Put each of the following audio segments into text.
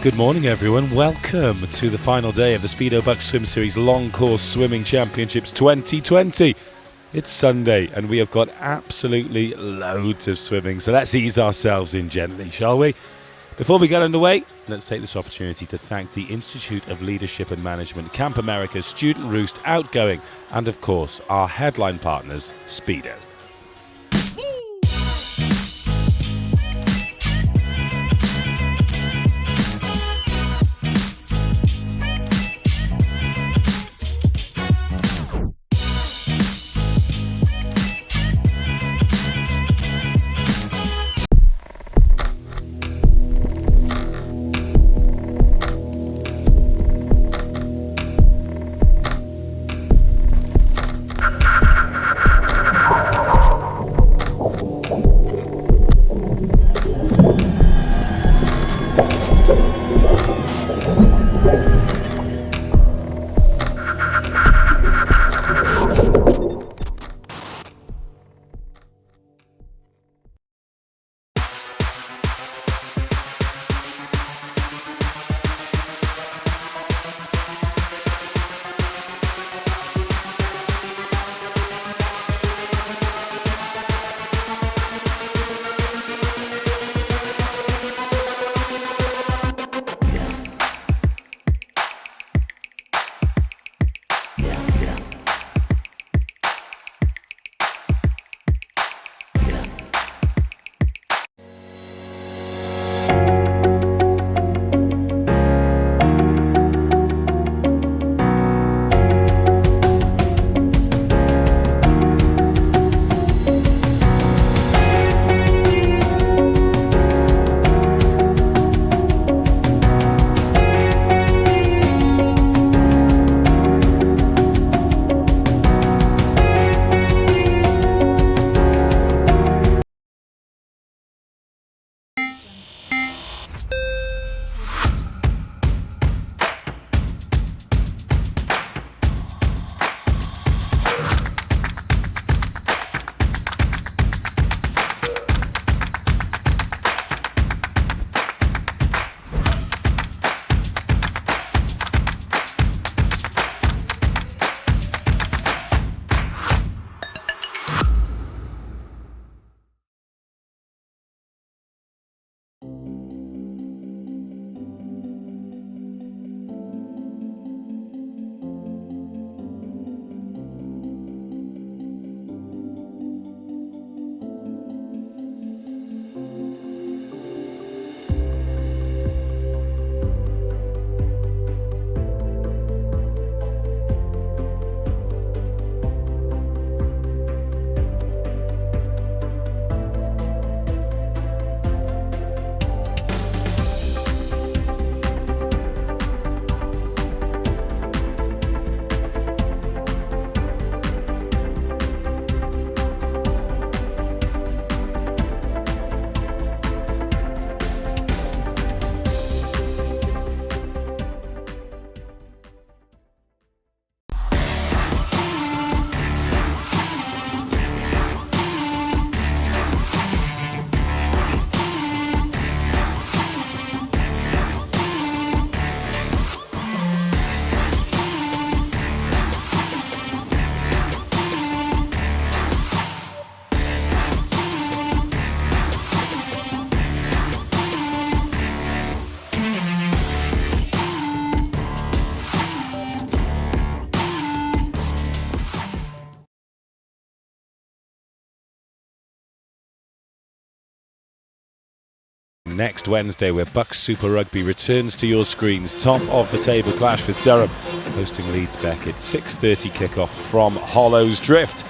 Good morning, everyone. Welcome to the final day of the Speedo BUCS Swim Series Long Course Swimming Championships 2020. It's Sunday and we have got absolutely loads of swimming, so let's ease ourselves in gently, shall we? Before we get underway, let's take this opportunity to thank the Institute of Leadership and Management, Camp America's Student Roost, Outgoing, and of course our headline partners, Speedo. next Wednesday, where BUCS Super Rugby returns to your screens. Top of the table clash with Durham hosting Leeds Beckett. 6:30 kickoff from Hollows Drift.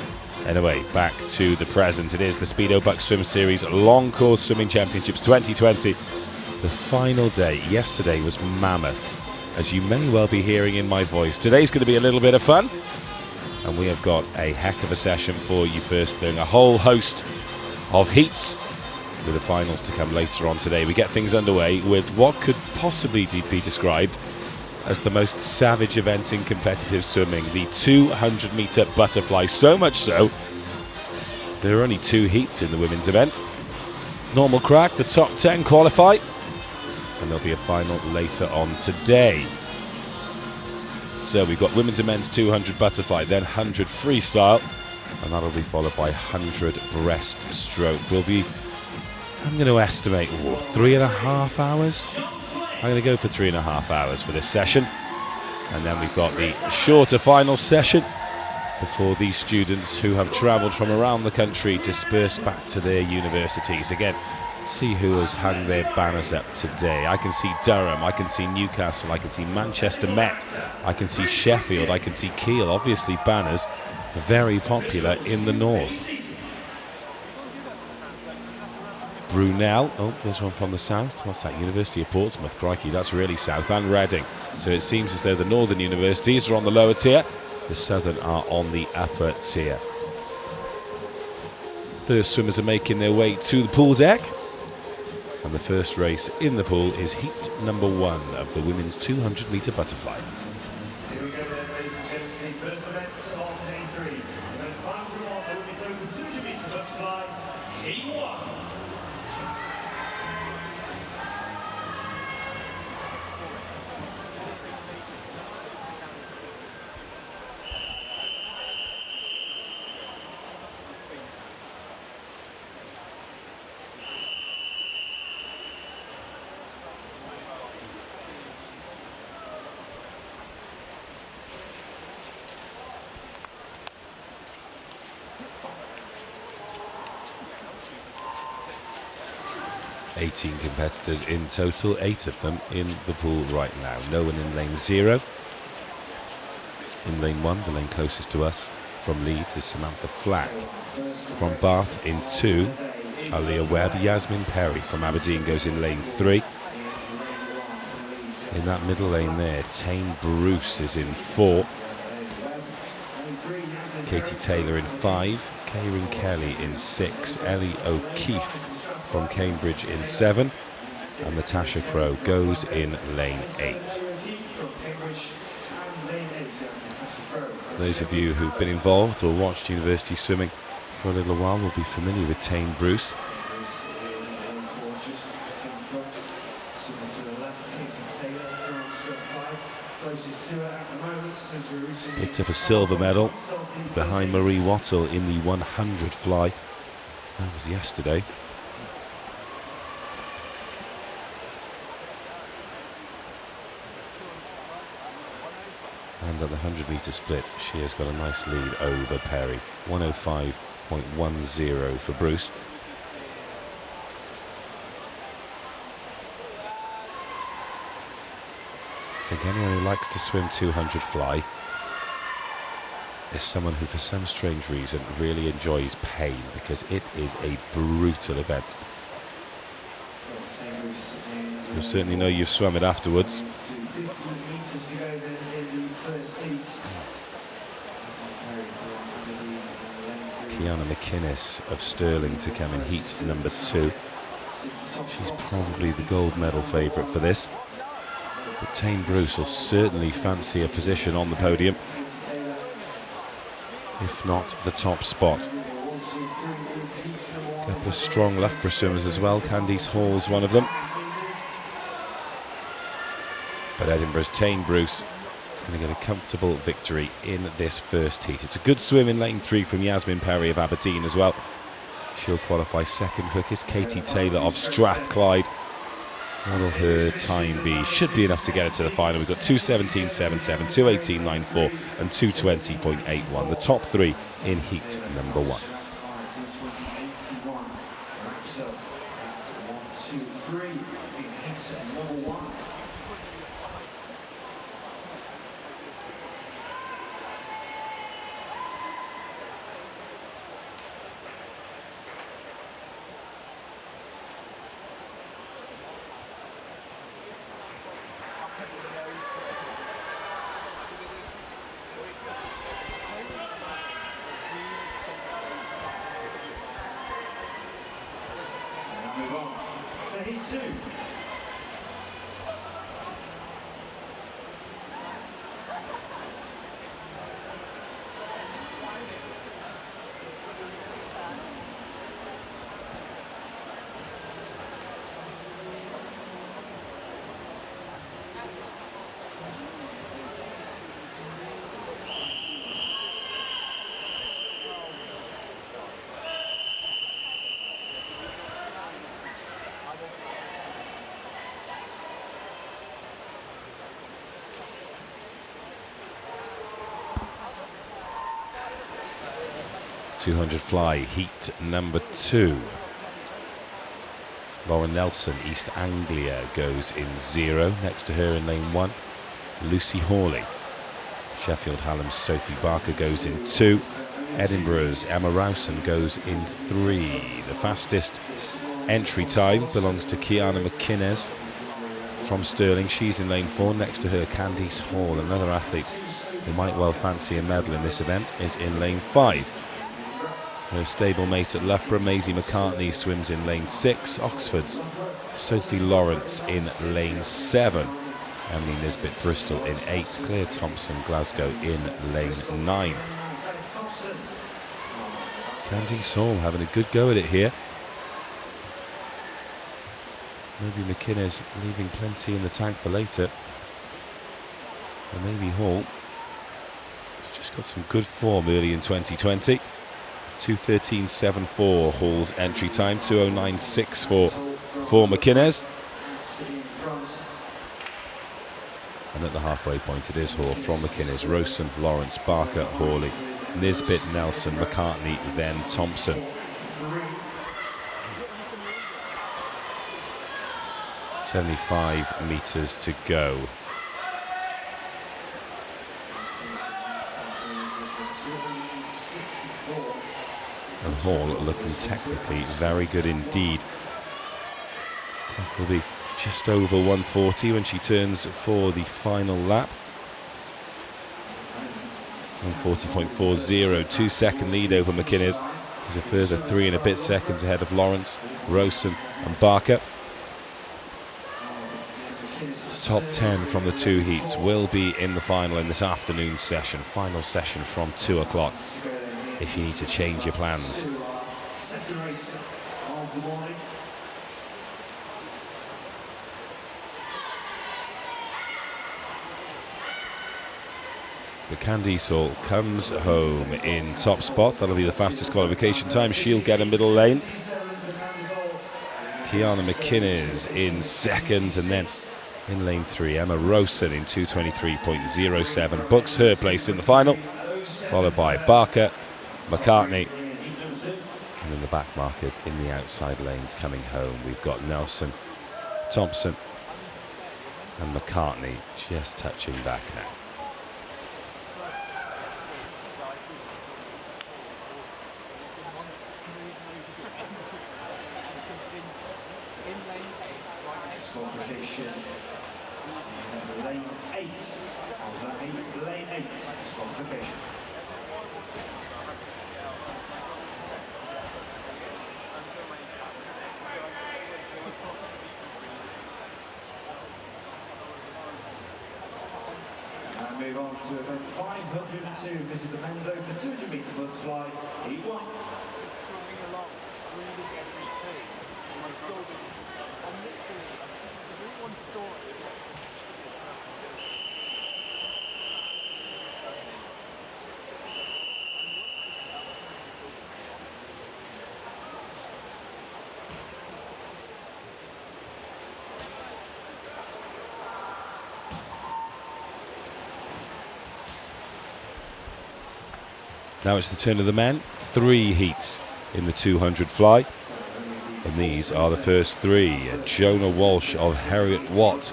Anyway, back to the present. It is the Speedo BUCS Swim Series Long Course Swimming Championships 2020. The final day. Yesterday was mammoth, as you may well be hearing in my voice. Today's going to be a little bit of fun, and we have got a heck of a session for you first thing. A whole host of heats, with the finals to come later on today. We get things underway with what could possibly be described as the most savage event in competitive swimming, the 200-metre butterfly. So much so, there are only 2 heats in the women's event. Normal crack, the top 10 qualify, and there'll be a final later on today. So we've got women's and men's 200 butterfly, then 100 freestyle, and that'll be followed by 100 breaststroke. I'm going to estimate 3.5 hours. I'm going to go for 3.5 hours for this session. And then we've got the shorter final session before these students who have travelled from around the country disperse back to their universities. Again, see who has hung their banners up today. I can see Durham, I can see Newcastle, I can see Manchester Met, I can see Sheffield, I can see Kiel. Obviously banners very popular in the north. Brunel, oh, there's one from the south. What's that? University of Portsmouth. Crikey, that's really south. And Reading. So it seems as though the northern universities are on the lower tier, the southern are on the upper tier. First swimmers are making their way to the pool deck, and the first race in the pool is heat number 1 of the women's 200-metre butterfly. Here we go then, ladies and gents, the first event of day 3. And then final group of the women's over 200-metre butterfly, heat 1. Eighteen competitors in total, 8 of them in the pool right now. No one in lane 0. In lane 1, the lane closest to us, from Leeds is Samantha Flack. From Bath in 2, Aaliyah Webb. Yasmin Perry from Aberdeen goes in lane 3. In that middle lane there, Tane Bruce is in 4. Katie Taylor in 5. Kieran Kelly in 6. Ellie O'Keefe from Cambridge in 7, and Natasha Crow goes in lane 8. Those of you who've been involved or watched university swimming for a little while will be familiar with Tane Bruce. Picked up a silver medal behind Marie Wattle in the 100 fly. That was yesterday. And at the 100-metre split, she has got a nice lead over Perry. 105.10 for Bruce. I think anyone who likes to swim 200 fly is someone who, for some strange reason, really enjoys pain, because it is a brutal event. You'll certainly know you've swum it afterwards. Kiana McInnes of Stirling to come in heat number 2. She's probably the gold medal favourite for this. But Tane Bruce will certainly fancy a position on the podium, if not the top spot. A couple of strong Loughborough swimmers as well. Candice Hall's one of them. But Edinburgh's Tane Bruce is going to get a comfortable victory in this first heat. It's a good swim in lane 3 from Yasmin Perry of Aberdeen as well. She'll qualify second quickest. Katie Taylor of Strathclyde. What'll her time be? Should be enough to get her to the final. We've got 2:17.77, 2:18.94 and 2:20.81. The top 3 in heat number 1. Wraps up. That's 1, 2, 3. In hit number 1. Move on to heat 2. 200 fly, heat number 2. Lauren Nelson, East Anglia, goes in 0. Next to her in lane 1, Lucy Hawley. Sheffield Hallam's Sophie Barker goes in 2. Edinburgh's Emma Rowson goes in 3. The fastest entry time belongs to Kiana McInnes from Stirling. She's in lane 4. Next to her, Candice Hall, another athlete who might well fancy a medal in this event, is in lane 5. Her stablemate at Loughborough, Maisie McCartney, swims in lane 6. Oxford's Sophie Lawrence in lane 7. Emily Nisbet Bristol in 8. Claire Thompson Glasgow in lane 9. Candice Hall having a good go at it here. Maybe McInnes leaving plenty in the tank for later. Or maybe Hall has just got some good form early in 2020. 2:13.74 Hall's entry time, 2:09.64 for McInnes. And at the halfway point it is Hall from McInnes, Rowson, Lawrence, Barker, Hawley, Nisbet, Nelson, McCartney, then Thompson. "75 metres to go." And Hall looking technically very good indeed. Clock will be just over 1:40 when she turns for the final lap. 1:40.40, 2-second lead over McInnes. There's a further 3 and a bit seconds ahead of Lawrence, Rowson and Barker. Top 10 from the 2 heats will be in the final in this afternoon session. Final session from 2 o'clock. If you need to change your plans. Second race of the morning. The Candice Hall comes home in top spot. That'll be the fastest qualification time. She'll get a middle lane. Kiana McInnes in second, and then in lane 3, Emma Rowson in 2:23.07 books her place in the final, followed by Barker, McCartney, and in the back markers in the outside lanes coming home. We've got Nelson, Thompson and McCartney just touching back now. Disqualification in lane 8 of that 8, lane 8 disqualification. And move on to event 502. This is the men's open 200 metre butterfly, heat 1. Now it's the turn of the men. 3 heats in the 200 fly. And these are the first three. Jonah Walsh of Heriot Watt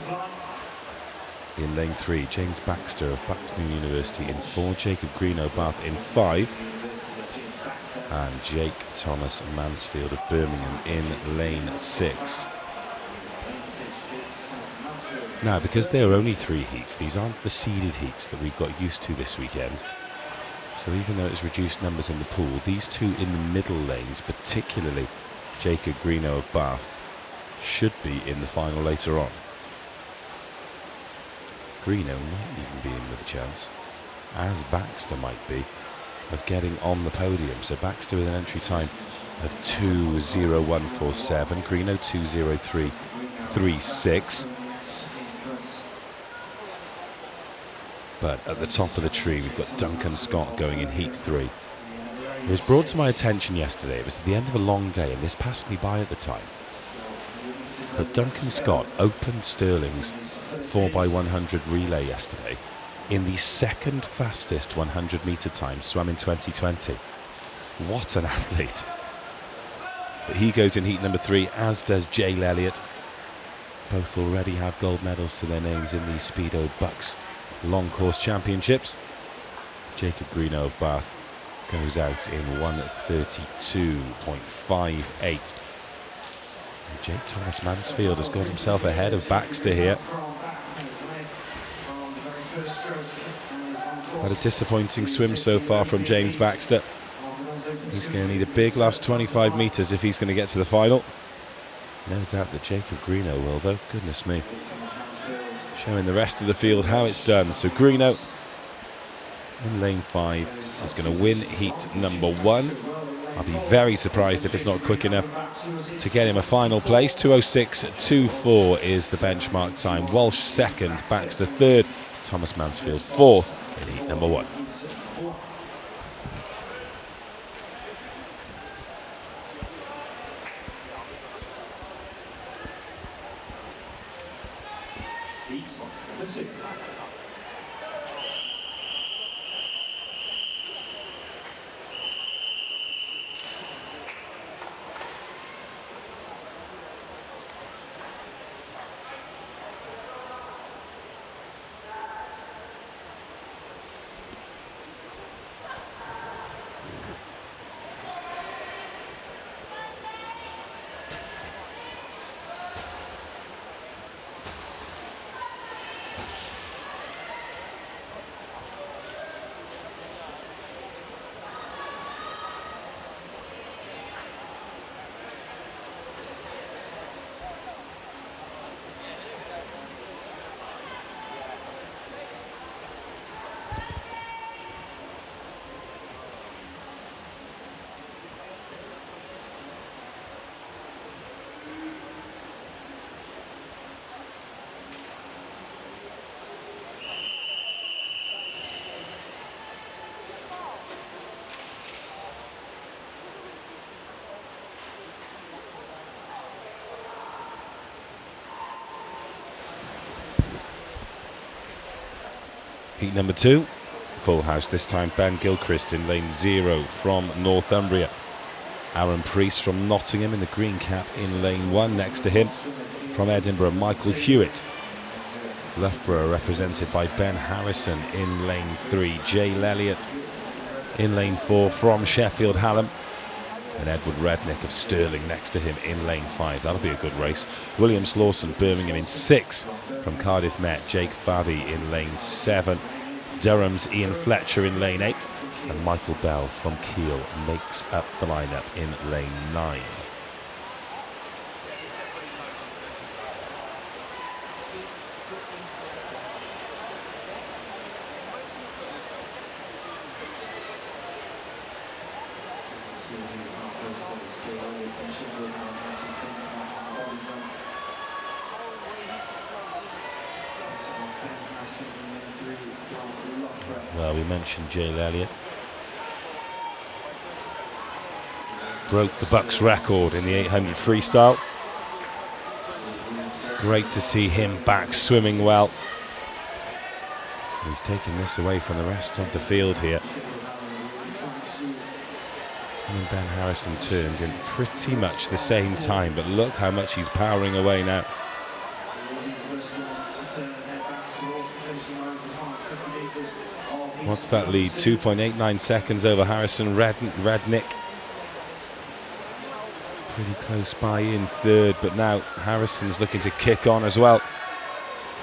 in lane 3. James Baxter of Bucks University in 4. Jacob Greeno Bath in 5. And Jake Thomas Mansfield of Birmingham in lane 6. Now, because there are only 3 heats, these aren't the seeded heats that we've got used to this weekend. So even though it's reduced numbers in the pool, these 2 in the middle lanes, particularly Jacob Greeno of Bath, should be in the final later on. Greeno might even be in with a chance, as Baxter might be, of getting on the podium. So Baxter with an entry time of 2:01.47, Greeno 2:03.36. But at the top of the tree, we've got Duncan Scott going in heat 3. It was brought to my attention yesterday. It was at the end of a long day, and this passed me by at the time. But Duncan Scott opened Sterling's 4x100 relay yesterday in the second fastest 100 metre time swum in 2020. What an athlete. But he goes in heat number 3, as does Jay Elliott. Both already have gold medals to their names in these Speedo BUCS long course championships. Jacob Greeno of Bath goes out in 1:32.58. Jake Thomas Mansfield has got himself ahead of Baxter here. Quite a disappointing swim so far from James Baxter. He's going to need a big last 25 metres if he's going to get to the final. No doubt that Jacob Greeno will, though. Goodness me. Showing the rest of the field how it's done. So Greeno in lane 5 is going to win heat number 1. I'll be very surprised if it's not quick enough to get him a final place. 2:06.24 is the benchmark time. Walsh second, Baxter third, Thomas Mansfield fourth in heat number 1. Heat number 2, full house this time. Ben Gilchrist in lane 0 from Northumbria. Aaron Priest from Nottingham in the green cap in lane 1. Next to him from Edinburgh, Michael Hewitt. Loughborough represented by Ben Harrison in lane 3. Jay Elliott in lane 4 from Sheffield, Hallam. And Edward Rednick of Stirling next to him in lane 5. That'll be a good race. William Slawson, Birmingham in 6. From Cardiff Met, Jake Fabi in lane 7. Durham's Ian Fletcher in lane 8. And Michael Bell from Kiel makes up the lineup in lane 9. Well, we mentioned Jay Elliott. Broke the BUCS record in the 800 freestyle. Great to see him back swimming well. He's taking this away from the rest of the field here. And Ben Harrison turned in pretty much the same time, but look how much he's powering away now. What's that lead? 2.89 seconds over Harrison Rednick. Pretty close by in third, but now Harrison's looking to kick on as well.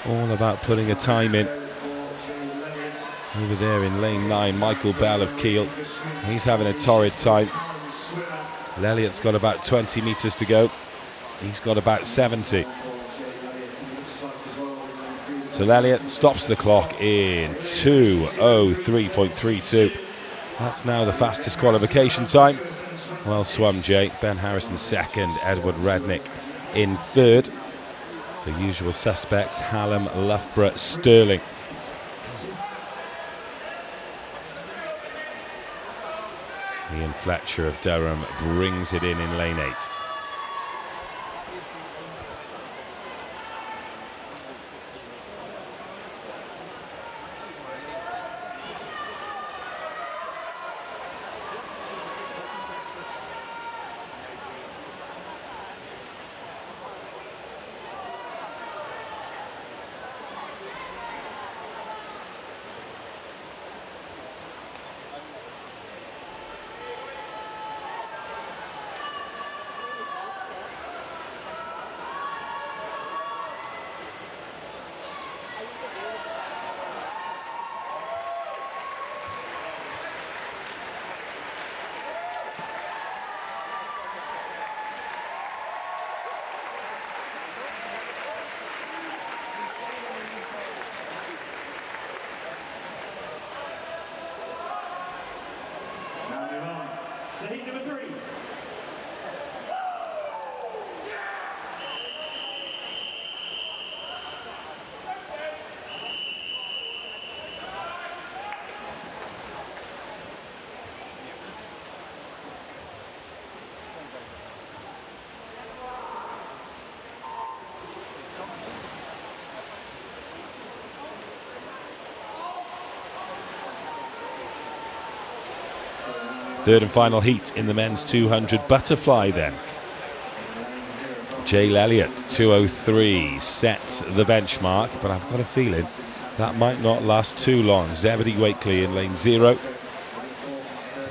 All about putting a time in. Over there in lane 9, Michael Bell of Kiel. He's having a torrid time. Lelliott's got about 20 metres to go. He's got about 70. So Lelliott stops the clock in 2:03.32. That's now the fastest qualification time. Well swum, Jay. Ben Harrison second, Edward Rednick in third. So usual suspects, Hallam, Loughborough, Stirling. Ian Fletcher of Durham brings it in lane 8. Heat number 3. Third and final heat in the men's 200 butterfly then. Jay Lelliott, 2:03, sets the benchmark, but I've got a feeling that might not last too long. Zebedee Wakely in lane 0.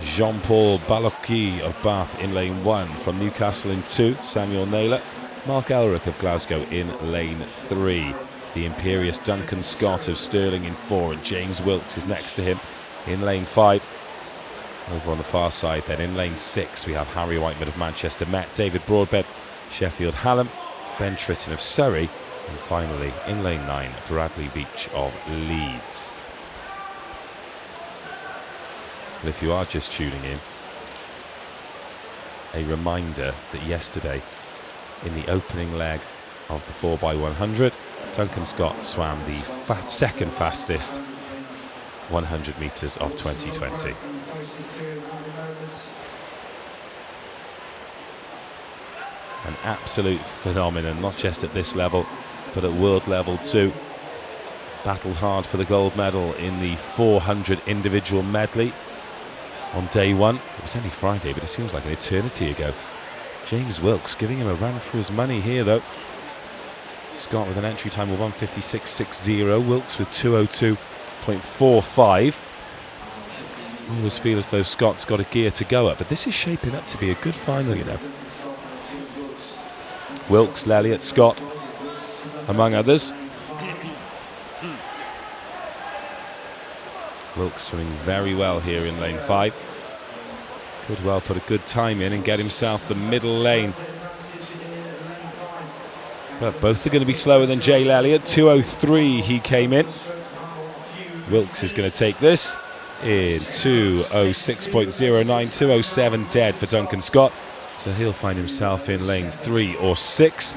Jean-Paul Balocki of Bath in lane 1. From Newcastle in 2, Samuel Naylor. Mark Elric of Glasgow in lane 3. The imperious Duncan Scott of Stirling in 4, and James Wilkes is next to him in lane 5. Over on the far side then, in lane 6, we have Harry Whiteman of Manchester Met, David Broadbent, Sheffield Hallam, Ben Tritton of Surrey, and finally, in lane 9, Bradley Beach of Leeds. And if you are just tuning in, a reminder that yesterday, in the opening leg of the 4x100, Duncan Scott swam the second fastest 100 metres of 2020. An absolute phenomenon, not just at this level, but at world level too. Battled hard for the gold medal in the 400 individual medley on day 1. It was only Friday, but it seems like an eternity ago. James Wilkes giving him a run for his money here, though. Scott with an entry time of 1:56.60. Wilkes with 2:02.45. Always feel as though Scott's got a gear to go up, but this is shaping up to be a good final, you know. Wilkes, Lelliott, Scott, among others. Wilkes swimming very well here in lane 5. Could well put a good time in and get himself the middle lane. But both are going to be slower than Jay Lelliott. 2:03 he came in. Wilkes is going to take this in 2:06.09, 2:07 dead for Duncan Scott. So he'll find himself in lane 3 or 6.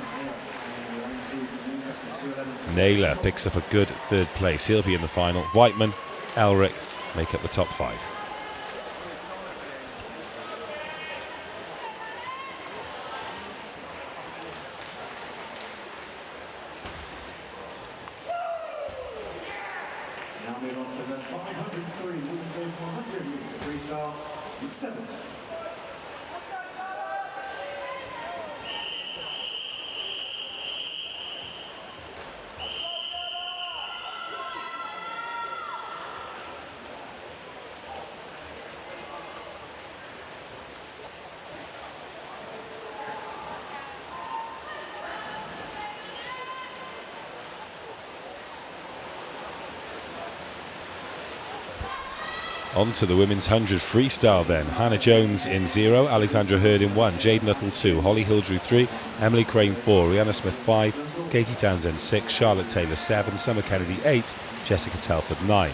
Naylor picks up a good third place. He'll be in the final. Whiteman, Elric make up the top 5. Now move on to the 503 100 metre freestyle, week 7. On to the women's 100 freestyle then. Hannah Jones in 0, Alexandra Hurd in 1, Jade Nuttall 2, Holly Hildrew 3, Emily Crane 4, Rihanna Smith 5, Katie Townsend 6, Charlotte Taylor 7, Summer Kennedy 8, Jessica Telford 9.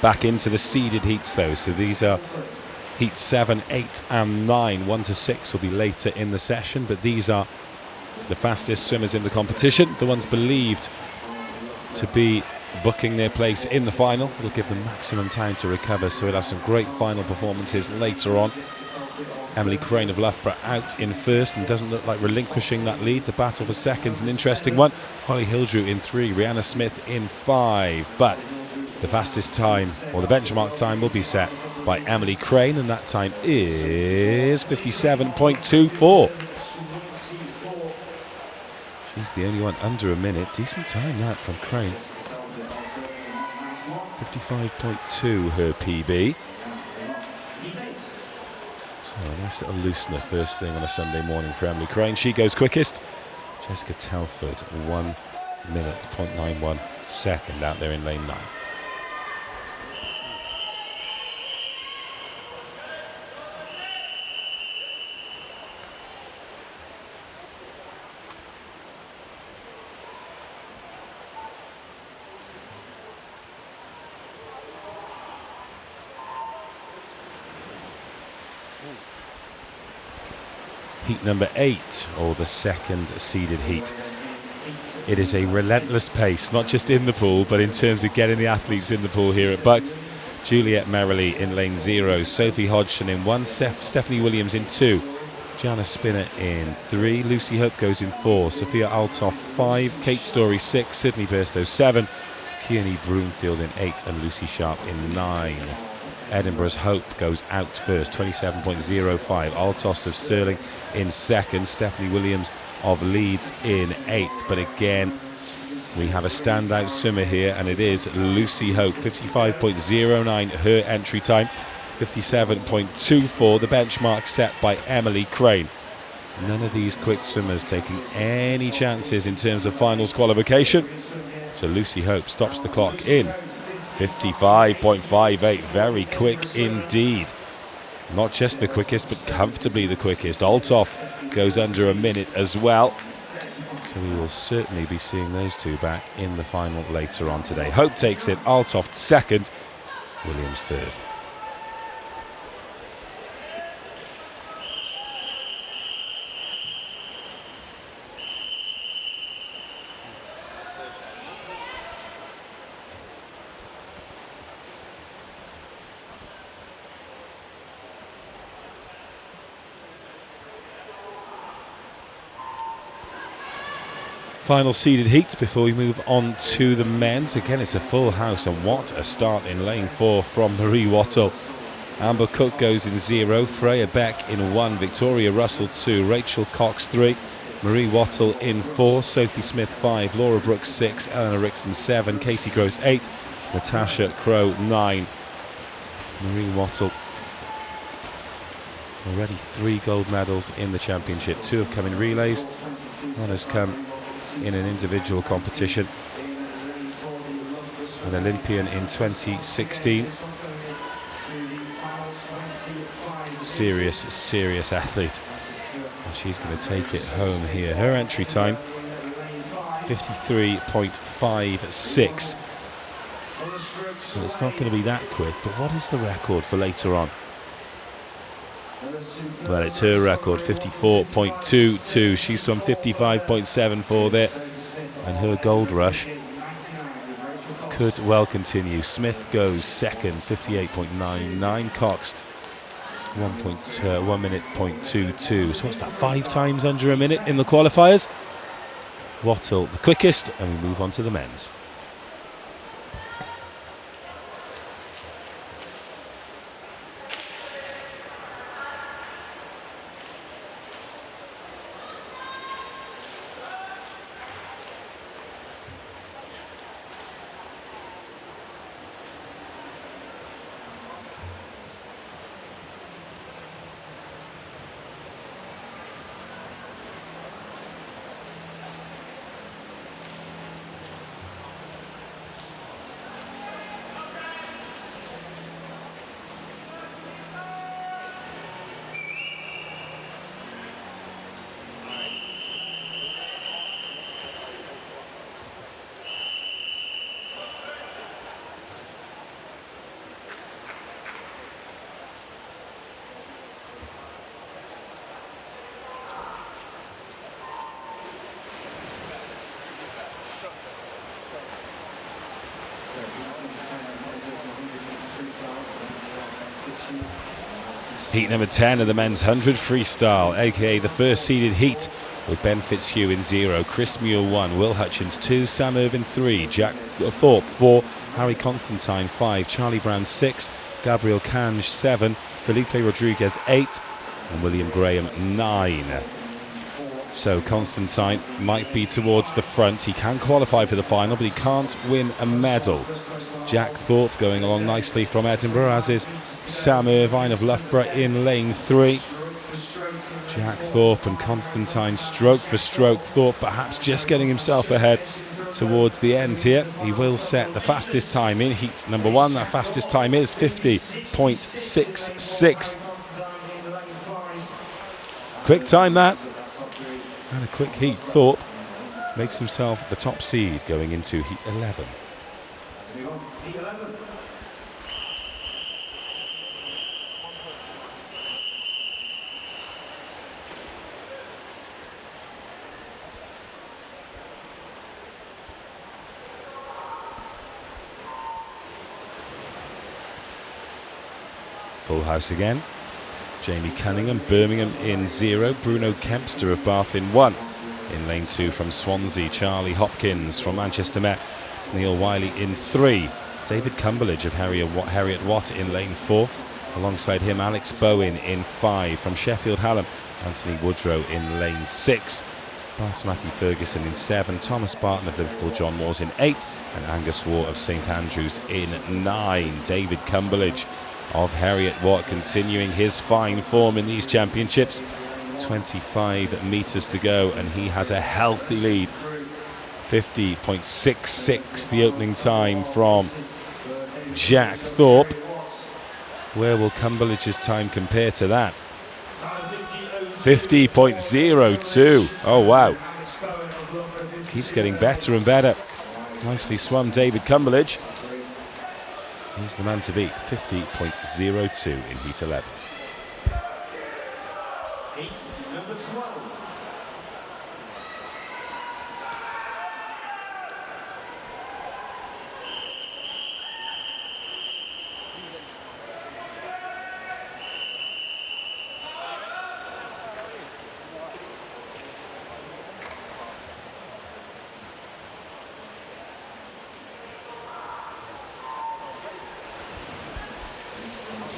Back into the seeded heats though, so these are heats 7, 8 and 9. 1 to 6 will be later in the session, but these are the fastest swimmers in the competition, the ones believed to be booking their place in the final. It'll give them maximum time to recover, so we'll have some great final performances later on. Emily Crane of Loughborough out in first and doesn't look like relinquishing that lead. The battle for second's an interesting one. Holly Hildrew in 3, Rihanna Smith in 5, but the fastest time, or the benchmark time, will be set by Emily Crane, and that time is 57.24. She's the only one under a minute. Decent time that from Crane. 55.2 her PB. So a nice little loosener first thing on a Sunday morning for Emily Crane. She goes quickest. Jessica Telford, 1 minute, 0.91 second out there in lane 9. Heat number 8, or the second seeded heat. It is a relentless pace, not just in the pool, but in terms of getting the athletes in the pool here at BUCS. Juliet Merrily in lane 0, Sophie Hodgson in 1, Stephanie Williams in 2, Jana Spinner in 3, Lucy Hope goes in 4, Sophia Althoff 5, Kate Story 6, Sydney Burstow 7, Kearney Broomfield in 8, and Lucy Sharp in 9. Edinburgh's Hope goes out first, 27.05. Altost of Stirling in second. Stephanie Williams of Leeds in 8th. But again, we have a standout swimmer here, and it is Lucy Hope. 55.09 her entry time. 57.24 the benchmark set by Emily Crane. None of these quick swimmers taking any chances in terms of finals qualification. So Lucy Hope stops the clock in 55.58, very quick indeed. Not just the quickest, but comfortably the quickest. Althoff goes under a minute as well. So we will certainly be seeing those two back in the final later on today. Hope takes it, Althoff second, Williams third. Final seeded heat before we move on to the men's. Again, it's a full house, and what a start in lane 4 from Marie Wattle. Amber Cook goes in 0, Freya Beck in 1, Victoria Russell 2, Rachel Cox 3, Marie Wattle in 4, Sophie Smith 5, Laura Brooks 6, Eleanor Rixon 7, Katie Gross 8, Natasha Crowe 9. Marie Wattle already 3 gold medals in the championship. 2 have come in relays, 1 has come in an individual competition. An Olympian in 2016. Serious athlete. And she's going to take it home here. Her entry time, 53.56. Well, it's not going to be that quick, but what is the record for later on? Well, it's her record, 54.22. She's from 55.74 there, and her gold rush could well continue. Smith goes second, 58.99. Cox 1 minute 0.22. So what's that, 5 times under a minute in the qualifiers? Wattle the quickest, and we move on to the men's. Heat number 10 of the men's 100 freestyle, aka the first seeded heat, with Ben Fitzhugh in 0, Chris Muir 1, Will Hutchins 2, Sam Irvin 3, Jack Thorpe 4, Harry Constantine 5, Charlie Brown 6, Gabriel Cange 7, Felipe Rodriguez 8, and William Graham 9. So Constantine might be towards the front. He can qualify for the final, but he can't win a medal. Jack Thorpe going along nicely from Edinburgh, as is Sam Irvine of Loughborough in lane 3. Jack Thorpe and Constantine stroke for stroke. Thorpe perhaps just getting himself ahead towards the end here. He will set the fastest time in heat number 1. That fastest time is 50.66. Quick time that. And a quick heat. Thorpe makes himself the top seed going into heat 11. Full house again. Jamie Cunningham, Birmingham in 0. Bruno Kempster of Bath in 1. In lane 2 from Swansea, Charlie Hopkins from Manchester Met. It's Neil Wiley in 3. David Cumberledge of Harriet Watt in lane 4. Alongside him, Alex Bowen in 5. From Sheffield Hallam, Anthony Woodrow in lane 6. Bath's Matthew Ferguson in 7. Thomas Barton of Liverpool John Moores in 8. And Angus Waugh of St Andrews in 9. David Cumberledge of Harriet Watt continuing his fine form in these championships. 25 metres to go, and he has a healthy lead. 50.66 the opening time from Jack Thorpe. Where will Cumberledge's time compare to that? 50.02. Oh wow, keeps getting better and better. Nicely swum, David Cumberledge. He's the man to beat. 50.02 in heat 11. Heat number 12.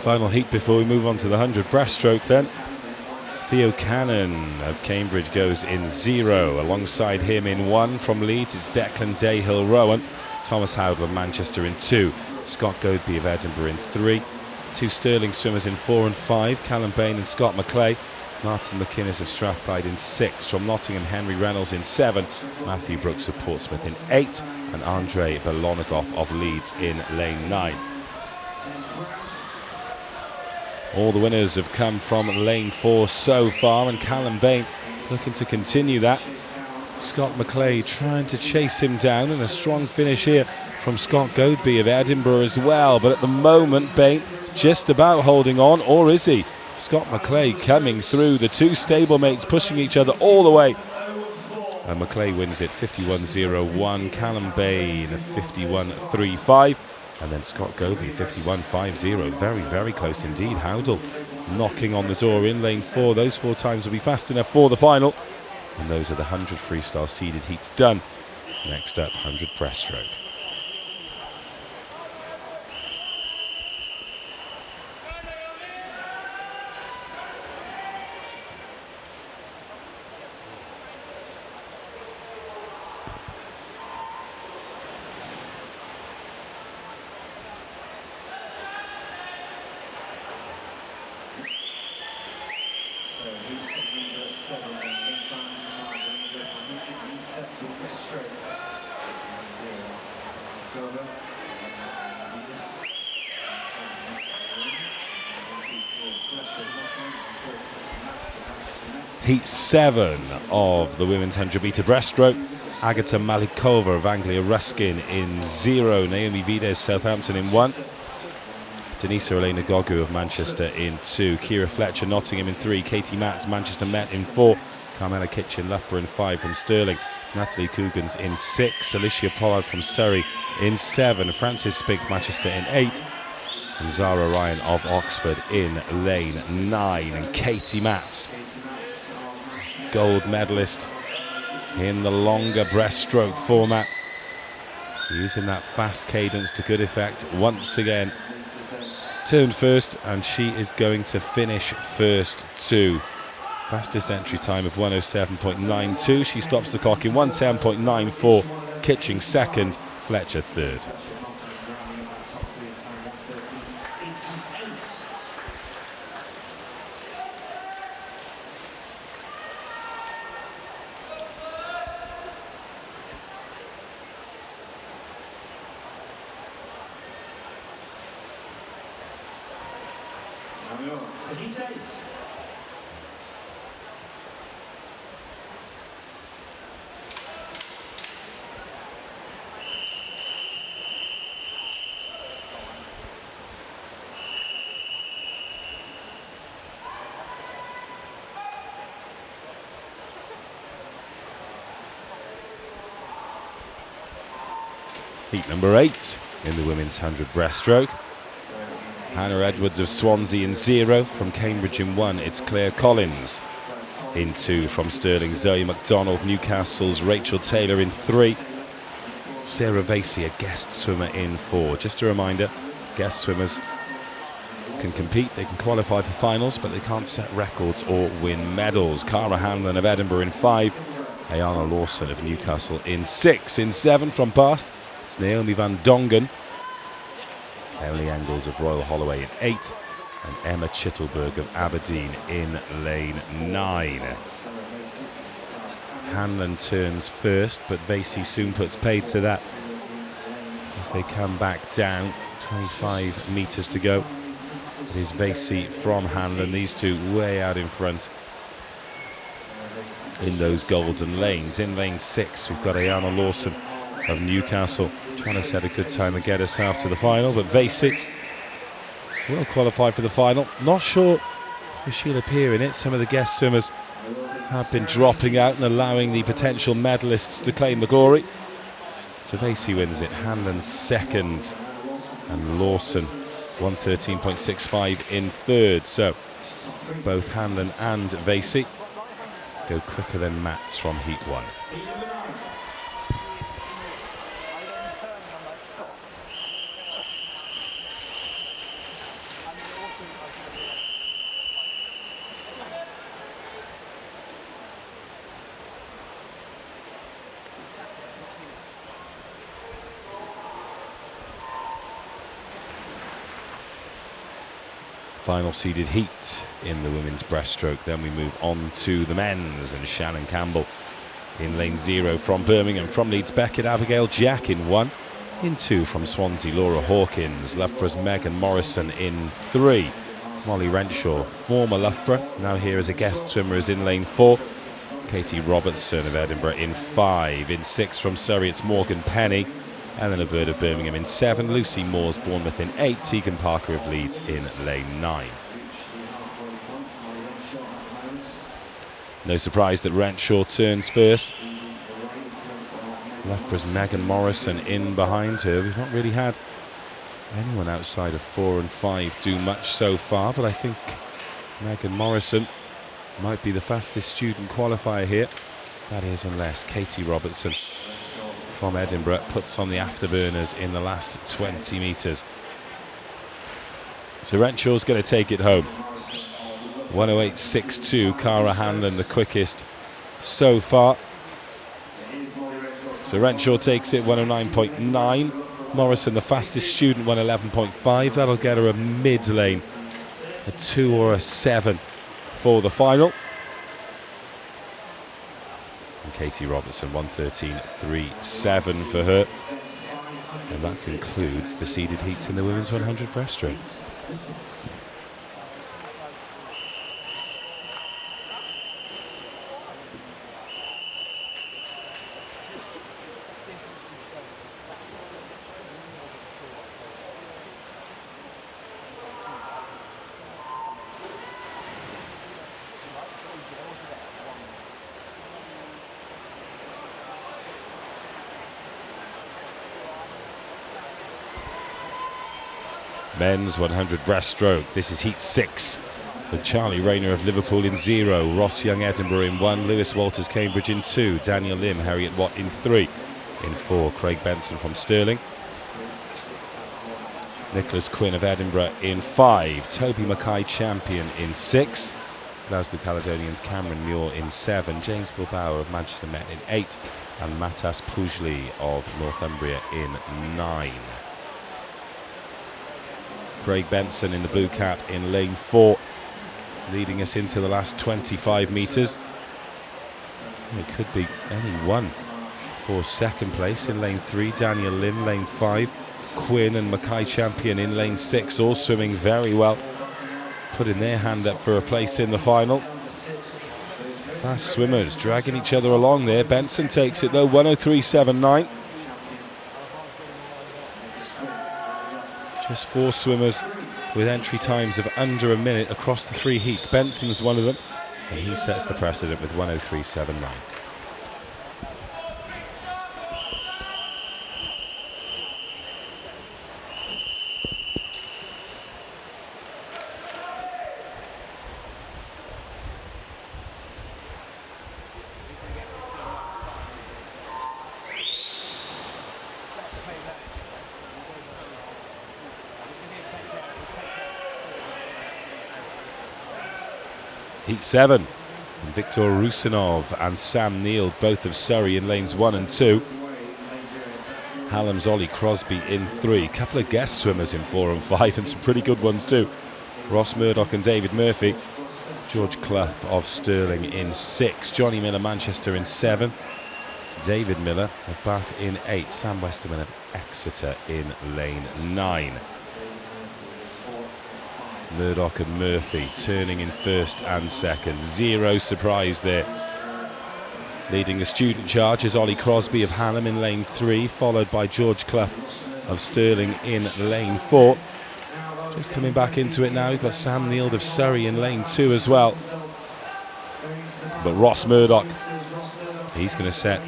Final heat before we move on to the 100 breaststroke then. Theo Cannon of Cambridge goes in 0. Alongside him in 1 from Leeds, it's Declan Dayhill-Rowan. Thomas Howell of Manchester in 2. Scott Godby of Edinburgh in 3. 2 Stirling swimmers in 4 and 5. Callum Bain and Scott McClay. Martin McInnes of Strathclyde in 6. From Nottingham, Henry Reynolds in 7. Matthew Brooks of Portsmouth in 8. And Andrei Belonogov of Leeds in lane 9. All the winners have come from lane 4 so far, and Callum Bain looking to continue that. Scott McClay trying to chase him down, and a strong finish here from Scott Godby of Edinburgh as well. But at the moment, Bain just about holding on, or is he? Scott McClay coming through, the 2 stablemates pushing each other all the way. And McClay wins it 51.01, Callum Bain 51.35. And then Scott Godby 51.50. Very, very close indeed. Howdell knocking on the door in lane 4. Those 4 times will be fast enough for the final. And those are the 100 freestyle seeded heats done. Next up, 100 breaststroke. Heat 7 of the women's 100-metre breaststroke. Agata Malikova of Anglia Ruskin in 0. Naomi Vides, Southampton in 1. Denisa Elena Gogu of Manchester in 2. Kira Fletcher, Nottingham in 3. Katie Matz, Manchester Met in 4. Carmela Kitchen, Loughborough in 5 from Stirling. Natalie Coogans in 6. Alicia Pollard from Surrey in 7. Frances Spink, Manchester in 8. and Zara Ryan of Oxford in lane 9. And Katie Matz, gold medalist in the longer breaststroke format, using that fast cadence to good effect once again. Turned first, and she is going to finish first too. Fastest entry time of 107.92. She stops the clock in 110.94. Kitching second, Fletcher third. So he's 8. Heat number 8 in the women's 100 breaststroke. Hannah Edwards of Swansea in 0. From Cambridge in 1, it's Claire Collins. In 2 from Stirling, Zoe McDonald. Newcastle's Rachel Taylor in 3. Sarah Vasey, a guest swimmer, in 4. Just a reminder, guest swimmers can compete, they can qualify for finals, but they can't set records or win medals. Cara Hanlon of Edinburgh in 5. Ayana Lawson of Newcastle in 6. In 7 from Bath, it's Naomi van Dongen. Emily Engels of Royal Holloway in 8, and Emma Chittelberg of Aberdeen in lane 9. Hanlon turns first, but Vasey soon puts paid to that as they come back down. 25 metres to go. It is Vasey from Hanlon, these two way out in front in those golden lanes. In lane 6, we've got Ayana Lawson of Newcastle trying to set a good time and get herself to the final, but Vasey will qualify for the final. Not sure if she'll appear in it. Some of the guest swimmers have been dropping out and allowing the potential medalists to claim the glory. So Vasey wins it, Hanlon second, and Lawson 113.65 in third. So both Hanlon and Vasey go quicker than Matz from heat 1. Final seeded heat in the women's breaststroke. Then we move on to the men's, and Shannon Campbell in lane 0 from Birmingham. From Leeds, Beckett Abigail Jack in 1. In 2 from Swansea, Laura Hawkins. Loughborough's Megan Morrison in 3. Molly Renshaw, former Loughborough, now here as a guest swimmer, is in lane 4. Katie Robertson of Edinburgh in 5. In 6 from Surrey, it's Morgan Penny. And then a bird of Birmingham in 7. Lucy Moore's Bournemouth in 8. Tegan Parker of Leeds in lane 9. No surprise that Renshaw turns first. Loughborough's Megan Morrison in behind her. We've not really had anyone outside of 4 and 5 do much so far, but I think Megan Morrison might be the fastest student qualifier here. That is, unless Katie Robertson from Edinburgh puts on the afterburners in the last 20 metres. So Renshaw's going to take it home. 108.62, Cara Hanlon the quickest so far. So Renshaw takes it, 109.9. Morrison, the fastest student, 111.5. That'll get her a mid-lane, a 2 or a 7 for the final. And Katie Robertson, 113.37 for her. And that concludes the seeded heats in the women's 100 breaststroke. Men's 100 breaststroke. This is heat 6 with Charlie Rayner of Liverpool in 0, Ross Young Edinburgh in 1, Lewis Walters Cambridge in 2, Daniel Lim, Harriet Watt in 3, in 4 Craig Benson from Stirling, Nicholas Quinn of Edinburgh in 5, Toby Mackay champion in 6, Glasgow Caledonians Cameron Muir in 7, James Bilbao of Manchester Met in 8, and Matas Pujli of Northumbria in 9. Craig Benson in the blue cap in lane 4, leading us into the last 25 metres. It could be anyone for second place in lane 3. Daniel Lim, lane 5. Quinn and Mackay champion in lane 6, all swimming very well, putting their hand up for a place in the final. Fast swimmers dragging each other along there. Benson takes it though, 1:03.79. Just 4 swimmers with entry times of under a minute across the 3 heats. Benson's one of them, and he sets the precedent with 1:03.79. Heat 7, Viktor Rusinov and Sam Neill, both of Surrey, in lanes 1 and 2. Hallam's Ollie Crosby in 3. Couple of guest swimmers in 4 and 5, and some pretty good ones too. Ross Murdoch and David Murphy. George Clough of Stirling in 6. Johnny Miller, Manchester, in 7. David Miller of Bath in 8. Sam Westerman of Exeter in lane 9. Murdoch and Murphy turning in first and second. Zero surprise there. Leading the student charge is Ollie Crosby of Hallam in lane 3, followed by George Clough of Stirling in lane 4. Just coming back into it now, we've got Sam Neill of Surrey in lane 2 as well. But Ross Murdoch, he's going to set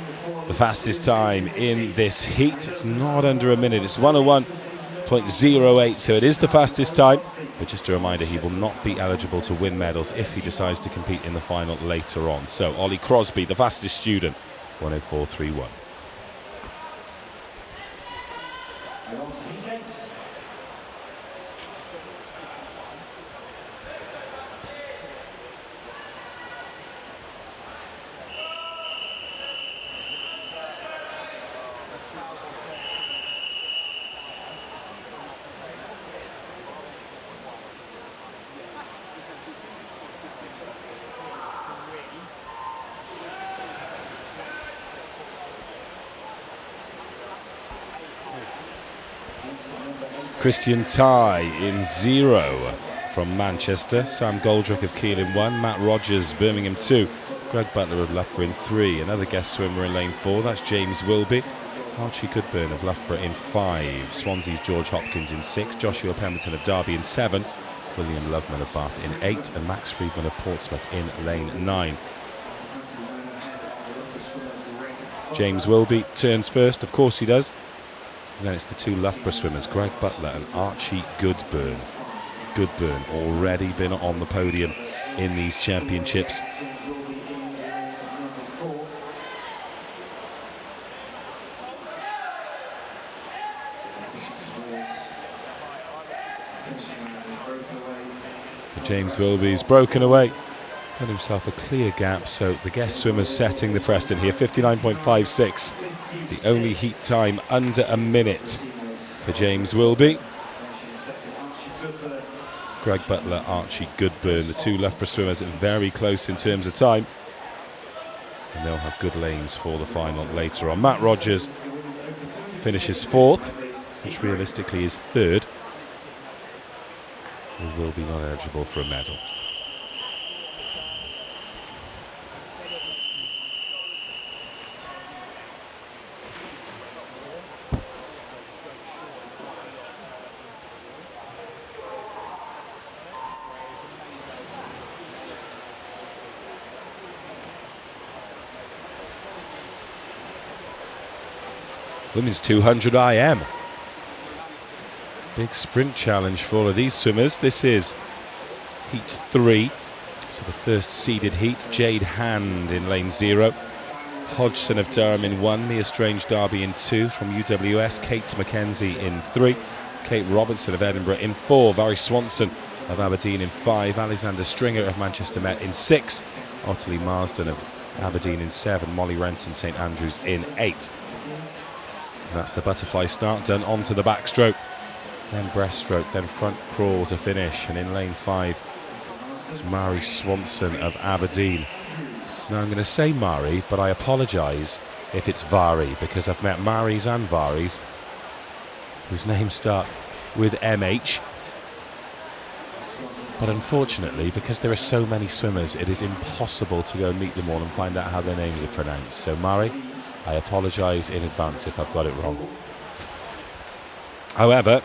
the fastest time in this heat. It's not under a minute, it's 1:01.08, so it is the fastest time. But just a reminder, he will not be eligible to win medals if he decides to compete in the final later on. So Ollie Crosby, the fastest student, 1:04.31. Christian Tye in 0 from Manchester. Sam Goldrick of Kiel in 1. Matt Rogers, Birmingham 2. Greg Butler of Loughborough in 3. Another guest swimmer in lane 4, that's James Wilby. Archie Goodburn of Loughborough in 5. Swansea's George Hopkins in 6. Joshua Pemberton of Derby in 7. William Loveman of Bath in 8. And Max Friedman of Portsmouth in lane 9. James Wilby turns first, of course he does. And then it's the 2 Loughborough swimmers, Greg Butler and Archie Goodburn. Goodburn already been on the podium in these championships. James Wilby's broken away. Got himself a clear gap, so the guest swimmers setting the precedent here. 59.56, the only heat time under a minute for James Wilby. Greg Butler, Archie Goodburn, the 2 Loughborough swimmers are very close in terms of time, and they'll have good lanes for the final later on. Matt Rogers finishes 4th, which realistically is 3rd. He will be not eligible for a medal. Women's 200 IM. Big sprint challenge for all of these swimmers. This is heat 3, so the first seeded heat. Jade Hand in lane 0. Hodgson of Durham in 1, Mia Strange Derby in 2 from UWS, Kate McKenzie in 3, Kate Robertson of Edinburgh in 4, Barry Swanson of Aberdeen in 5, Alexander Stringer of Manchester Met in 6, Ottilie Marsden of Aberdeen in 7, Molly Renton St Andrews in 8. And that's the butterfly start done. On to the backstroke, then breaststroke, then front crawl to finish. And in lane 5, it's Mari Swanson of Aberdeen. Now I'm going to say Mari, but I apologise if it's Vari, because I've met Maris and Varis whose names start with MH. But unfortunately, because there are so many swimmers, it is impossible to go and meet them all and find out how their names are pronounced. So Mari, I apologise in advance if I've got it wrong. However,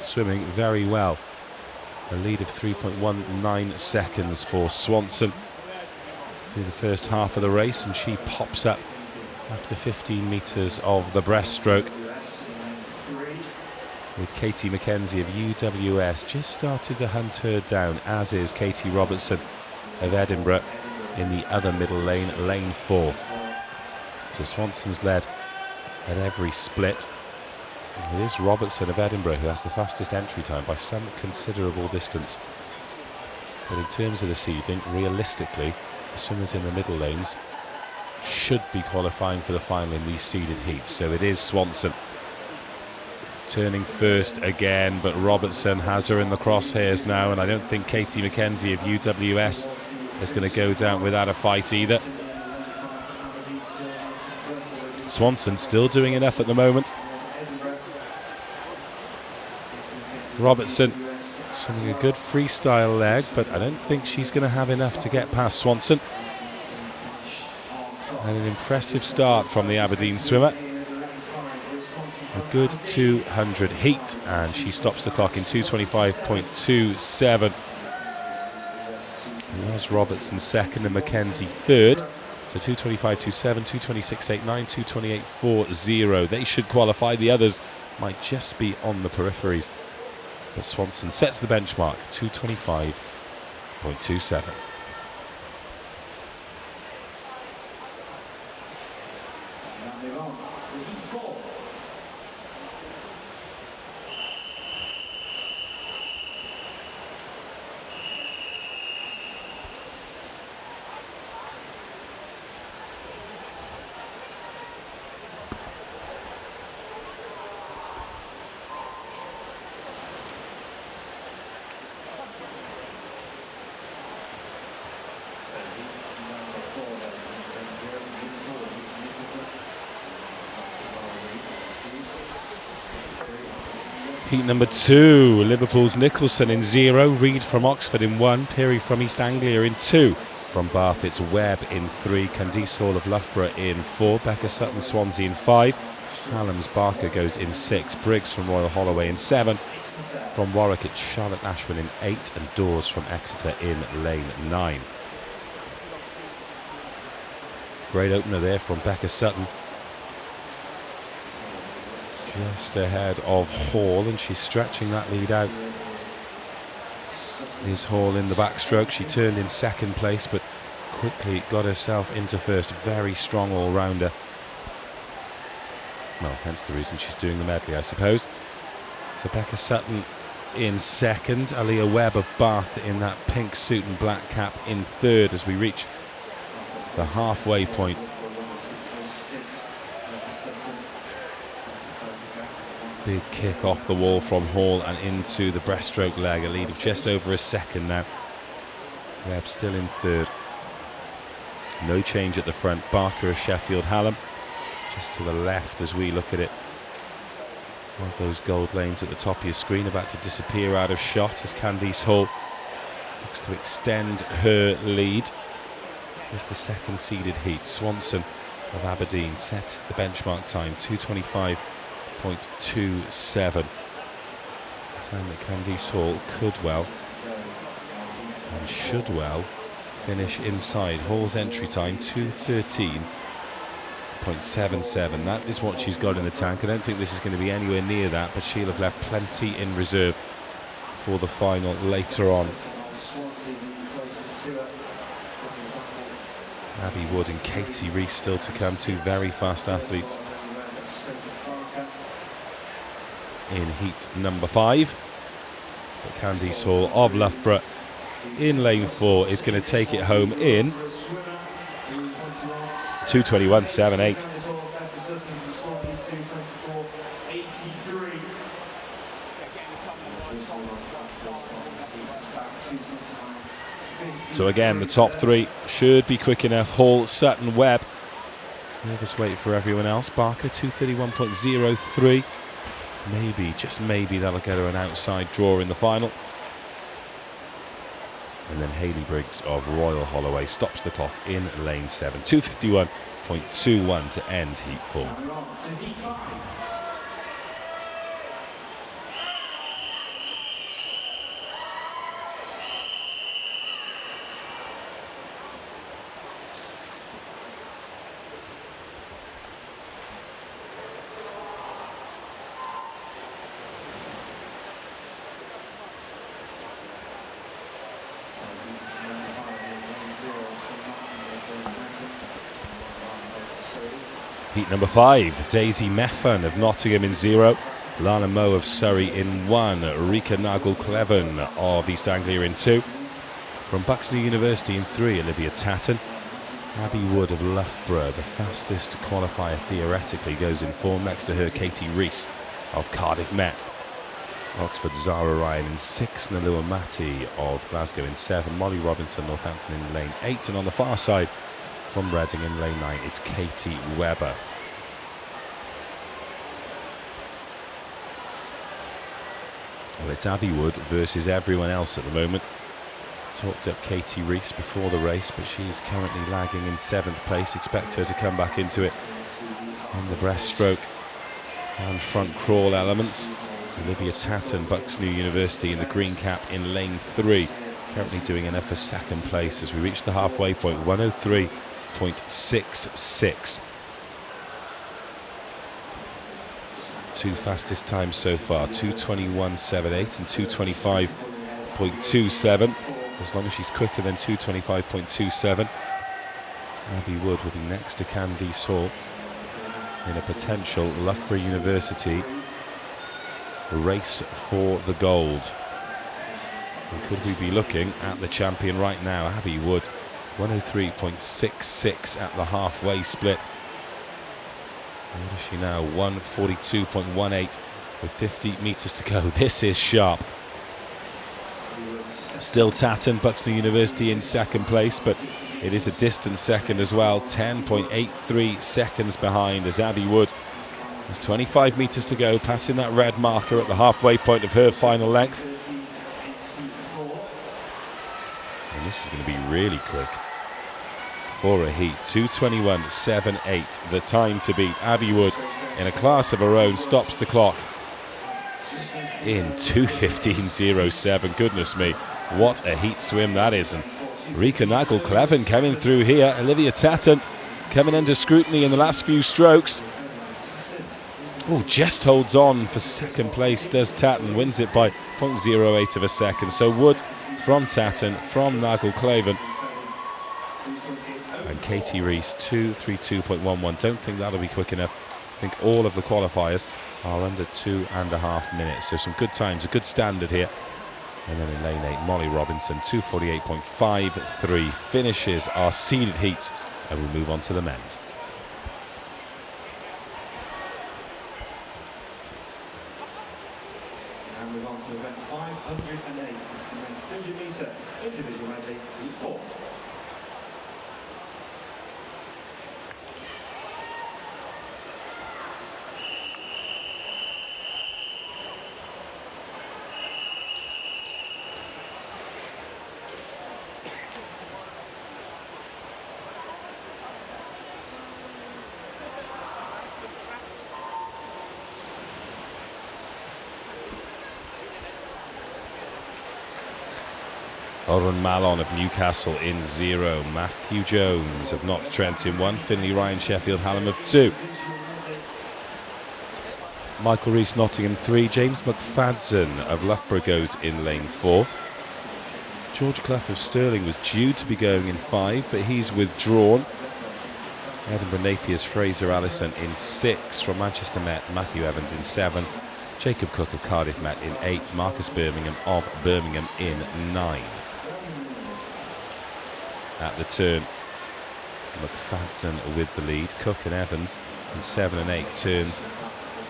swimming very well. A lead of 3.19 seconds for Swanson through the first half of the race, and she pops up after 15 metres of the breaststroke, with Katie McKenzie of UWS just started to hunt her down, as is Katie Robertson of Edinburgh in the other middle lane, lane 4. So Swanson's led at every split. And it is Robertson of Edinburgh who has the fastest entry time by some considerable distance. But in terms of the seeding, realistically, the swimmers in the middle lanes should be qualifying for the final in these seeded heats. So it is Swanson turning first again, but Robertson has her in the crosshairs now, and I don't think Katie McKenzie of UWS is going to go down without a fight either. Swanson still doing enough at the moment. Robertson swimming a good freestyle leg, but I don't think she's going to have enough to get past Swanson. And an impressive start from the Aberdeen swimmer. A good 200 heat, and she stops the clock in 2:25.27. It was Robertson second and McKenzie third. So 2:25.27, 2:26.89, 2:28.40. They should qualify. The others might just be on the peripheries. But Swanson sets the benchmark, 2:25.27. Heat number 2, Liverpool's Nicholson in 0, Reid from Oxford in 1, Peary from East Anglia in 2, from Bath it's Webb in 3, Candice Hall of Loughborough in 4, Becca Sutton Swansea in 5, Hallam's Barker goes in 6, Briggs from Royal Holloway in 7, from Warwick it's Charlotte Ashwin in 8, and Dawes from Exeter in lane 9. Great opener there from Becca Sutton. Just ahead of Hall, and she's stretching that lead out. Is Hall in the backstroke? She turned in second place, but quickly got herself into first. Very strong all-rounder. Well, hence the reason she's doing the medley, I suppose. So Becca Sutton in second. Aaliyah Webb of Bath in that pink suit and black cap in third as we reach the halfway point. Big kick off the wall from Hall and into the breaststroke leg, a lead of just over a second now. Webb still in third. No change at the front. Barker of Sheffield, Hallam just to the left as we look at it. One of those gold lanes at the top of your screen about to disappear out of shot as Candice Hall looks to extend her lead. Here's the second seeded heat. Swanson of Aberdeen set the benchmark time, 2:25.27. The time that Candice Hall could well and should well finish inside. Hall's entry time 2:13. 228.77. That is what she's got in the tank. I don't think this is going to be anywhere near that, but she'll have left plenty in reserve for the final later on. Abby Wood and Katie Rees still to come, two very fast athletes in heat number 5. But Candice Hall of Loughborough in lane 4 is going to take it home in 2:21.78. So again, the top 3 should be quick enough. Hall, Sutton, Webb. We'll just wait for everyone else. Barker 2:31.03. Maybe, just maybe, that'll get her an outside draw in the final. And then Hayley Briggs of Royal Holloway stops the clock in lane 7. 2:51.21 to end heat 4. Heat number 5, Daisy Meffan of Nottingham in 0, Lana Moe of Surrey in 1, Rika Nagel-Cleven of East Anglia in 2. From Buxton University in 3, Olivia Tatton. Abby Wood of Loughborough, the fastest qualifier theoretically, goes in 4. Next to her, Katie Rees of Cardiff Met. Oxford, Zara Ryan in 6, Nalua Mati of Glasgow in 7, Molly Robinson, Northampton in lane 8, and on the far side, from Reading in lane 9, it's Katie Webber. Well, it's Abby Wood versus everyone else at the moment. Talked up Katie Rees before the race, but she's currently lagging in 7th place. Expect her to come back into it on the breaststroke and front crawl elements. Olivia Tatton, Buxton University in the green cap in lane 3. Currently doing enough for 2nd place as we reach the halfway point, 1:03.66. 2 fastest times so far, 2:21.78 and 2:25.27. As long as she's quicker than 2:25.27, Abby Wood will be next to Candice Hall in a potential Loughborough University race for the gold. And could we be looking at the champion right now, Abby Wood, 1:03.66 at the halfway split. What is she now? 1:42.18 with 50 metres to go. This is sharp. Still Tatton, Buxton University in 2nd place, but it is a distant second as well. 10.83 seconds behind as Abby Wood. There's 25 metres to go, passing that red marker at the halfway point of her final length. And this is going to be really quick for a heat. 2:21.78, the time to beat. Abby Wood, in a class of her own, stops the clock in 2:15.07. Goodness me, what a heat swim that is. And Rika Nagel-Cleven coming through here. Olivia Tatton coming under scrutiny in the last few strokes. Oh, just holds on for 2nd place, does Tatton, wins it by 0.08 of a second. So Wood from Tatton, from Nagel-Cleven. And Katie Rees, 2:32.11. Don't think that'll be quick enough. I think all of the qualifiers are under 2.5 minutes. So some good times, a good standard here. And then in lane 8, Molly Robinson, 2:48.53, finishes our seeded heats, and we'll move on to the men's. And move on to event 508. This is the men's 200 metre individual medley, heat 4. Oren Mallon of Newcastle in 0. Matthew Jones of Notts Trent in 1. Finlay Ryan Sheffield Hallam of 2. Michael Rees Nottingham 3. James McFadden of Loughborough goes in lane 4. George Clough of Stirling was due to be going in 5, but he's withdrawn. Edinburgh Napier's Fraser Allison in 6. From Manchester Met, Matthew Evans in 7. Jacob Cook of Cardiff Met in 8. Marcus Birmingham of Birmingham in 9. At the turn, McFadden with the lead. Cook and Evans in 7 and 8 turns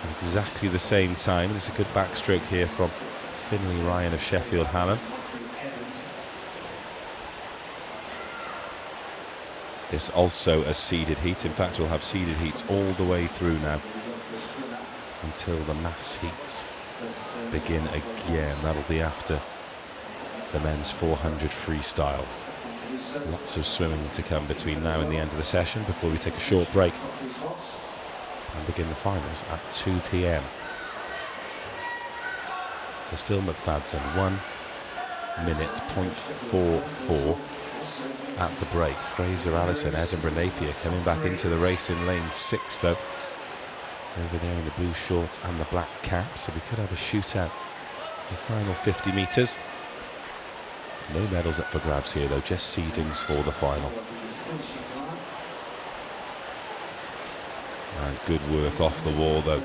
at exactly the same time. And it's a good backstroke here from Finlay Ryan of Sheffield Hallam. This also a seeded heat. In fact, we'll have seeded heats all the way through now until the mass heats begin again. That'll be after the men's 400 freestyle. Lots of swimming to come between now and the end of the session before we take a short break and begin the finals at 2 p.m. So still McFadden, 1 minute, 0.44 at the break. Fraser Allison, Edinburgh Napier coming back into the race in lane 6 though. Over there in the blue shorts and the black cap, so we could have a shootout in the final 50 metres. No medals up for grabs here though, just seedings for the final. And good work off the wall though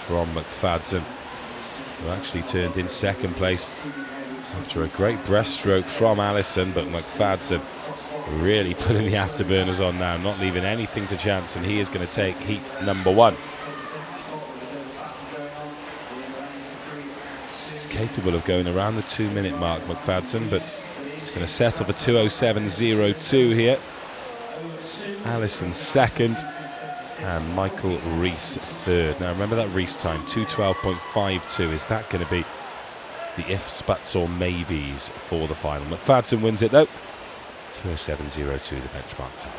from McFadden, who actually turned in 2nd place after a great breaststroke from Allison, but McFadden really putting the afterburners on now, not leaving anything to chance, and he is going to take heat number 1. He's capable of going around the 2-minute mark, McFadden, but he's going to settle for 2:07.02 here. Allison 2nd and Michael Rees 3rd. Now remember that Rees time, 2:12.52. Is that going to be the ifs, buts or maybes for the final? McFadden wins it though. 2:07.02 the benchmark time.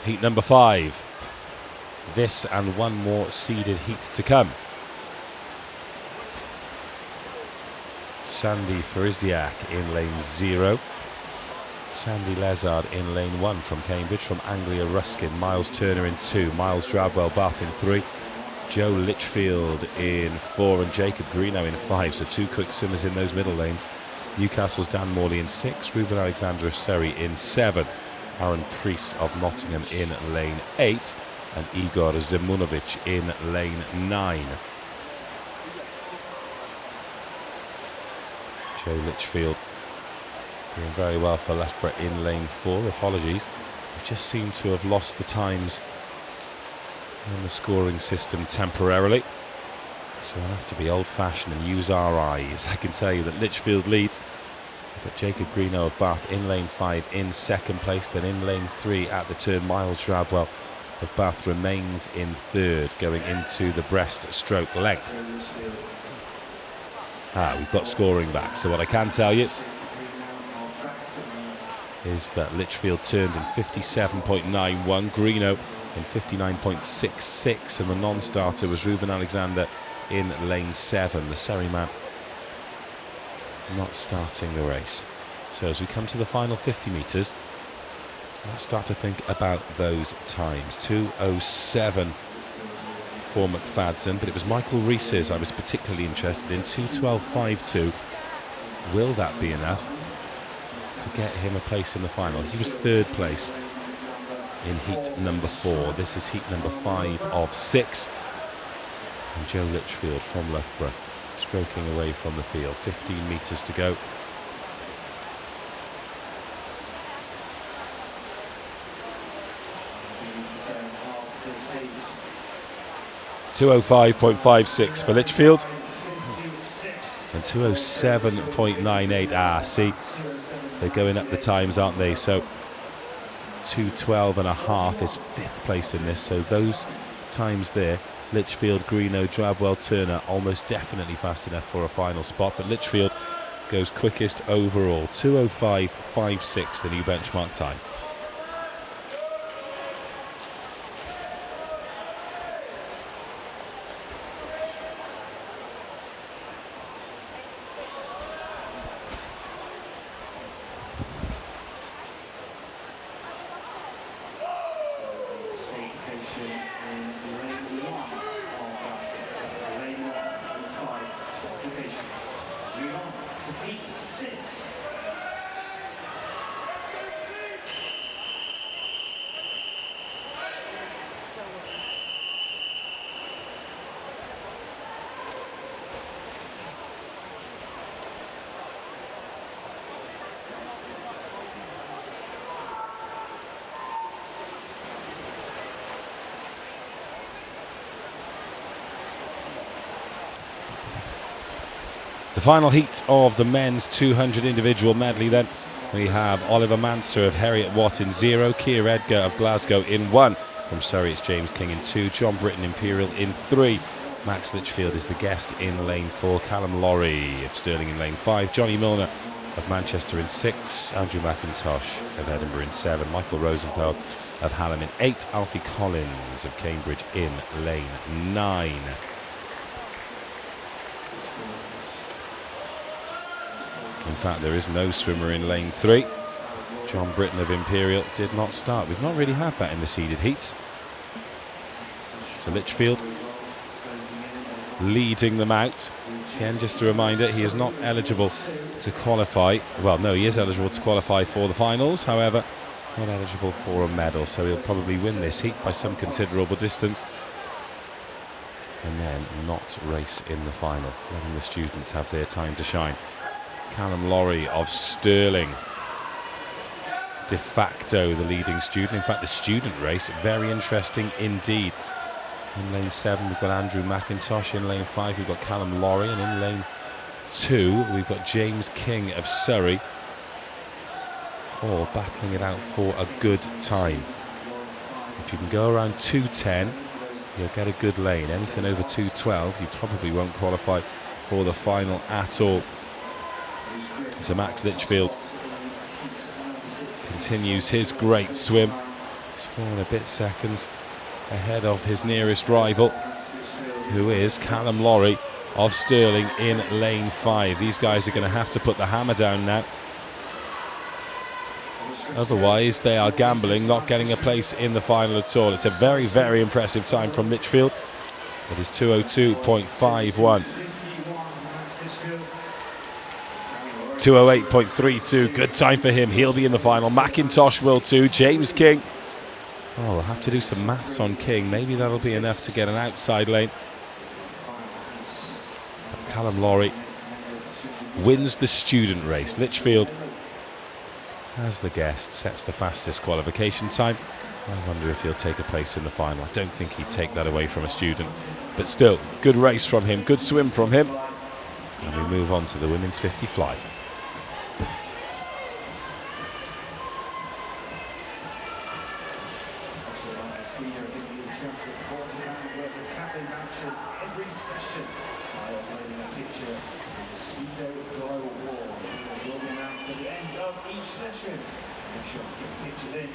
Heat number 5. This and one more seeded heat to come. Sandy Farisiak in lane 0. Sandy Lezard in lane 1 from Cambridge. From Anglia Ruskin, Miles Turner in 2. Miles Drabwell Bath in 3. Joe Litchfield in 4 and Jacob Greeno in 5. So 2 quick swimmers in those middle lanes. Newcastle's Dan Morley in 6. Ruben Alexander of Surrey in 7. Aaron Priest of Nottingham in lane 8 and Igor Zimunovic in lane 9. Joe Litchfield doing very well for Loughborough in lane 4. Apologies, we just seem to have lost the times in the scoring system temporarily, so we'll have to be old-fashioned and use our eyes. I can tell you that Litchfield leads. We've got Jacob Greeno of Bath in lane 5 in 2nd place. Then in lane 3 at the turn, Miles Drabwell of Bath remains in 3rd, going into the breaststroke length. We've got scoring back. So what I can tell you is that Litchfield turned in 57.91, Greeno in 59.66, and the non-starter was Ruben Alexander in lane 7. The Surrey man not starting the race. So as we come to the final 50 metres, let's start to think about those times. 2:07 for McFadden, but it was Michael Rees's I was particularly interested in. 2:12.52. Will that be enough to get him a place in the final? He was 3rd place in heat number 4. This is heat number 5 of 6. And Joe Litchfield from Loughborough stroking away from the field. 15 metres to go. .205.56 for Litchfield and 2:07.98. See, They're going up the times, aren't they? So 2:12.5 is 5th place in this. So those times there, Lichfield, Greeno, Drabwell, Turner, almost definitely fast enough for a final spot. But Lichfield goes quickest overall, 2:05.56, the new benchmark time. The final heat of the men's 200 individual medley then. We have Oliver Manser of Heriot Watt in 0, Keir Edgar of Glasgow in 1. From Surrey it's James King in 2, John Britton Imperial in 3. Max Litchfield is the guest in lane 4, Callum Lowry of Stirling in lane 5, Johnny Milner of Manchester in 6, Andrew McIntosh of Edinburgh in 7, Michael Rosenfeld of Hallam in 8, Alfie Collins of Cambridge in lane 9. In fact, there is no swimmer in lane 3. John Britton of Imperial did not start. We've not really had that in the seeded heats. So Lichfield leading them out. Again, just a reminder, he is not eligible to qualify. Well, no, he is eligible to qualify for the finals. However, not eligible for a medal. So he'll probably win this heat by some considerable distance. And then not race in the final, letting the students have their time to shine. Callum Lowry of Stirling, de facto the leading student. In fact, the student race, very interesting indeed. In lane 7 we've got Andrew McIntosh, in lane 5 we've got Callum Lowry, and in lane 2 we've got James King of Surrey, all battling it out for a good time. If you can go around 2:10 you'll get a good lane. Anything over 2:12 you probably won't qualify for the final at all. So Max Litchfield continues his great swim. He's 4 and a bit seconds ahead of his nearest rival, who is Callum Lowry of Stirling in lane 5. These guys are going to have to put the hammer down now. Otherwise, they are gambling, not getting a place in the final at all. It's a very, very impressive time from Litchfield. It is 2:02.51. 2:08.32, good time for him. He'll be in the final. McIntosh will too. James King. Oh, we'll have to do some maths on King. Maybe that'll be enough to get an outside lane. Callum Lowry wins the student race. Litchfield, as the guest, sets the fastest qualification time. I wonder if he'll take a place in the final. I don't think he'd take that away from a student. But still, good race from him, good swim from him. And we move on to the women's 50 fly. Speedo giving you a chance at £40 worth of cafe vouchers every session by uploading a picture in the Speedo Glow Wall. Winners will be announced at the end of each session, so make sure to get the pictures in.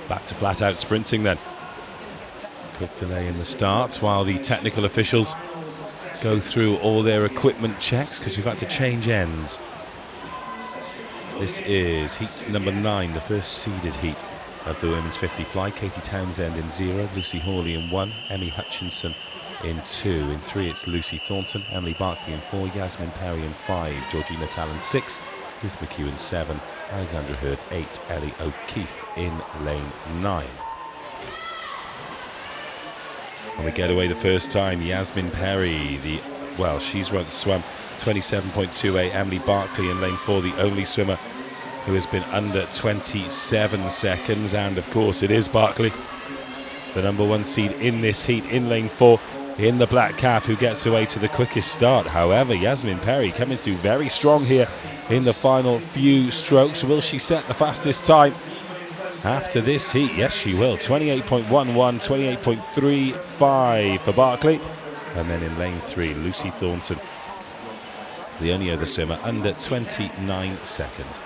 Back to flat out sprinting then. Quick delay in the start while the technical officials go through all their equipment checks because we've had to change ends. This is heat number 9, the first seeded heat of the women's 50 fly. Katie Townsend in 0, Lucy Hawley in 1, Emmy Hutchinson in 2. In 3, it's Lucy Thornton, Emily Barkley in 4, Yasmin Perry in 5, Georgina Tallon 6, Ruth McHugh in 7, Alexandra Hurd 8, Ellie O'Keefe in lane 9. And we get away the first time, Yasmin Perry, she's swum 27.28, Emily Barkley in lane 4, the only swimmer who has been under 27 seconds, and of course it is Barkley, the number 1 seed in this heat, in lane 4, in the black cap, who gets away to the quickest start. However, Yasmin Perry coming through very strong here in the final few strokes. Will she set the fastest time after this heat? Yes, she will. 28.11, 28.35 for Barkley. And then in lane 3, Lucy Thornton, the only other swimmer under 29 seconds.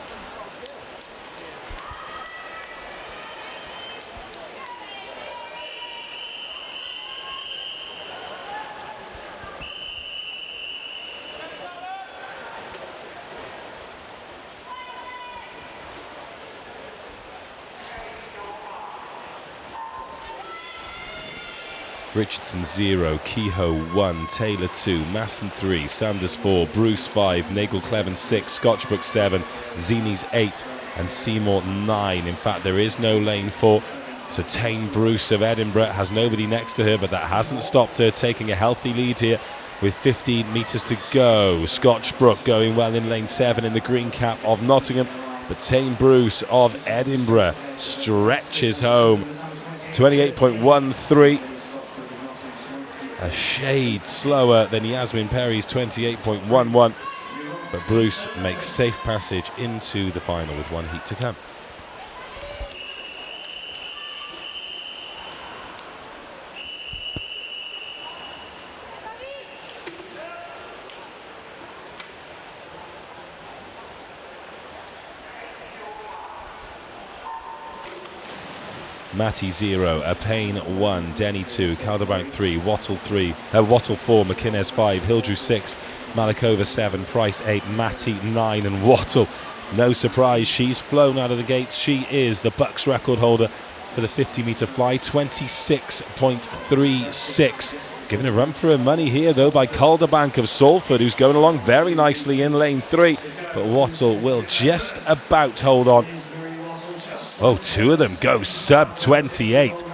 Richardson 0, Kehoe 1, Taylor 2, Masson 3, Sanders 4, Bruce 5, Nagel-Cleven 6, Scotchbrook 7, Zini's 8 and Seymour 9. In fact, there is no lane 4, so Tane Bruce of Edinburgh has nobody next to her, but that hasn't stopped her taking a healthy lead here with 15 metres to go. Scotchbrook going well in lane 7 in the green cap of Nottingham, but Tane Bruce of Edinburgh stretches home. 28.13. A shade slower than Yasmin Perry's 28.11, but Bruce makes safe passage into the final with 1 heat to come. Matty 0, Apane 1, Denny 2, Calderbank 3, Wattle 4, McInnes 5, Hildrew 6, Malikova 7, Price 8, Matty 9 and Wattle. No surprise, she's flown out of the gates. She is the BUCS record holder for the 50-metre fly, 26.36. Given a run for her money here though by Calderbank of Salford, who's going along very nicely in lane 3, but Wattle will just about hold on. Oh, 2 of them go sub 28.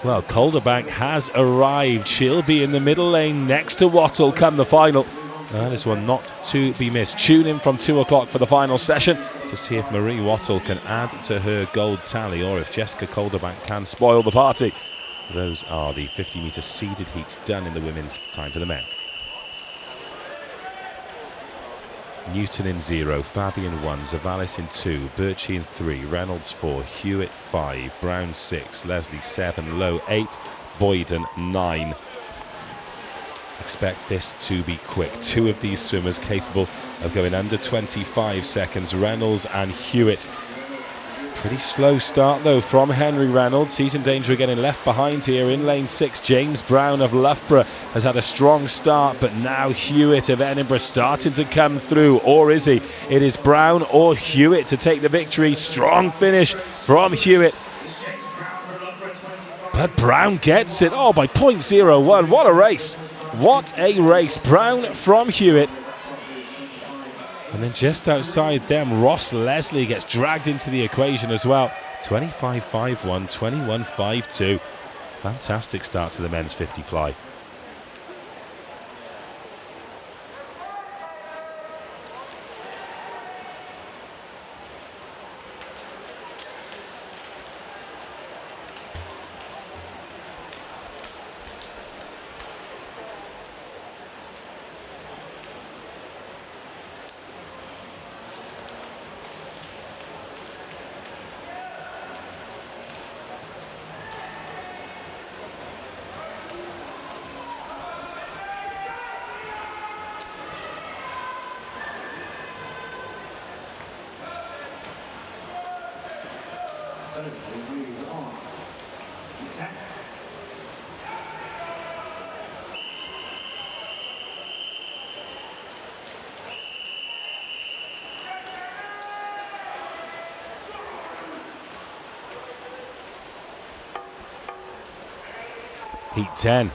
Well, Calderbank has arrived. She'll be in the middle lane next to Wattle come the final. That is one not to be missed. Tune in from 2 o'clock for the final session to see if Marie Wattle can add to her gold tally or if Jessica Calderbank can spoil the party. Those are the 50-metre seeded heats done in the women's. Time for the men. Newton in 0, Fabian 1, Zavalis in 2, Birchie in 3, Reynolds 4, Hewitt 5, Brown 6, Leslie 7, Lowe 8, Boyden 9. Expect this to be quick. 2 of these swimmers capable of going under 25 seconds, Reynolds and Hewitt. Pretty slow start though from Henry Reynolds. He's in danger of getting left behind here in lane 6. James Brown of Loughborough has had a strong start, but now Hewitt of Edinburgh starting to come through. Or is he? It is Brown or Hewitt to take the victory. Strong finish from Hewitt. But Brown gets it. Oh, by 0.01. What a race. What a race. Brown from Hewitt. And then just outside them, Ross Leslie gets dragged into the equation as well. 25.51, 21.52. Fantastic start to the men's 50 fly. So we move on. Set. Heat 10.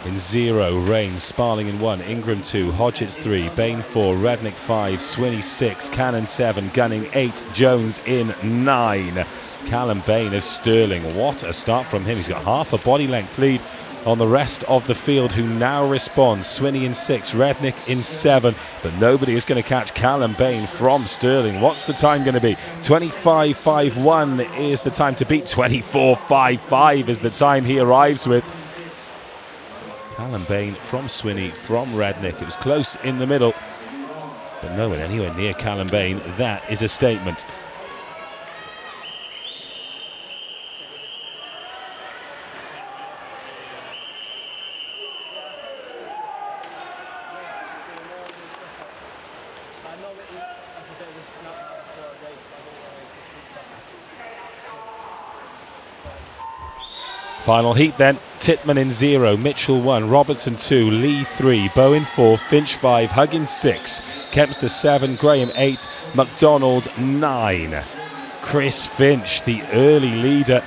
In 0, Rain, Sparling in 1, Ingram 2, Hodgetts 3, Bain 4, Rednick 5, Swinney 6, Cannon 7, Gunning 8, Jones in 9. Callum Bain of Stirling, what a start from him. He's got half a body length lead on the rest of the field, who now responds. Swinney in 6, Rednick in 7, but nobody is going to catch Callum Bain from Stirling. What's the time going to be? 25.51 is the time to beat. 24.55 is the time he arrives with. Callum Bain from Swinney, from Rednick. It was close in the middle, but no one anywhere near Callum Bain. That is a statement. Final heat then. Titman in 0, Mitchell 1, Robertson 2, Lee 3, Bowen 4, Finch 5, Huggins 6, Kempster 7, Graham 8, McDonald 9. Chris Finch, the early leader,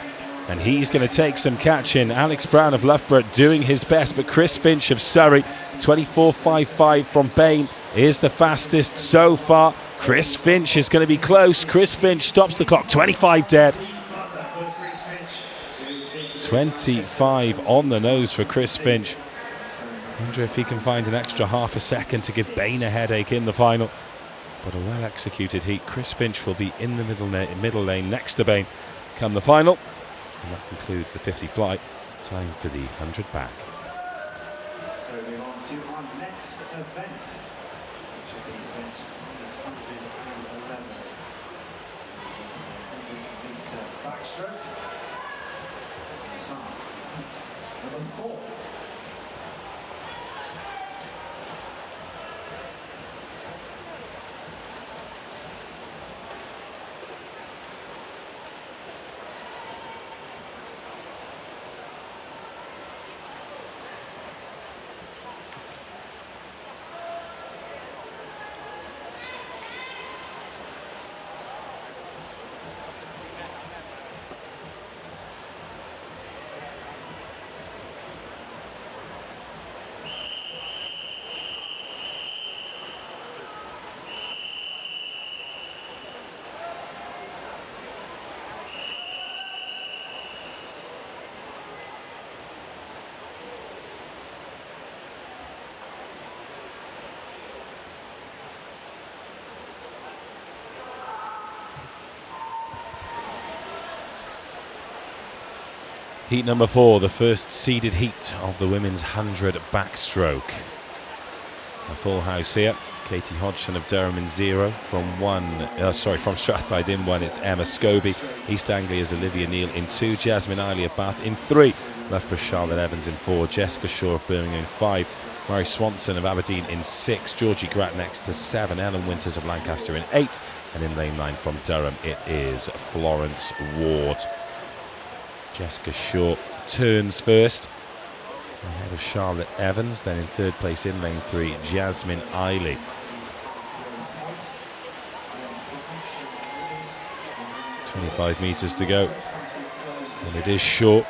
and he's going to take some catching. Alex Brown of Loughborough doing his best, but Chris Finch of Surrey, 24.55 from Bain, is the fastest so far. Chris Finch is going to be close. Chris Finch stops the clock, 25 dead. 25 on the nose for Chris Finch. Wonder if he can find an extra half a second to give Bain a headache in the final. But a well-executed heat. Chris Finch will be in the middle lane next to Bain come the final. And that concludes the 50 flight. Time for the 100 back. So we're on to our next event, which will be event 511. 100-meter backstroke. Number 4. Heat number 4, the first seeded heat of the women's 100 backstroke. A full house here. Katie Hodgson of Durham in 0. From Strathclyde in 1, it's Emma Scobie. East Anglia's Olivia Neal in 2. Jasmine Eiley of Bath in 3. Loughborough Charlotte Evans in 4. Jessica Shaw of Birmingham in 5. Mary Swanson of Aberdeen in 6. Georgie Gratt next to 7. Ellen Winters of Lancaster in 8. And in lane 9 from Durham, it is Florence Ward. Jessica Shaw turns first, ahead of Charlotte Evans. Then in 3rd place in lane 3, Jasmine Eiley. 25 metres to go, and it is short.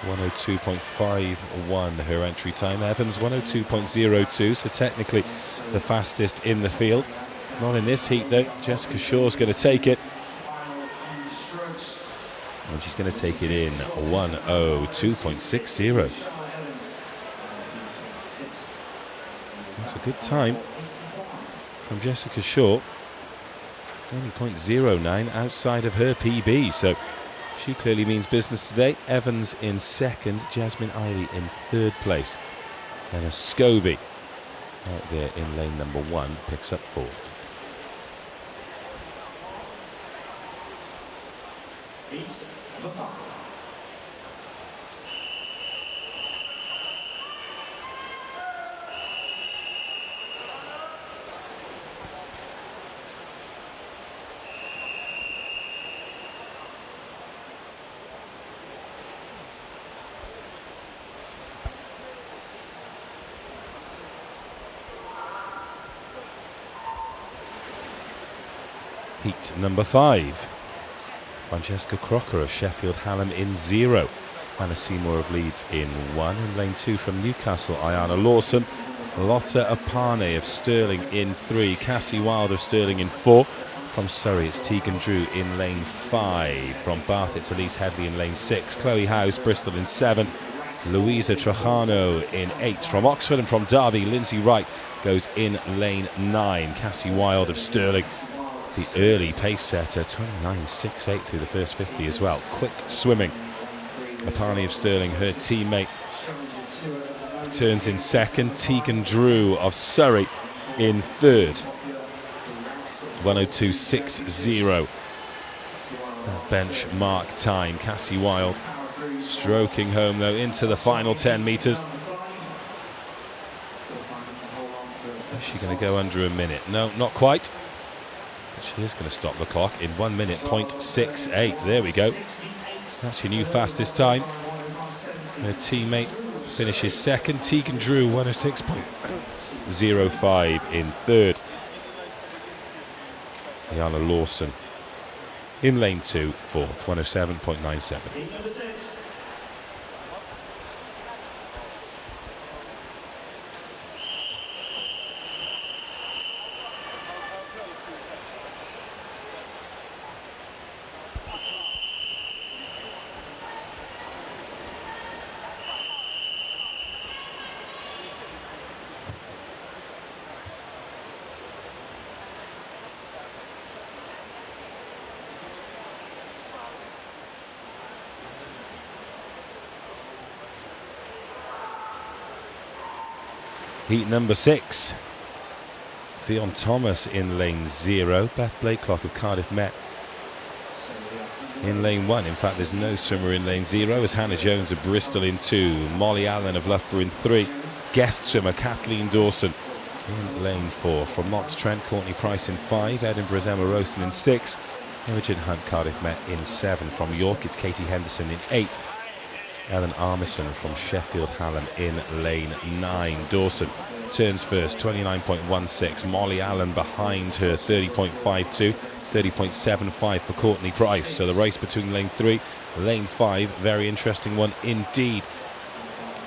102.51 her entry time. Evans 102.02, so technically the fastest in the field. Not in this heat though. Jessica Shaw's going to take it. And she's going to take it in 102.60. That's a good time from Jessica Shaw. Only 0.09 outside of her PB, so she clearly means business today. Evans in 2nd, Jasmine Eiley in 3rd place. And a Scobie out there in lane number 1 picks up 4th. Heat number 5. Heat number 5. Francesca Crocker of Sheffield Hallam in 0. Anna Seymour of Leeds in 1. In lane 2 from Newcastle, Ayana Lawson. Lotta Apane of Stirling in 3. Cassie Wilde of Stirling in 4. From Surrey, it's Tegan Drew in lane 5. From Bath, it's Elise Headley in lane 6. Chloe House, Bristol in 7. Louisa Trajano in 8. From Oxford and from Derby, Lindsay Wright goes in lane 9. Cassie Wilde of Stirling, the early pace setter, 29.68 through the first 50 as well. Quick swimming. Apani of Stirling, her teammate, turns in second. Tegan Drew of Surrey in third. 1:02.60. Benchmark time. Cassie Wilde stroking home though into the final 10 metres. Is she going to go under a minute? No, not quite. But she is going to stop the clock in 1 minute, 0.68. There we go. That's your new fastest time. Her teammate finishes second. Tegan Drew, 1:06.05 in third. Ayana Lawson in lane 2, fourth, 1:07.97. Heat number 6. Fionn Thomas in lane 0. Beth Blakelock of Cardiff Met in lane 1. In fact, there's no swimmer in lane 0 as Hannah Jones of Bristol in 2. Molly Allen of Loughborough in 3. Guest swimmer Kathleen Dawson in lane 4. From Mott's Trent, Courtney Price in 5. Edinburgh's Emma Rosen in 6. Imogen Hunt, Cardiff Met in 7. From York, it's Katie Henderson in 8. Ellen Armisen from Sheffield Hallam in lane 9. Dawson turns first, 29.16. Molly Allen behind her, 30.52. 30.75 for Courtney Price. So the race between lane 3, lane 5, very interesting one indeed.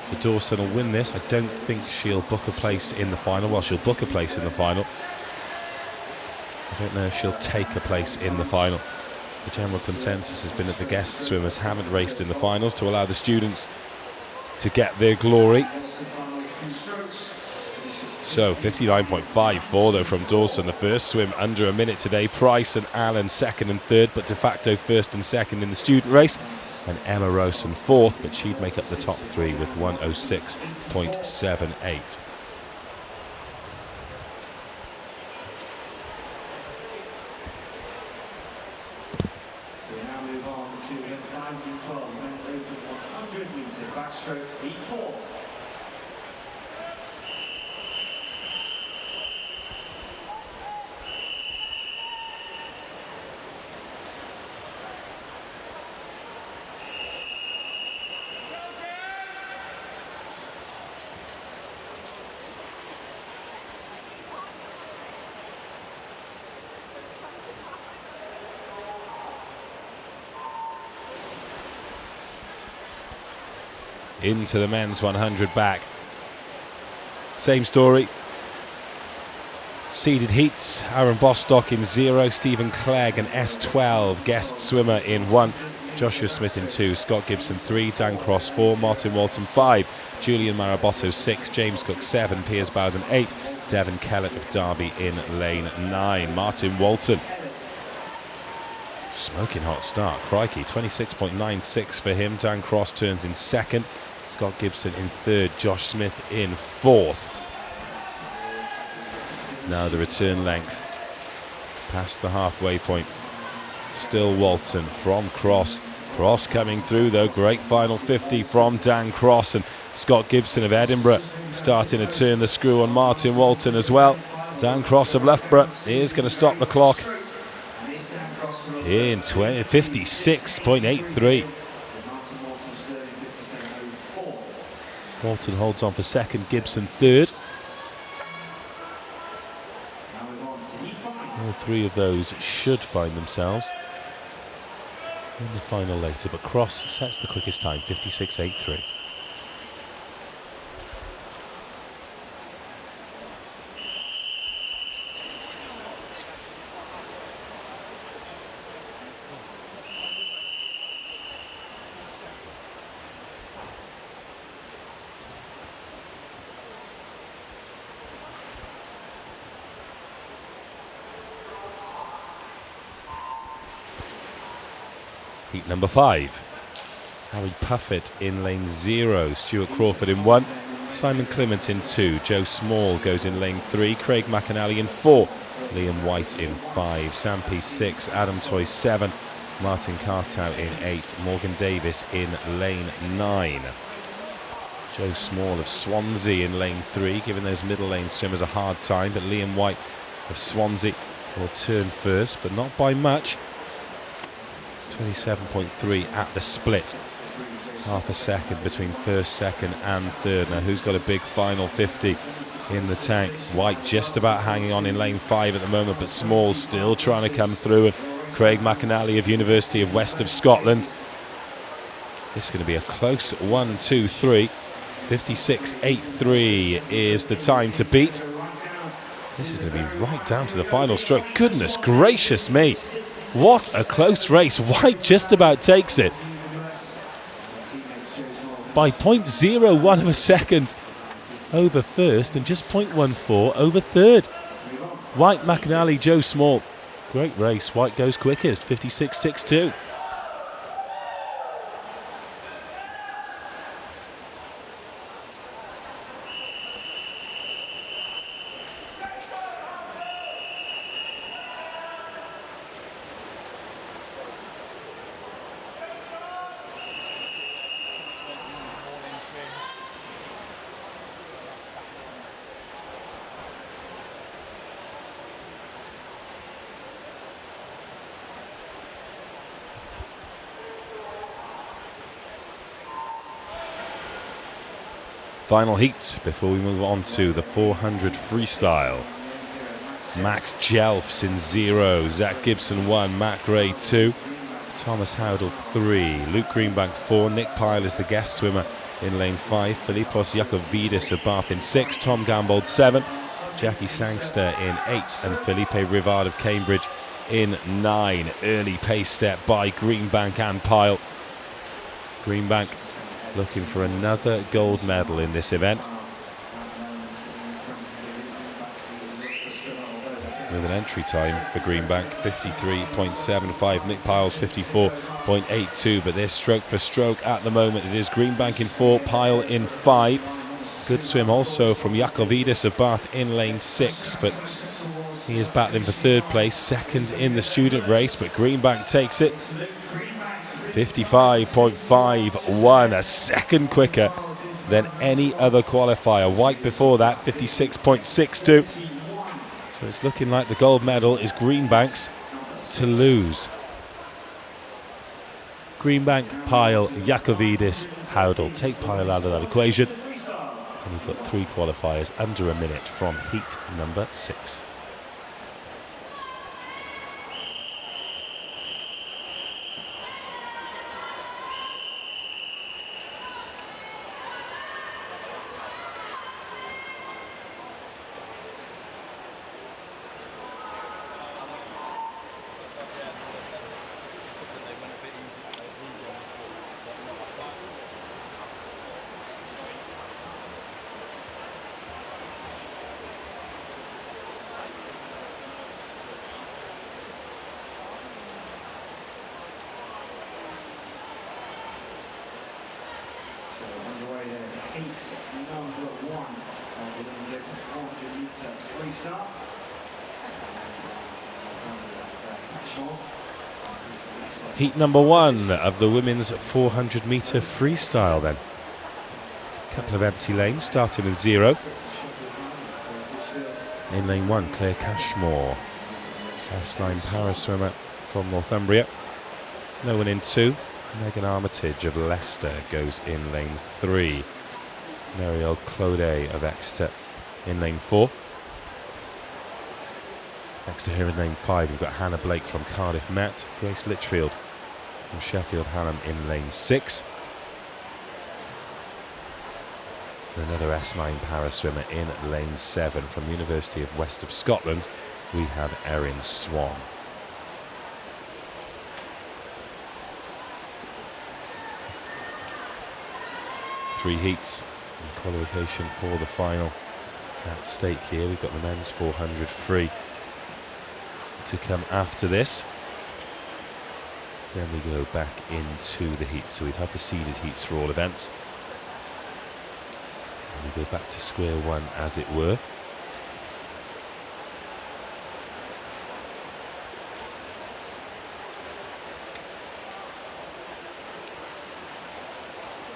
So Dawson will win this. I don't think she'll book a place in the final. Well, she'll book a place in the final. I don't know if she'll take a place in the final. The general consensus has been that the guest swimmers haven't raced in the finals to allow the students to get their glory. So 59.54 though from Dawson. The first swim under a minute today. Price and Allen second and third, but de facto first and second in the student race. And Emma Rosen fourth, but she'd make up the top 3 with 1:06.78. Men's Open 100 metre backstroke, heat 4. Into the men's 100 back. Same story. Seeded heats. Aaron Bostock in 0. Stephen Clegg, an S12 guest swimmer in 1. Joshua Smith in 2. Scott Gibson 3. Dan Cross 4. Martin Walton 5. Julian Marabotto 6. James Cook 7. Piers Bowden 8. Devon Kellett of Derby in lane 9. Martin Walton. Smoking hot start. Crikey. 26.96 for him. Dan Cross turns in second. Scott Gibson in third, Josh Smith in fourth. Now the return length past the halfway point. Still Walton from Cross. Cross coming through though. Great final 50 from Dan Cross, and Scott Gibson of Edinburgh starting to turn the screw on Martin Walton as well. Dan Cross of Loughborough is going to stop the clock in 56.83. Walton holds on for second, Gibson third. All 3 of those should find themselves in the final later, but Cross sets the quickest time, 56.83. Heat number 5. Harry Puffett in lane 0. Stuart Crawford in 1. Simon Clement in 2. Joe Small goes in lane 3. Craig McAnally in 4. Liam White in 5. Sam Peace 6. Adam Toy 7. Martin Cartow in 8. Morgan Davis in lane 9. Joe Small of Swansea in lane 3, giving those middle lane swimmers a hard time, but Liam White of Swansea will turn first, but not by much. 27.3 at the split. Half a second between first, second and third. Now who's got a big final 50 in the tank? White just about hanging on in lane 5 at the moment, but Small still trying to come through. And Craig McAnally of University of West of Scotland. This is going to be a close 1, 2, 3. 56.83 is the time to beat. This is going to be right down to the final stroke. Goodness gracious me. What a close race. White just about takes it by 0.01 of a second over first and just 0.14 over third. White, McAnally, Joe Small. Great race. White goes quickest, 56.62. Final heat before we move on to the 400 freestyle. Max Jelfs in 0, Zach Gibson 1, Matt Gray 2, Thomas Howdle 3, Luke Greenbank 4, Nick Pyle is the guest swimmer in lane 5, Filipos Yakovidis of Bath in 6, Tom Gambold 7, Jackie Sangster in 8, and Felipe Rivard of Cambridge in 9. Early pace set by Greenbank and Pyle. Greenbank looking for another gold medal in this event, with an entry time for Greenbank 53.75, Nick Pyle's 54.82, but they're stroke for stroke at the moment. It is Greenbank in 4, Pyle in 5. Good swim also from Yakovidis of Bath in lane 6, but he is battling for third place, second in the student race, but Greenbank takes it 55.51, a second quicker than any other qualifier. White before that, 56.62. So it's looking like the gold medal is Greenbank's to lose. Greenbank, Pyle, Yakovidis, Howdle. Take Pyle out of that equation, and you've got 3 qualifiers under a minute from heat number 6. Heat number 1 of the women's 400 metre freestyle then. A couple of empty lanes, starting with 0. In lane 1, Claire Cashmore, S9 para swimmer from Northumbria. No one in 2. Megan Armitage of Leicester goes in lane 3. Marielle Clode of Exeter in lane 4. Next to her in lane 5, we've got Hannah Blake from Cardiff Met, Grace Litchfield from Sheffield Hallam in lane 6. Another S9 para swimmer in lane 7 from the University of West of Scotland. We have Erin Swan. Three heats in qualification for the final at stake here. We've got the men's 400 free to come after this. Then we go back into the heats. So we've had the seeded heats for all events. And we go back to square one, as it were.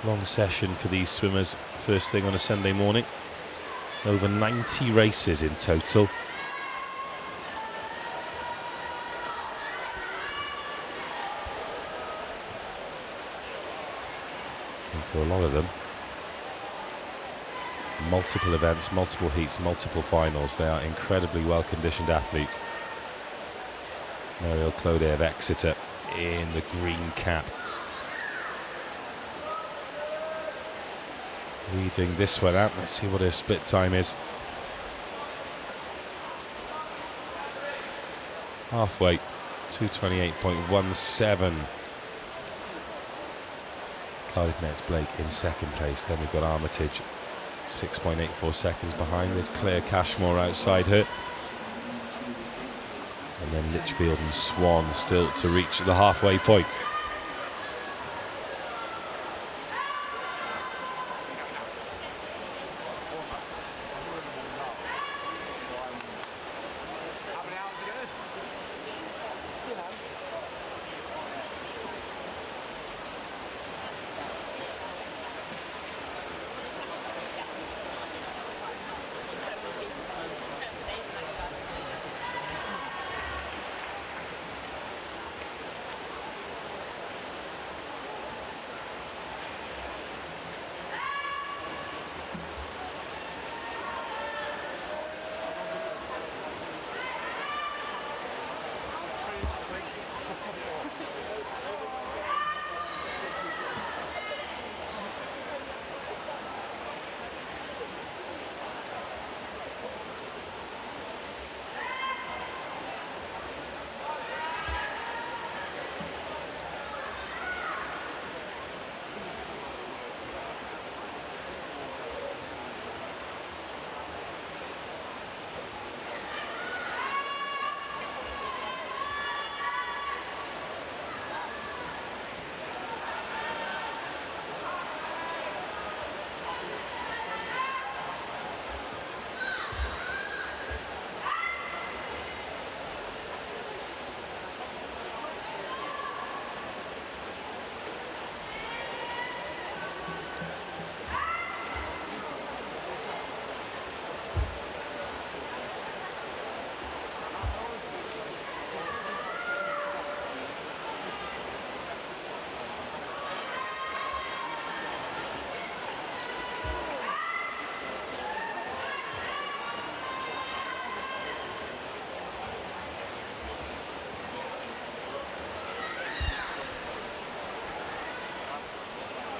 Long session for these swimmers, first thing on a Sunday morning. Over 90 races in total. And for a lot of them, multiple events, multiple heats, multiple finals. They are incredibly well-conditioned athletes. Mariel Clode of Exeter in the green cap, leading this one out. Let's see what her split time is. Halfway, 2:28.17. Cardiff Nets Blake in second place. Then we've got Armitage 6.84 seconds behind. There's Claire Cashmore outside her. And then Litchfield and Swan still to reach the halfway point.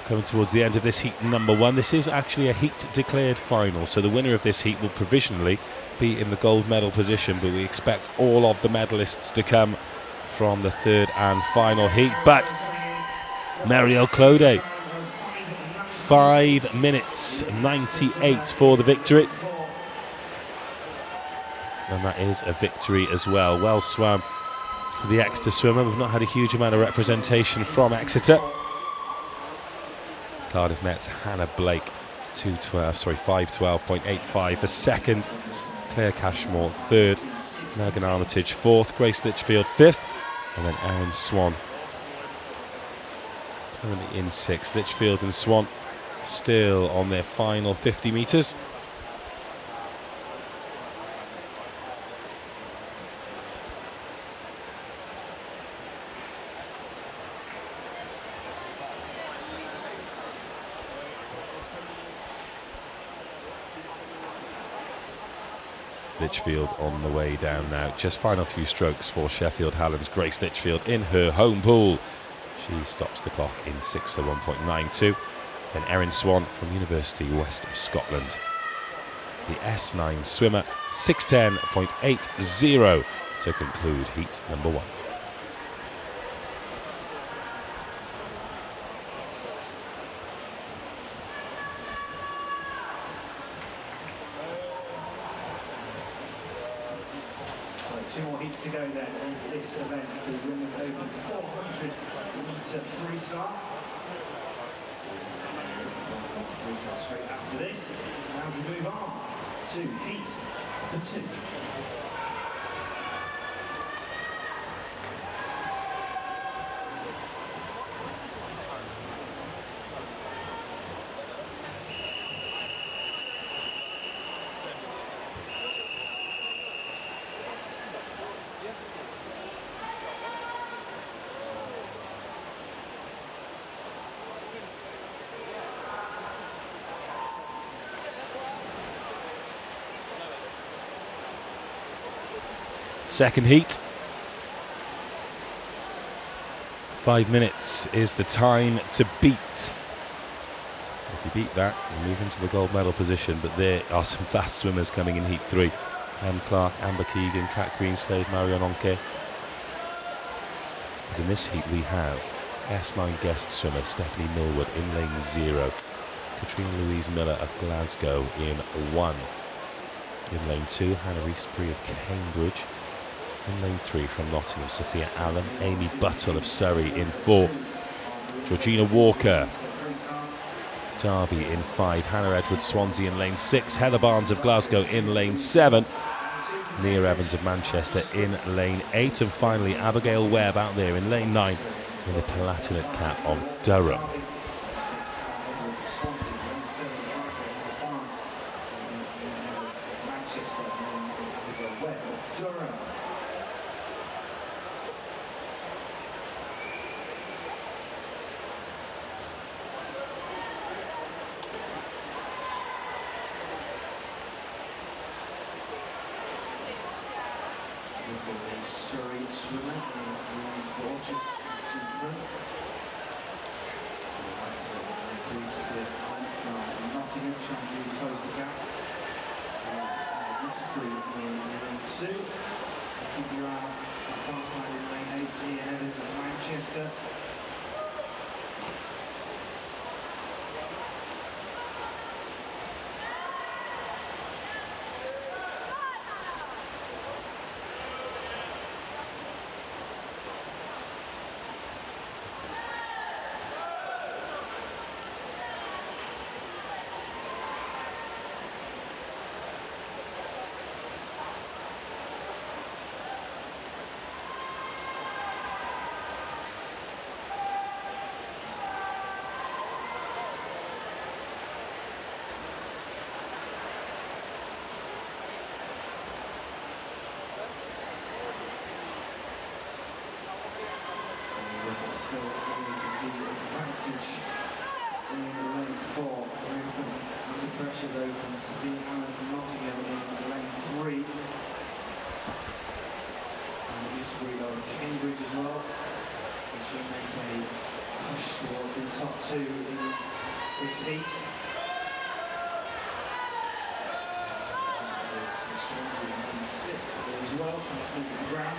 Coming towards the end of this heat number 1. This is actually a heat declared final, so the winner of this heat will provisionally be in the gold medal position, but we expect all of the medalists to come from the third and final heat. But Mariel Clode, 5 minutes 98 for the victory, and that is a victory as well. Well swam for the Exeter swimmer. We've not had a huge amount of representation from Exeter. Cardiff Nets Hannah Blake 5:12.85 for second, Claire Cashmore third, Megan Armitage fourth, Grace Litchfield fifth, and then Erin Swan currently in sixth. Litchfield and Swan still on their final 50 metres. Litchfield on the way down now. Just final few strokes for Sheffield Hallam's Grace Litchfield in her home pool. She stops the clock in 6:01.92. Then Erin Swan from University West of Scotland. The S9 swimmer, 6:10.80 to conclude heat number 1. So 2 more heats to go then in this event, the Women's Open 400-metre freestyle. Freestyle straight after this. As we move on to heat number 2. Second heat. 5 minutes is the time to beat. If you beat that, you move into the gold medal position, but there are some fast swimmers coming in heat 3. Em Clark, Amber Keegan, Kat Greenslade, Marion Onke. But in this heat we have S9 guest swimmer Stephanie Millwood in lane 0. Katrina Louise Miller of Glasgow in 1. In lane 2, Hannah Eastbury of Cambridge. In lane 3 from Nottingham, Sophia Allen, Amy Buttle of Surrey in 4. Georgina Walker, Derby in 5. Hannah Edwards, Swansea in lane 6. Heather Barnes of Glasgow in lane 7. Nia Evans of Manchester in lane 8. And finally, Abigail Webb out there in lane 9 in the Palatinate cap of Durham. Surrey swimmer in line 4, just in front. To the right of the crease of the line from Nottingham, trying to close the gap. There's Eastbury in lane 2. Keep your eye on the far side in lane 8, Ian Evans of Manchester. Still the advantage in lane 4. Under pressure though from Sophia Allen from Nottingham in lane 3. And Eastbury of Cambridge as well. And she'll make a push towards the top 2 in this heat. There's Swansea in lane 6 there as well, trying to make it the ground.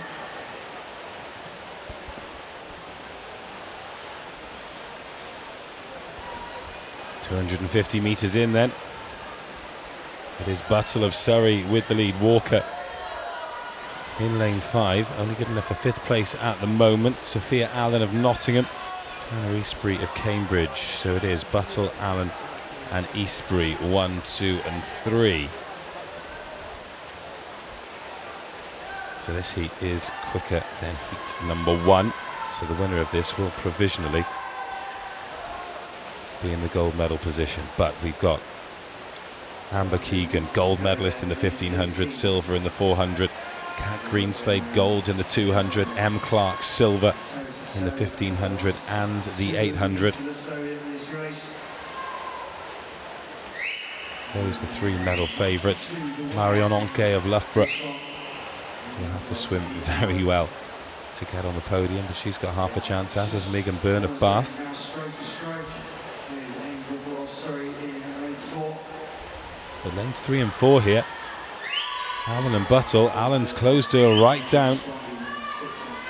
250 metres in then. It is Buttle of Surrey with the lead. Walker in lane 5, only good enough for 5th place at the moment. Sophia Allen of Nottingham, and Eastbury of Cambridge. So it is Buttle, Allen and Eastbury 1, 2 and 3. So this heat is quicker than heat number 1. So the winner of this will provisionally be in the gold medal position. But we've got Amber Keegan, gold medalist in the 1500, silver in the 400. Kat Greenslade, gold in the 200. Em Clark, silver in the 1500 and the 800. Those are the 3 medal favourites. Marion Onke of Loughborough will have to swim very well to get on the podium, but she's got half a chance, as has Megan Byrne of Bath. But lanes 3 and 4 here. Allen and Buttle. Allen's closed her right down.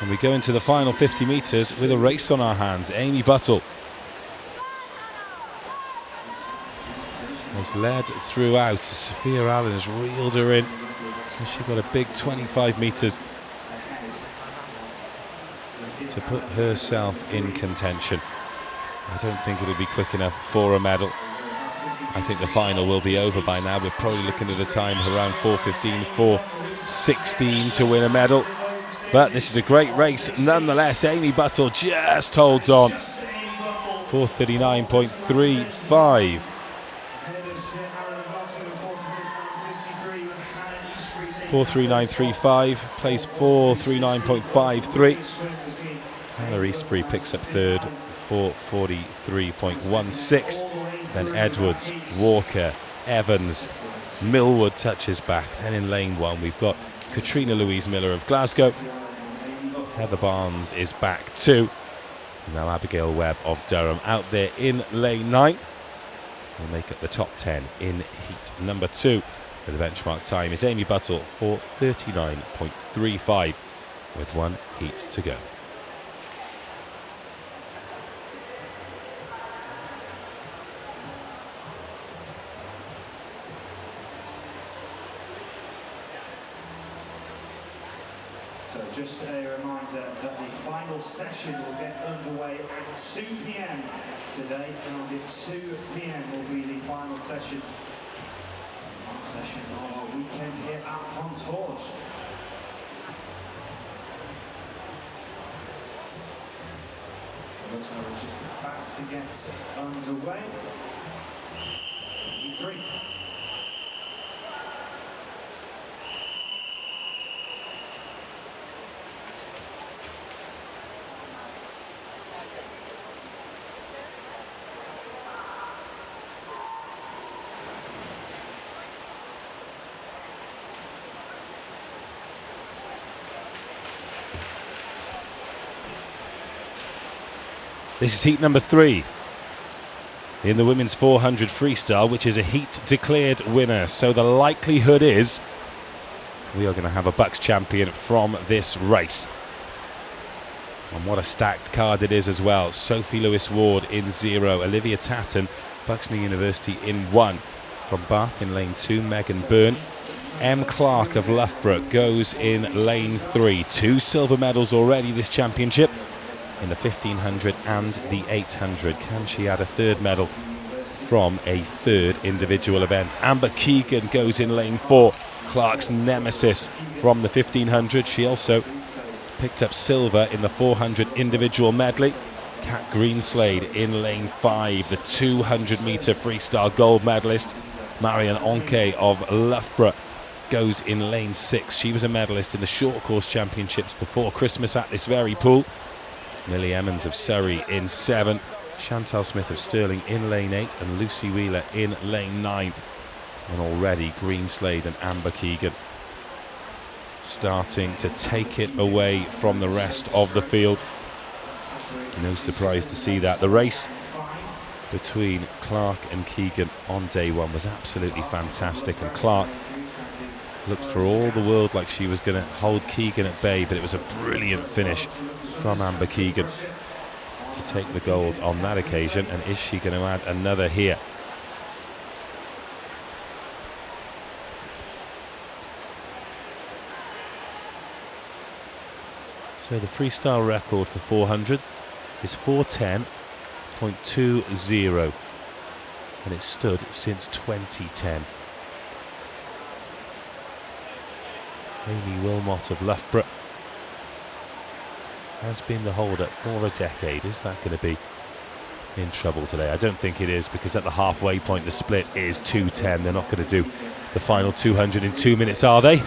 And we go into the final 50 metres with a race on our hands. Amy Buttle has led throughout. Sophia Allen has reeled her in. And she got a big 25 metres to put herself in contention. I don't think it'll be quick enough for a medal. I think the final will be over by now. We're probably looking at a time around 4:15, 4:16 to win a medal. But this is a great race nonetheless. Amy Buttle just holds on. 4:39.35. 4:39.35, plays 4:39.53. Hannah Eastbury picks up third, 4:43.16. Then Edwards, Walker, Evans, Millwood touches back. Then in lane 1 we've got Katrina Louise Miller of Glasgow. Heather Barnes is back too. And now Abigail Webb of Durham out there in lane 9. Will make up the top 10 in heat number 2. The benchmark time is Amy Buttle, 4:39.35 with 1 heat to go. So just a reminder that the final session will get underway at 2 p.m. today, and at 2 p.m. will be the final session of our weekend here at Ponds Forge. Looks like we're just about to get underway. 3. This is heat number 3 in the women's 400 freestyle, which is a heat declared winner. So the likelihood is we are going to have a BUCS champion from this race. And what a stacked card it is as well. Sophie Lewis-Ward in 0, Olivia Tatton, Buxton University in 1. From Bath in lane 2, Megan Byrne. M. Clark of Loughborough goes in lane 3. 2 silver medals already this championship, in the 1500 and the 800. Can she add a 3rd medal from a 3rd individual event? Amber Keegan goes in lane 4, Clark's nemesis from the 1500. She also picked up silver in the 400 individual medley. Kat Greenslade in lane 5, the 200 metre freestyle gold medalist. Marion Onke of Loughborough goes in lane 6. She was a medalist in the short course championships before Christmas at this very pool. Millie Emmons of Surrey in 7, Chantal Smith of Stirling in lane 8, and Lucy Wheeler in lane 9. And already Greenslade and Amber Keegan starting to take it away from the rest of the field. No surprise to see that. The race between Clark and Keegan on day 1 was absolutely fantastic, and Clark looked for all the world like she was going to hold Keegan at bay, but it was a brilliant finish from Amber Keegan to take the gold on that occasion. And is she going to add another here? So the freestyle record for 400 is 4:10.20, and it's stood since 2010. Amy Wilmot of Loughborough has been the holder for a decade. Is that going to be in trouble today? I don't think it is, because at the halfway point the split is 2:10. They're not going to do the final 200 in 2 minutes, are they?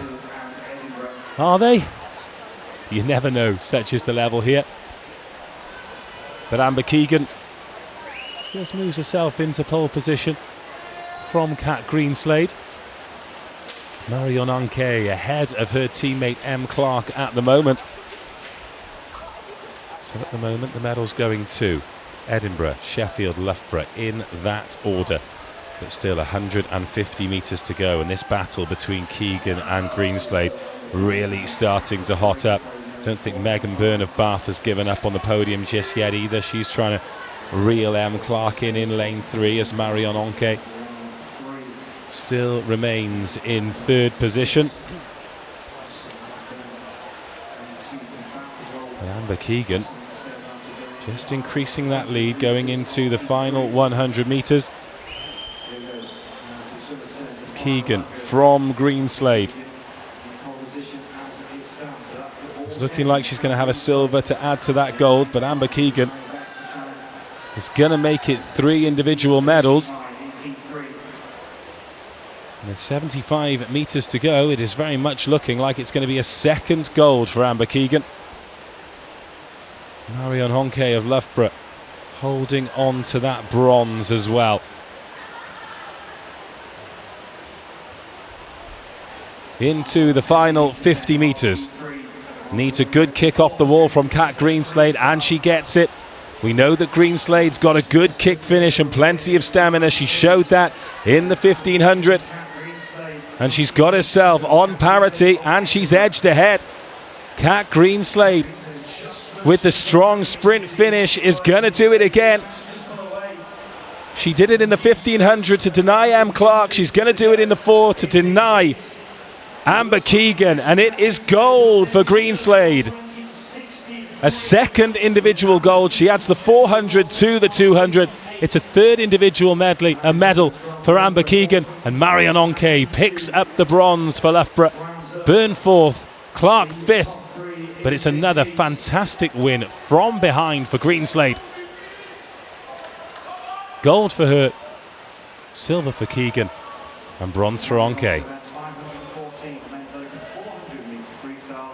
Are they? You never know, such is the level here. But Amber Keegan just moves herself into pole position from Kat Greenslade. Marion Onke ahead of her teammate M. Clark at the moment. So at the moment the medal's going to Edinburgh, Sheffield, Loughborough in that order. But still 150 metres to go, and this battle between Keegan and Greenslade really starting to hot up. Don't think Megan Byrne of Bath has given up on the podium just yet either. She's trying to reel Em Clark in lane 3 as Marion Onke still remains in third position. And Amber Keegan just increasing that lead going into the final 100 metres. It's Keegan from Greenslade. It's looking like she's going to have a silver to add to that gold, but Amber Keegan is going to make it 3 individual medals. And with 75 metres to go, it is very much looking like it's going to be a second gold for Amber Keegan. Marion Honke of Loughborough holding on to that bronze as well. Into the final 50 metres. Needs a good kick off the wall from Kat Greenslade, and she gets it. We know that Greenslade's got a good kick finish and plenty of stamina. She showed that in the 1500. And she's got herself on parity, and she's edged ahead. Kat Greenslade, with the strong sprint finish, is going to do it again. She did it in the 1500 to deny Em Clark. She's going to do it in the 4 to deny Amber Keegan, and it is gold for Greenslade. A second individual gold. She adds the 400 to the 200. It's a third individual medal for Amber Keegan, and Marion Onke picks up the bronze for Loughborough. Byrne 4th, Clark 5th, but it's another fantastic win from behind for Greenslade. Gold for her, silver for Keegan, and bronze for Onke. 514 men's open 400 metre freestyle,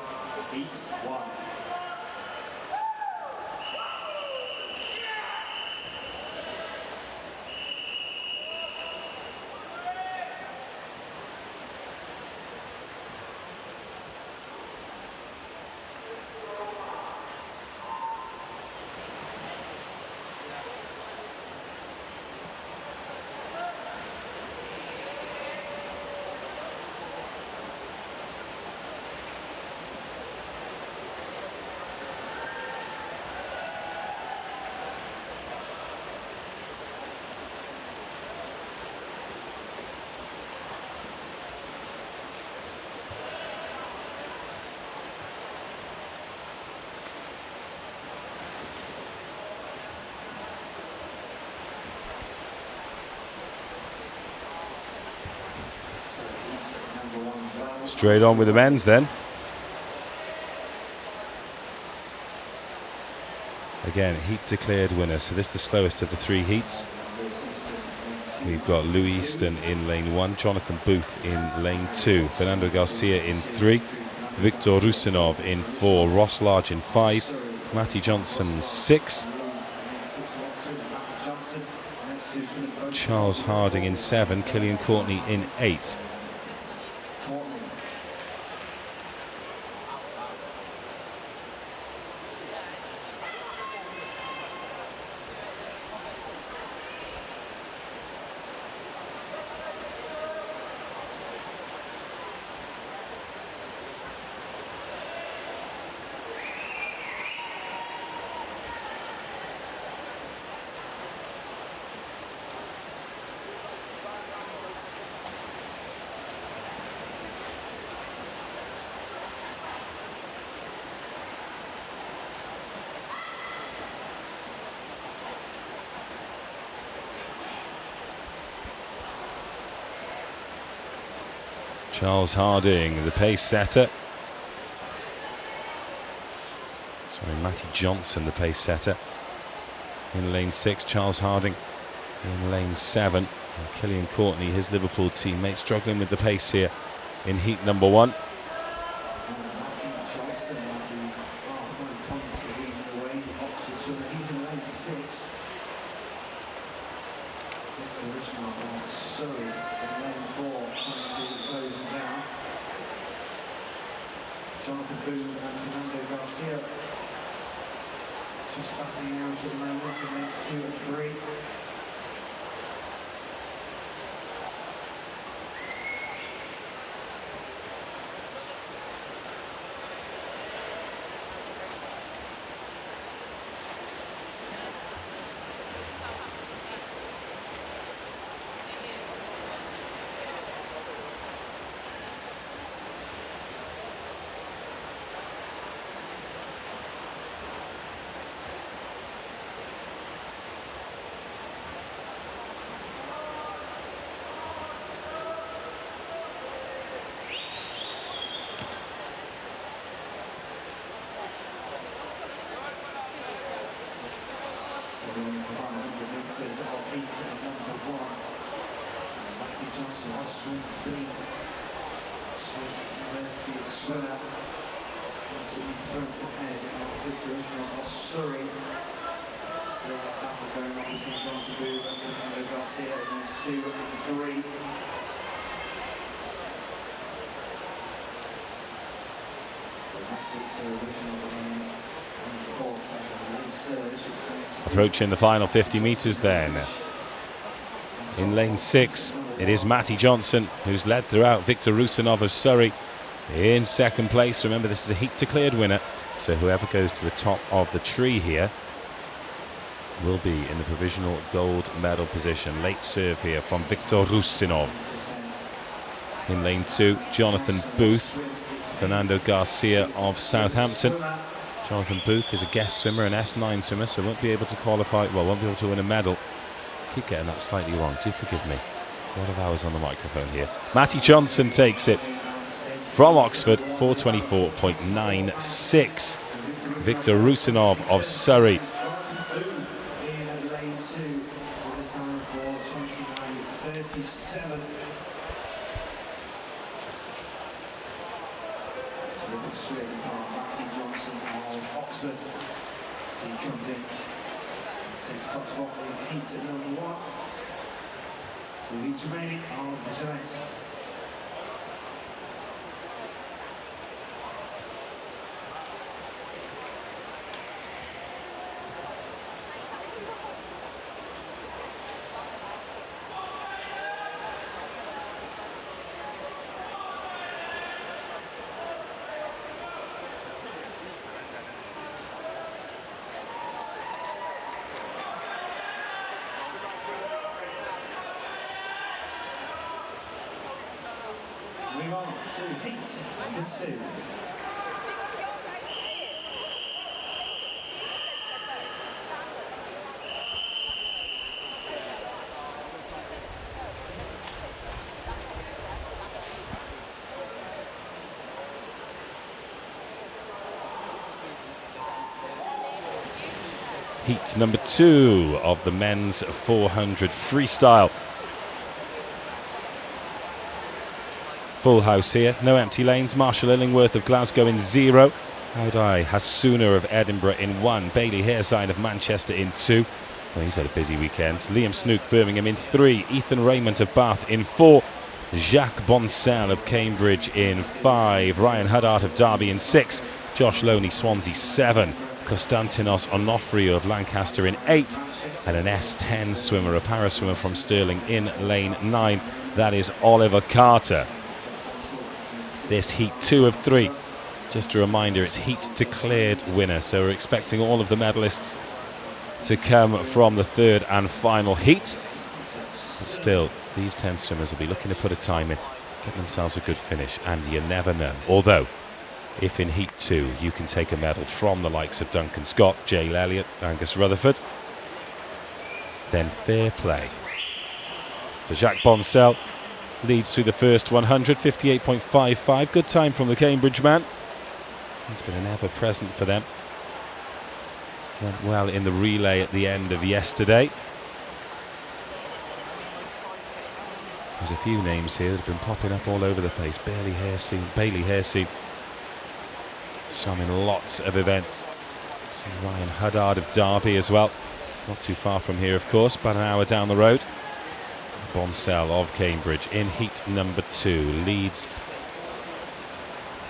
heat 1. Straight on with the men's then. Again, heat declared winner. So this is the slowest of the 3 heats. We've got Louis Easton in lane 1, Jonathan Booth in lane 2, Fernando Garcia in 3, Victor Rusinov in 4, Ross Large in 5, Matty Johnson 6, Charles Harding in 7, Killian Courtney in 8. Charles Harding, the pace setter. Sorry, Matty Johnson, the pace setter. In lane 6, Charles Harding in lane 7. And Killian Courtney, his Liverpool teammate, struggling with the pace here in heat number 1. Jonathan Boone and Fernando Garcia. Just battling out at the moment, so next 2 and 3. Wins the final 100 metres of heat number 1. Matty Johnson has swimmed been University swimmer. Also in front ahead of Victor Usmanov of Surrey. Still that battle going on between Jonathan Booth and Fernando Garcia in those 2 and 3. That's Victor Usmanov approaching the final 50 metres then. In lane 6, it is Matty Johnson who's led throughout. Victor Rusanov of Surrey in second place. Remember, this is a heat-declared winner, so whoever goes to the top of the tree here will be in the provisional gold medal position. Late serve here from Victor Rusanov. In lane 2, Jonathan Booth, Fernando Garcia of Southampton. Jonathan Booth is a guest swimmer, an S9 swimmer, so won't be able to qualify, well, won't be able to win a medal. Keep getting that slightly wrong, do forgive me. A lot of hours on the microphone here. Matty Johnson takes it from Oxford, 4:24.96. Victor Rusanov of Surrey. In lane 2 with a time for 29:37. Terrific swim from Matty Johnson of Oxford. So he comes in, takes top spot in heat at number 1. 2 heats remaining of this event. Moving on to heat number 2. Heat number 2 of the men's 400 freestyle. Full house here, no empty lanes. Marshall Illingworth of Glasgow in 0. Howdai Hasuna of Edinburgh in 1. Bailey Hairside of Manchester in 2. Well, he's had a busy weekend. Liam Snook Birmingham in 3. Ethan Raymond of Bath in 4. Jacques Boncel of Cambridge in 5. Ryan Huddart of Derby in 6. Josh Loney Swansea 7. Konstantinos Onofriou of Lancaster in 8. And an S10 swimmer, a para swimmer from Stirling in lane 9. That is Oliver Carter. This heat 2 of 3. Just a reminder, it's heat declared winner, so we're expecting all of the medalists to come from the 3rd and final heat. But still, these 10 swimmers will be looking to put a time in, get themselves a good finish, and you never know. Although, if in heat 2 you can take a medal from the likes of Duncan Scott, Jale Elliott, Angus Rutherford, then fair play. So Jacques Boncel leads through the first 100, 58.55. Good time from the Cambridge man. He's been an ever-present for them. Went well in the relay at the end of yesterday. There's a few names here that have been popping up all over the place. Bailey Hairside. Some in lots of events. So Ryan Huddard of Derby as well. Not too far from here, of course, about an hour down the road. Boncel of Cambridge in heat number 2 leads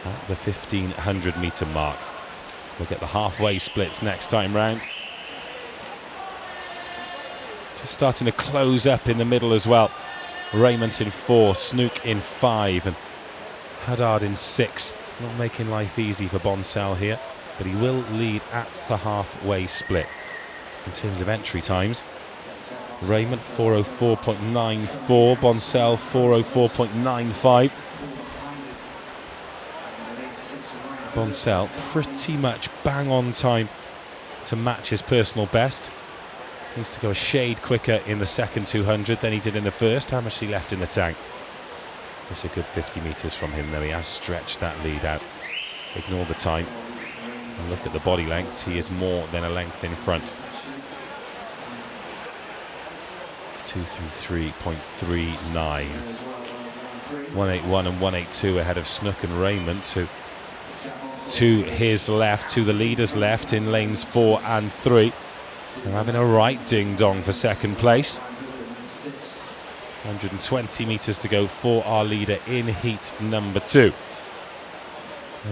at the 1500 metre mark. We'll get the halfway splits next time round. Just starting to close up in the middle as well. Raymond in 4, Snook in 5, and Haddad in 6. Not making life easy for Boncel here, but he will lead at the halfway split. In terms of entry times, Raymond 4:04.94, Boncel 4:04.95. Boncel pretty much bang on time to match his personal best. Needs to go a shade quicker in the second 200 than he did in the first. How much he left in the tank? It's a good 50 metres from him, though. He has stretched that lead out. Ignore the time and look at the body lengths. He is more than a length in front. 2:33.39. 1:81 and 1:82 ahead of Snook and Raymond, to his left, to the leader's left in lanes 4 and 3. They're having a right ding-dong for second place. 120 metres to go for our leader in heat number 2.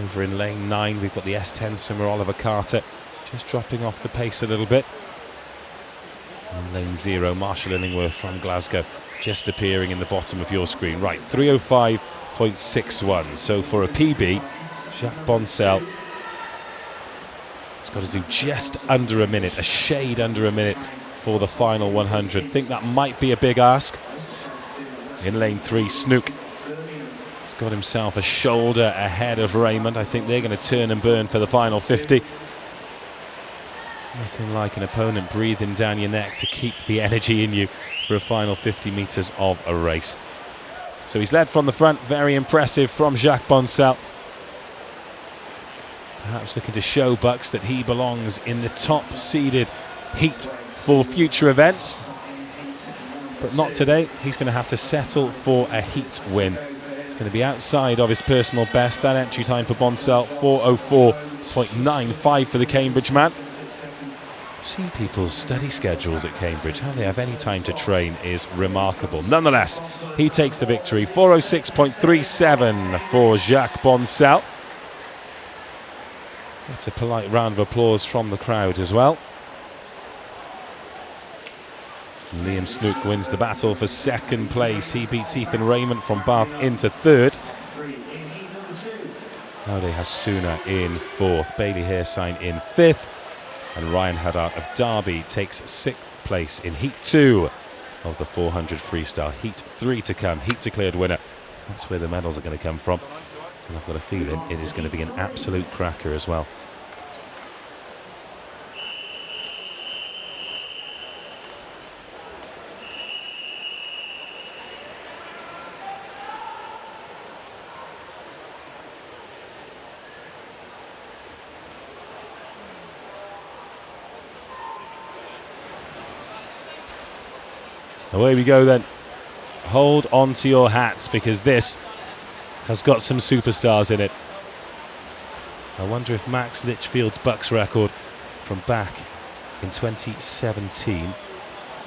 Over in lane 9, we've got the S10 swimmer Oliver Carter just dropping off the pace a little bit. And lane 0, Marshall Illingworth from Glasgow just appearing in the bottom of your screen. Right, 3:05.61. So for a PB, Jacques Boncel has got to do just under a minute, a shade under a minute for the final 100. Think that might be a big ask. In lane 3, Snook has got himself a shoulder ahead of Raymond. I think they're going to turn and burn for the final 50. Nothing like an opponent breathing down your neck to keep the energy in you for a final 50 metres of a race. So he's led from the front, very impressive from Jacques Boncel. Perhaps looking to show BUCS that he belongs in the top-seeded heat for future events. But not today. He's going to have to settle for a heat win. It's going to be outside of his personal best. That entry time for Boncel, 4:04.95 for the Cambridge man. I've seen people's study schedules at Cambridge. How they have any time to train is remarkable. Nonetheless, he takes the victory. 4:06.37 for Jacques Boncel. That's a polite round of applause from the crowd as well. Liam Snook wins the battle for second place. He beats Ethan Raymond from Bath into third. Laude Hasuna in fourth. Bailey Hairsign in fifth. And Ryan Haddad of Derby takes sixth place in Heat 2 of the 400 freestyle. Heat 3 to come. Heat declared winner. That's where the medals are going to come from. And I've got a feeling it is going to be an absolute cracker as well. Away we go then. Hold on to your hats because this has got some superstars in it. I wonder if Max Litchfield's BUCS record from back in 2017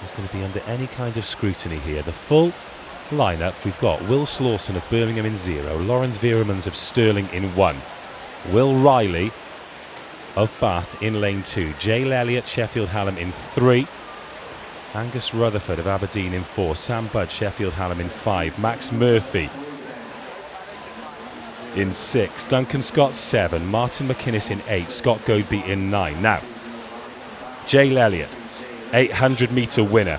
is going to be under any kind of scrutiny here. The full lineup, we've got Will Slawson of Birmingham in 0, Lawrence Veeremans of Stirling in 1, Will Riley of Bath in lane 2, Jay Elliott, Sheffield Hallam in 3, Angus Rutherford of Aberdeen in 4, Sam Budd, Sheffield Hallam in 5, Max Murphy in 6, Duncan Scott 7, Martin McInnes in 8, Scott Godby in 9. Now, Jay Elliott, 800-metre winner.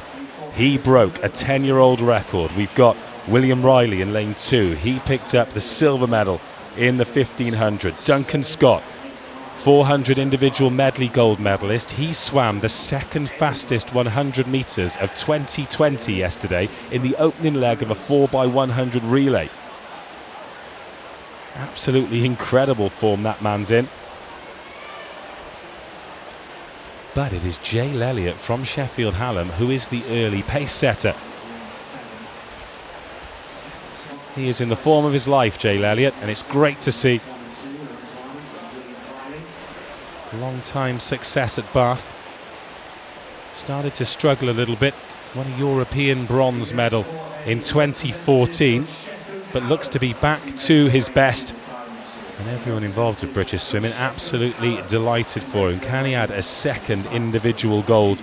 He broke a 10-year-old record. We've got William Riley in lane 2. He picked up the silver medal in the 1500. Duncan Scott, 400 individual medley gold medalist. He swam the second fastest 100 metres of 2020 yesterday in the opening leg of a 4x100 relay. Absolutely incredible form that man's in. But it is Jay Elliott from Sheffield Hallam who is the early pace setter. He is in the form of his life, Jay Elliott, and it's great to see. Long-time success at Bath. Started to struggle a little bit. Won a European bronze medal in 2014, but looks to be back to his best And everyone involved with British swimming absolutely delighted for him. Can he add a second individual gold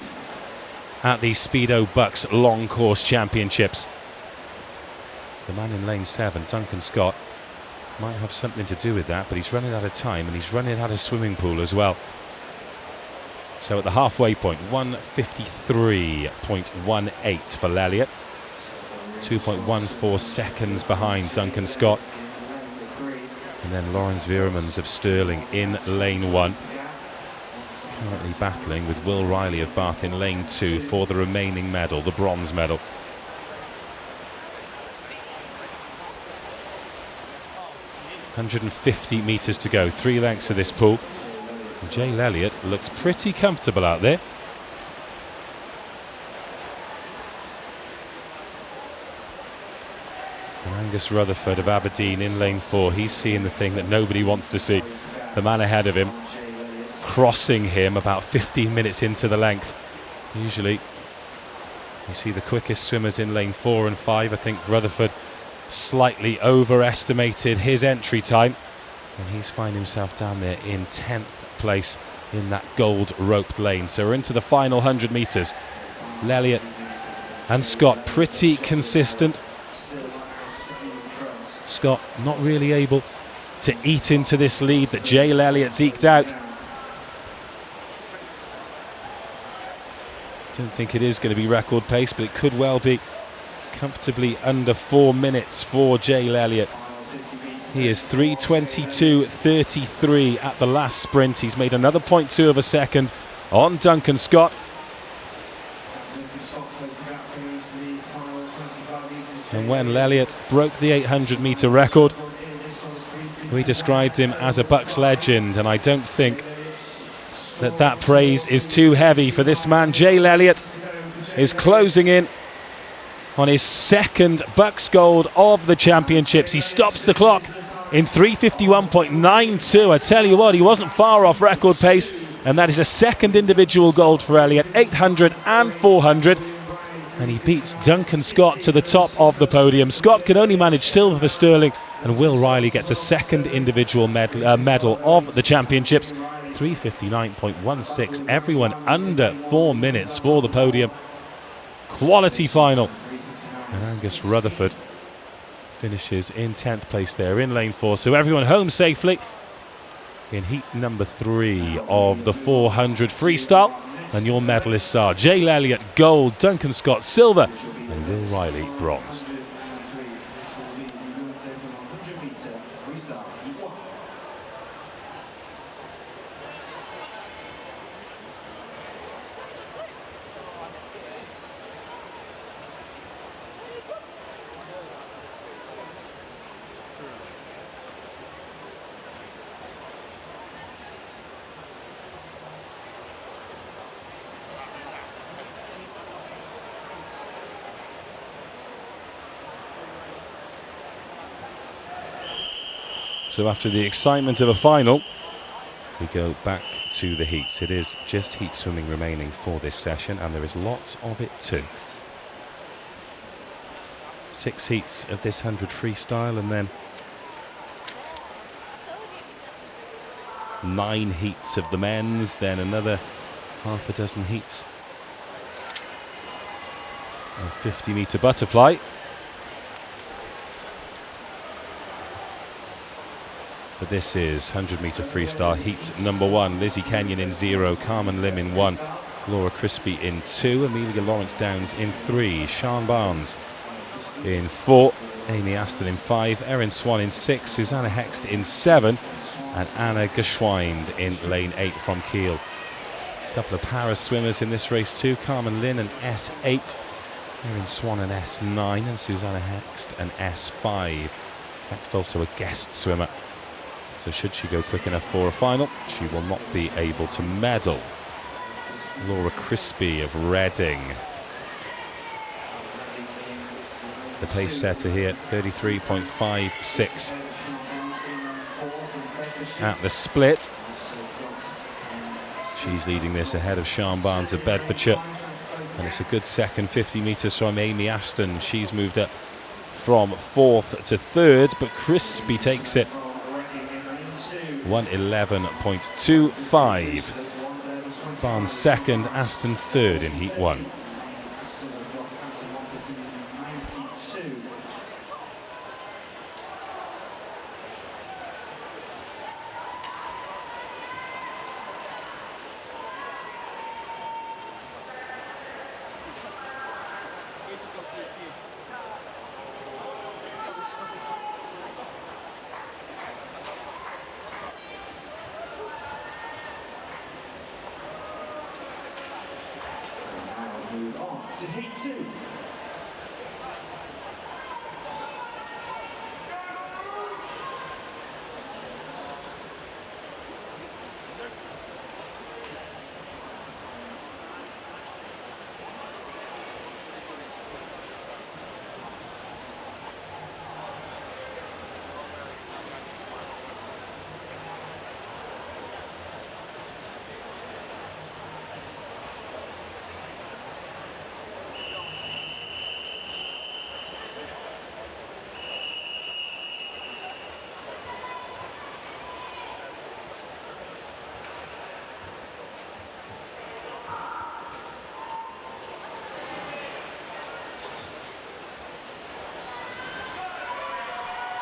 at the Speedo BUCS Long Course Championships? The man in lane 7, Duncan Scott, might have something to do with that, but he's running out of time and he's running out of swimming pool as well. So at the halfway point, 1:53.18 for Lelliot, 2.14 seconds behind Duncan Scott. And then Lawrence Veermans of Stirling in lane 1. Currently battling with Will Riley of Bath in lane 2 for the remaining medal, the bronze medal. "150 metres to go, 3 lengths of this pool. And Jay Lelliot looks pretty comfortable out there. And Angus Rutherford of Aberdeen in lane 4, he's seeing the thing that nobody wants to see. The man ahead of him, crossing him about 15 minutes into the length. Usually you see the quickest swimmers in lane 4 and 5. I think Rutherford slightly overestimated his entry time, and he's finding himself down there in 10th place in that gold roped lane. So we're into the final 100 metres. Lelliot and Scott pretty consistent. Scott not really able to eat into this lead that Jay Lelliott's eked out. Don't think it is going to be record pace, but it could well be. Comfortably under 4 minutes for Jay Lelliot. He is 3:22.33 at the last sprint. He's made another 0.2 of a second on Duncan Scott. And when Lelliot broke the 800-metre record, we described him as a BUCS legend, and I don't think that praise is too heavy for this man. Jay Lelliot is closing in on his second BUCS gold of the championships. He stops the clock in 3:51.92. I tell you what, he wasn't far off record pace, and that is a second individual gold for Elliott, 800 and 400. And he beats Duncan Scott to the top of the podium. Scott can only manage silver for Stirling, and Will Riley gets a second individual medal of the championships, 3:59.16. Everyone under 4 minutes for the podium. Quality final. And Angus Rutherford finishes in 10th place there in lane 4. So everyone home safely in heat number 3 of the 400 freestyle. And your medalists are Jay Lelliot, gold, Duncan Scott, silver, and Will Riley, bronze. So after the excitement of a final, we go back to the heats. It is just heat swimming remaining for this session, and there is lots of it too. 6 heats of this 100 freestyle, and then 9 heats of the men's, then another half a dozen heats of 50-metre butterfly. But this is 100-metre freestyle heat number 1. Lizzie Kenyon in 0, Carmen Lim in 1, Laura Crispy in 2, Amelia Lawrence Downs in 3, Sian Barnes in 4, Amy Aston in 5, Erin Swan in 6, Susanna Hext in 7, and Anna Geschwind in lane 8 from Kiel. A couple of para swimmers in this race too, Carmen Lynn an S8, Erin Swan an S9, and Susanna Hext an S5. Hext also a guest swimmer, so should she go quick enough for a final, she will not be able to medal. Laura Crispy of Reading, the pace setter here, 33.56 at the split. She's leading this ahead of Sian Barnes of Bedfordshire, and it's a good second 50 metres from Amy Aston. She's moved up from 4th to 3rd, but Crispy takes it 1:11.25. Barnes second, Aston third in Heat 1. Move on to Heat 2.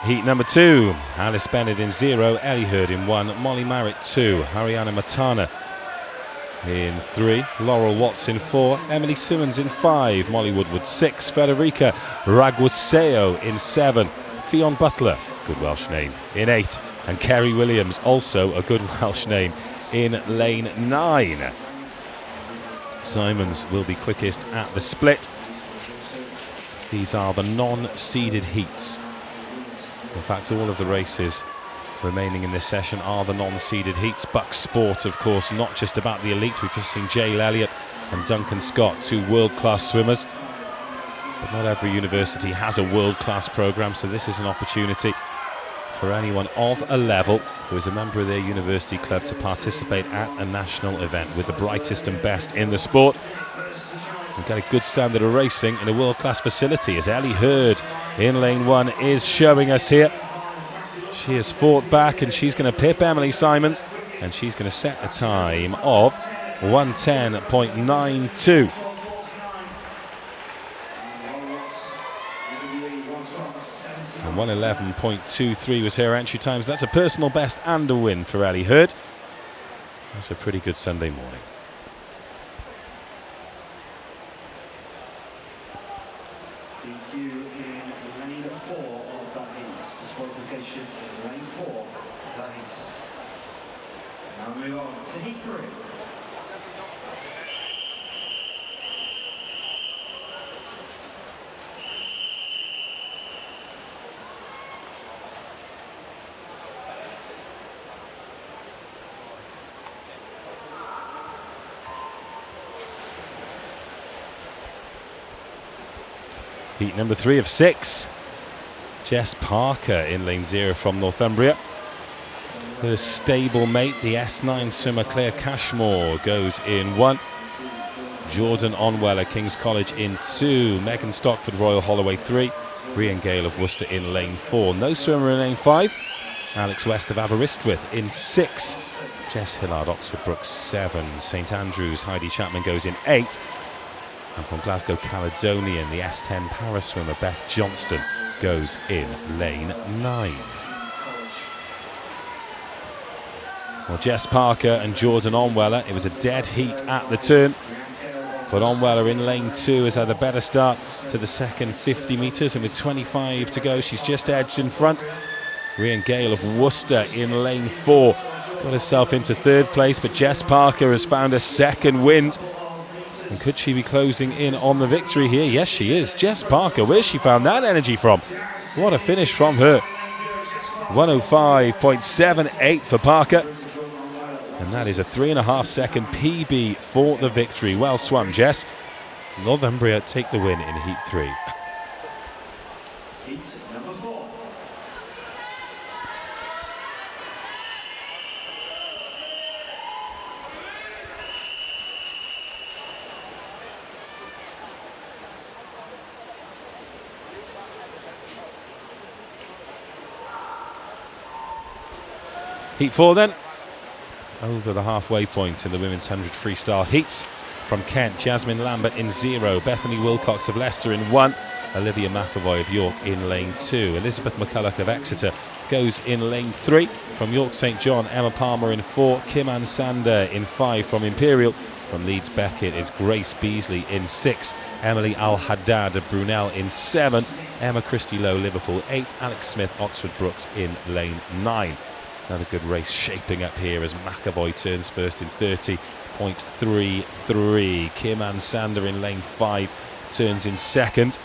Heat number 2, Alice Bennett in 0, Ellie Hurd in 1, Molly Marriott 2, Haryana Matana in 3, Laurel Watts in 4, Emily Simmons in 5, Molly Woodward 6, Federica Raguaseo in 7, Fionn Butler, good Welsh name, in 8, and Kerry Williams, also a good Welsh name, in lane 9. Simons will be quickest at the split. These are the non-seeded heats. In fact, all of the races remaining in this session are the non-seeded heats. BUCS Sport, of course, not just about the elite. We've just seen Jale Elliott and Duncan Scott, 2 world-class swimmers. But not every university has a world-class programme, so this is an opportunity for anyone of a level who is a member of their university club to participate at a national event with the brightest and best in the sport. And get a good standard of racing in a world-class facility, as Ellie Hurd in lane 1 is showing us here. She has fought back and she's going to pip Emily Simons, and she's going to set a time of 1:10.92. And 1:11.23 was her entry times. That's a personal best and a win for Ellie Hurd. That's a pretty good Sunday morning. DQ in lane 4 of that heat. Disqualification in lane 4 of that heat. Now move on to Heat 3. Heat number 3 of 6. Jess Parker in lane 0 from Northumbria. Her stable mate, the S9 swimmer Claire Cashmore, goes in 1. Jordan Onweller, King's College, in 2. Megan Stockford, Royal Holloway, 3. Rian Gale of Worcester in lane 4. No swimmer in lane 5. Alex West of Aberystwyth in 6. Jess Hillard, Oxford Brook, 7. St Andrews, Heidi Chapman goes in 8. And from Glasgow Caledonian, the S10 paraswimmer Beth Johnston goes in lane 9. Well, Jess Parker and Jordan Onweller, it was a dead heat at the turn. But Onweller in lane 2 has had a better start to the second 50 metres, and with 25 to go, she's just edged in front. Rian Gale of Worcester in lane 4 got herself into 3rd place, but Jess Parker has found a second wind. And could she be closing in on the victory here? Yes, she is. Jess Parker, where's she found that energy from? What a finish from her. 1:05.78 for Parker. And that is a 3.5 second PB for the victory. Well swum, Jess. Northumbria take the win in Heat 3. Heat number 4. Heat 4 then. Over the halfway point in the women's 100 freestyle heats. From Kent, Jasmine Lambert in 0, Bethany Wilcox of Leicester in 1, Olivia McAvoy of York in lane 2. Elizabeth McCulloch of Exeter goes in lane 3. From York St John, Emma Palmer in 4, Kim Ann Sander in 5. From Imperial, from Leeds Beckett is Grace Beasley in 6, Emily Al-Haddad of Brunel in 7, Emma Christie Lowe Liverpool 8, Alex Smith Oxford Brooks in lane 9. Another good race shaping up here as McAvoy turns first in 30.33. Kim Ann Sander in lane 5 turns in second.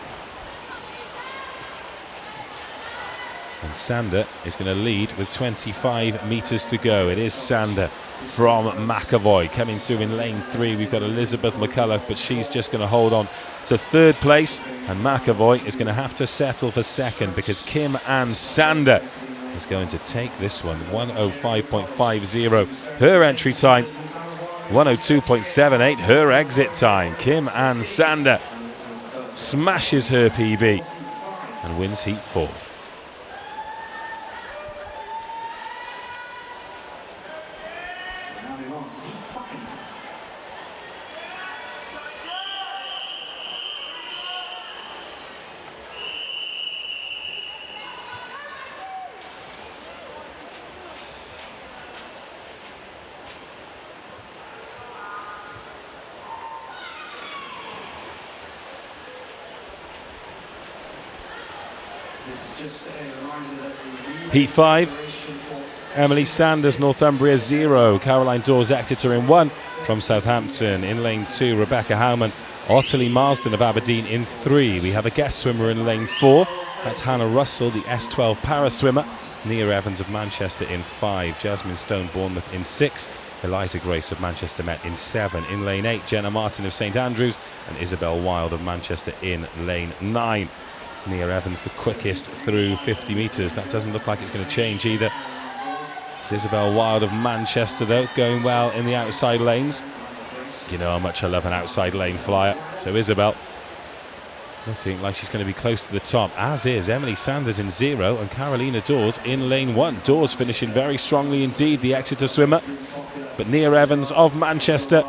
And Sander is going to lead with 25 metres to go. It is Sander from McAvoy coming through in lane 3. We've got Elizabeth McCulloch, but she's just going to hold on to third place. And McAvoy is going to have to settle for second because Kim Ann Sander is going to take this one. 105.50 her entry time, 102.78 her exit time. Kim Ann Sander smashes her PB and wins heat 4. Heat 5, Emily Sanders, Northumbria 0, Caroline Dawes, Exeter in 1. From Southampton in lane 2, Rebecca Howman, Ottilie Marsden of Aberdeen in 3. We have a guest swimmer in lane 4, that's Hannah Russell, the S12 para swimmer. Nia Evans of Manchester in 5, Jasmine Stone Bournemouth in 6, Eliza Grace of Manchester Met in 7. In lane 8, Jenna Martin of St Andrews and Isabel Wilde of Manchester in lane 9. Nia Evans the quickest through 50 metres. That doesn't look like it's going to change either. It's Isabel Wilde of Manchester though, going well in the outside lanes. You know how much I love an outside lane flyer. So Isabel looking like she's going to be close to the top, as is Emily Sanders in 0 and Carolina Dawes in lane 1. Dawes finishing very strongly indeed, the Exeter swimmer. But Nia Evans of Manchester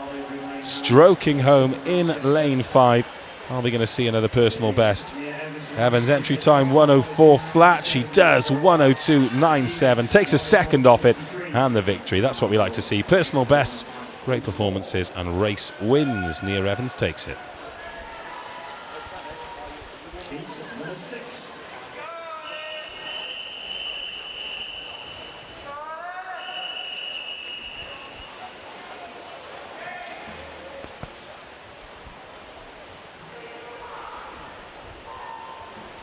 stroking home in lane 5. Are we going to see another personal best? Evans entry time 104 flat. She does 102.97. Takes a second off it and the victory. That's what we like to see. Personal bests, great performances and race wins. Nia Evans takes it.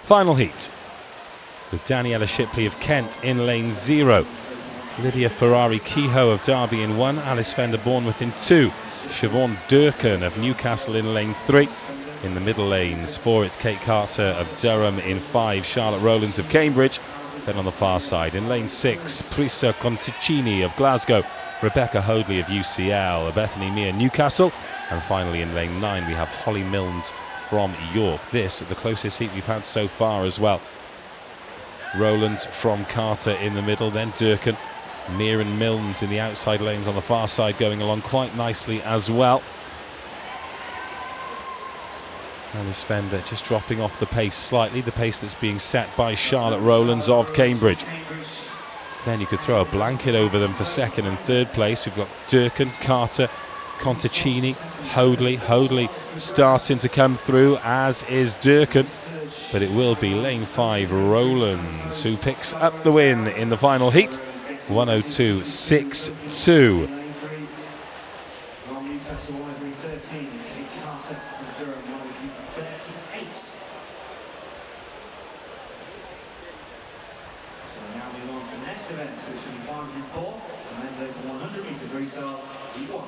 Final heat with Daniela Shipley of Kent in lane 0, Lydia Ferrari Kehoe of Derby in 1, Alice Fender Bournemouth in 2, Siobhan Durkin of Newcastle in lane 3. In the middle lanes 4, it's Kate Carter of Durham in 5, Charlotte Rowlands of Cambridge. Then on the far side in lane 6, Prisa Conticini of Glasgow, Rebecca Hoadley of UCL, Bethany Meir Newcastle, and finally in lane 9 we have Holly Milnes from York. This the closest heat we've had so far as well. Rowlands from Carter in the middle, then Durkin, Meir and Milnes in the outside lanes on the far side going along quite nicely as well. Alice Fender just dropping off the pace slightly, the pace that's being set by Charlotte Rowlands of Cambridge. Then you could throw a blanket over them for second and third place. We've got Durkin, Carter, Conticini, Hoadley starting to come through, as is Durkin. But it will be lane 5, Rowlands, who picks up the win in the final heat, 102.62. Events, which will be 504 and men's over 100 metre freestyle, heat 1.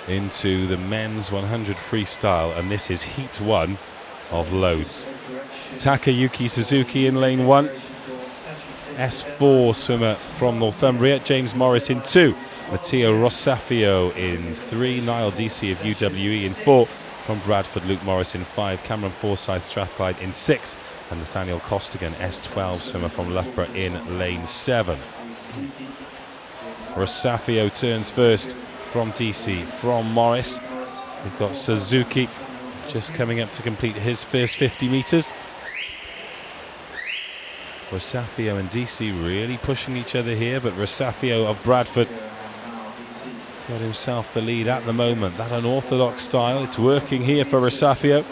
Into the men's 100 freestyle, and this is heat 1 of loads. Takayuki Suzuki in lane 1. S4 swimmer from Northumbria. James Morris in 2. Matteo Rossafio in 3. Niall DC of UWE in 4. From Bradford, Luke Morris in 5. Cameron Forsyth Strathclyde in 6. And Nathaniel Costigan, S12 swimmer from Loughborough in lane 7. Rossafio turns first from DC. From Morris, we've got Suzuki just coming up to complete his first 50 metres. Rossafio and DC really pushing each other here, but Rossafio of Bradford got himself the lead at the moment. That unorthodox style, it's working here for Rossafio.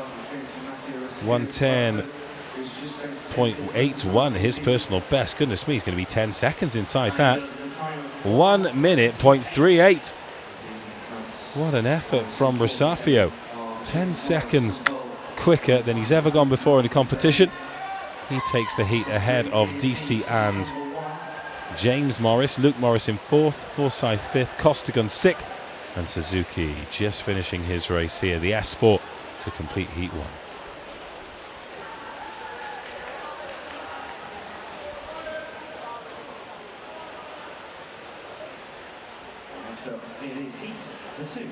110.81, his personal best. Goodness me, he's going to be 10 seconds inside that. 1 minute, 0.38. What an effort from Rossafio. 10 seconds quicker than he's ever gone before in a competition. He takes the heat ahead of DC and James Morris. Luke Morris in 4th, Forsyth 5th, Costigan 6th, and Suzuki just finishing his race here, the S4, to complete heat 1. Next up, it is heat the 2.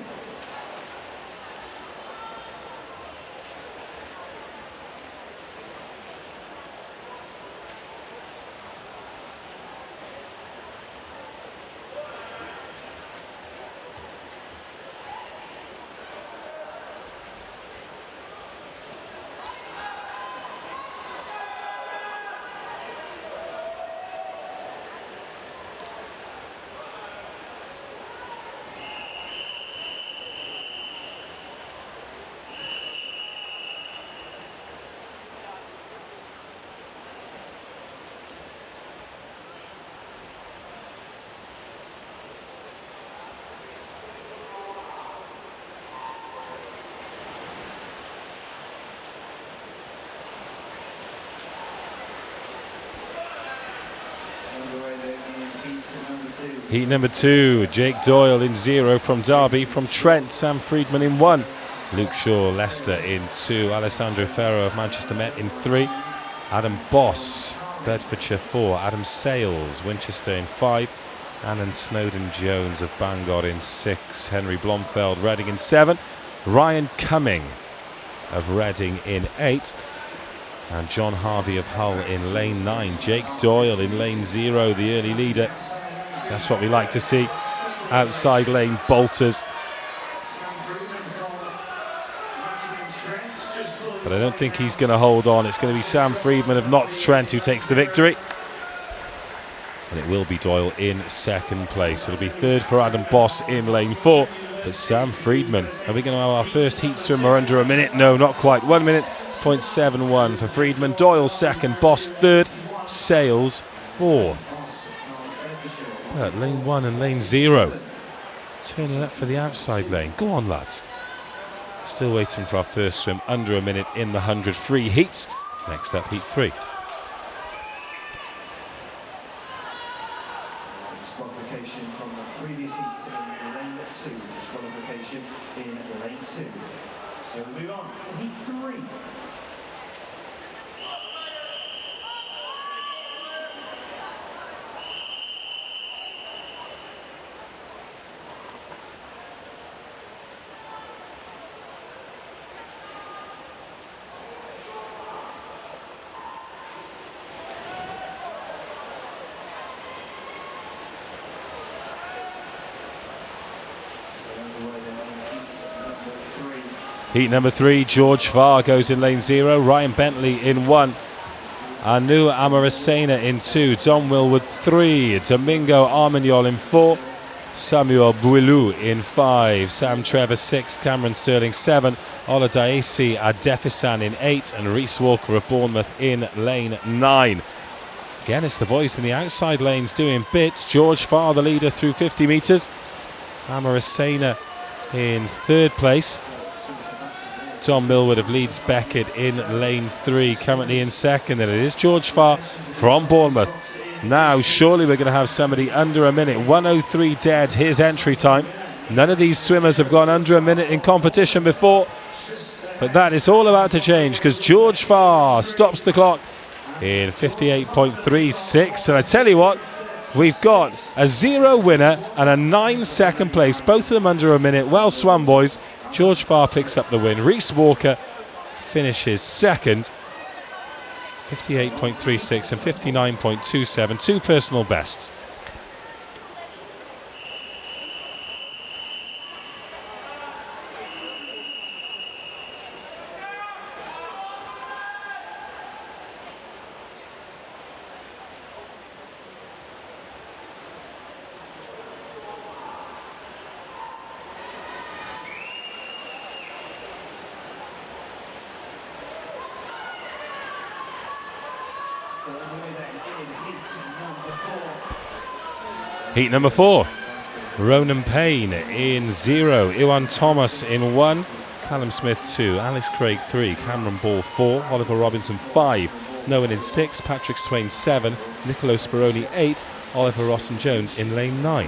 Heat number 2, Jake Doyle in 0 from Derby. From Trent, Sam Friedman in 1. Luke Shaw, Leicester in 2. Alessandro Ferro of Manchester Met in 3. Adam Boss, Bedfordshire 4. Adam Sales, Winchester in 5. Annan Snowden-Jones of Bangor in 6. Henry Blomfeld, Reading in 7. Ryan Cumming of Reading in 8. And John Harvey of Hull in lane 9. Jake Doyle in lane 0, the early leader. That's what we like to see. Outside lane bolters. But I don't think he's going to hold on. It's going to be Sam Friedman of Notts Trent who takes the victory. And it will be Doyle in 2nd place. It'll be 3rd for Adam Boss in lane 4. But Sam Friedman, are we going to have our first heat swimmer under a minute? No, not quite. 1 minute, 0.71 for Friedman. Doyle 2nd, Boss 3rd, Sales 4th. But lane 1 and lane 0 turning up for the outside lane. Go on, lads. Still waiting for our first swim under a minute in the 100 free heats. Next up, heat 3. Disqualification from the previous heats in lane 2. Disqualification in lane 2. So we move on to heat 3. Heat number 3, George Farr goes in lane 0. Ryan Bentley in 1. Anu Amarasena in 2. Tom Willwood 3. Domingo Armagnol in 4. Samuel Bouilou in 5. Sam Trevor 6. Cameron Sterling 7. Oladaisi Adefisan in 8. And Reese Walker of Bournemouth in lane 9. Again, it's the boys in the outside lanes doing bits. George Farr, the leader through 50 metres. Amarasena in 3rd place. Tom Millward of Leeds Beckett in lane 3, currently in 2nd. And it is George Farr from Bournemouth. Now, surely we're going to have somebody under a minute. 1:03 dead, his entry time. None of these swimmers have gone under a minute in competition before. But that is all about to change, because George Farr stops the clock in 58.36. And I tell you what, we've got a 0 winner and a 9-second place, both of them under a minute. Well swum, boys. George Farr picks up the win. Reese Walker finishes second, 58.36 and 59.27, two personal bests. Heat number 4, Ronan Payne in 0, Iwan Thomas in 1, Callum Smith 2, Alex Craig 3, Cameron Ball 4, Oliver Robinson 5, Nolan in 6, Patrick Swain 7, Nicolo Speroni 8, Oliver Rossen-Jones in lane 9.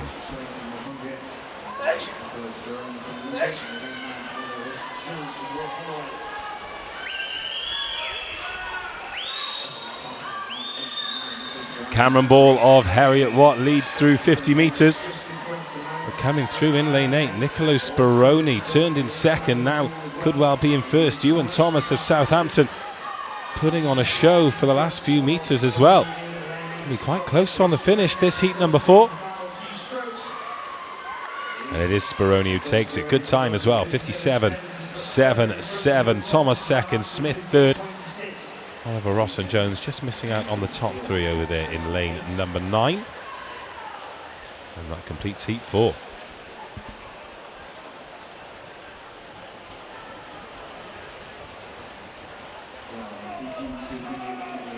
Cameron Ball of Heriot Watt leads through 50 metres. But coming through in lane 8, Nicolo Speroni turned in second, now could well be in first. Ewan Thomas of Southampton putting on a show for the last few metres as well. It'll be quite close on the finish, this heat number 4. And it is Speroni who takes it. Good time as well, 57.77. Thomas second, Smith third. Oliver Rossen-Jones just missing out on the top 3 over there in lane number 9. And that completes heat 4.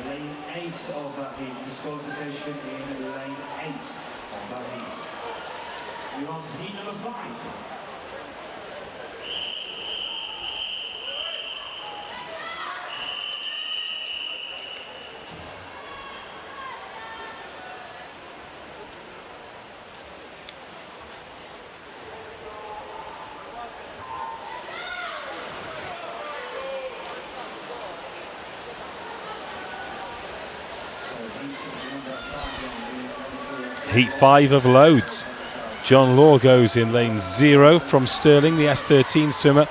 Lane 8 of that heat, disqualification in lane 8 of that heat. We on to heat number 5. Heat 5 of loads. John Law goes in lane 0 from Stirling, the S13 swimmer.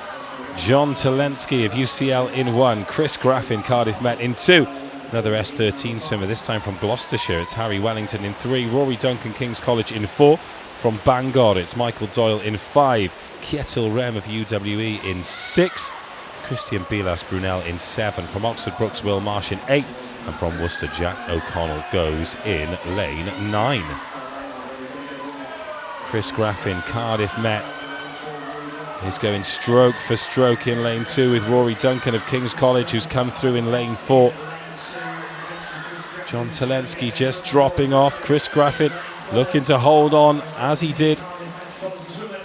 John Talensky of UCL in 1. Chris Graffin, Cardiff Met in 2. Another S13 swimmer, this time from Gloucestershire. It's Harry Wellington in 3. Rory Duncan, King's College in 4. From Bangor, it's Michael Doyle in 5. Kjetil Rem of UWE in 6. Christian Bilas Brunel in 7. From Oxford Brookes, Will Marsh in 8. And from Worcester, Jack O'Connell goes in lane 9. Chris Graffin, Cardiff Met, is going stroke for stroke in lane 2 with Rory Duncan of King's College, who's come through in lane 4. John Talensky just dropping off. Chris Graffin looking to hold on as he did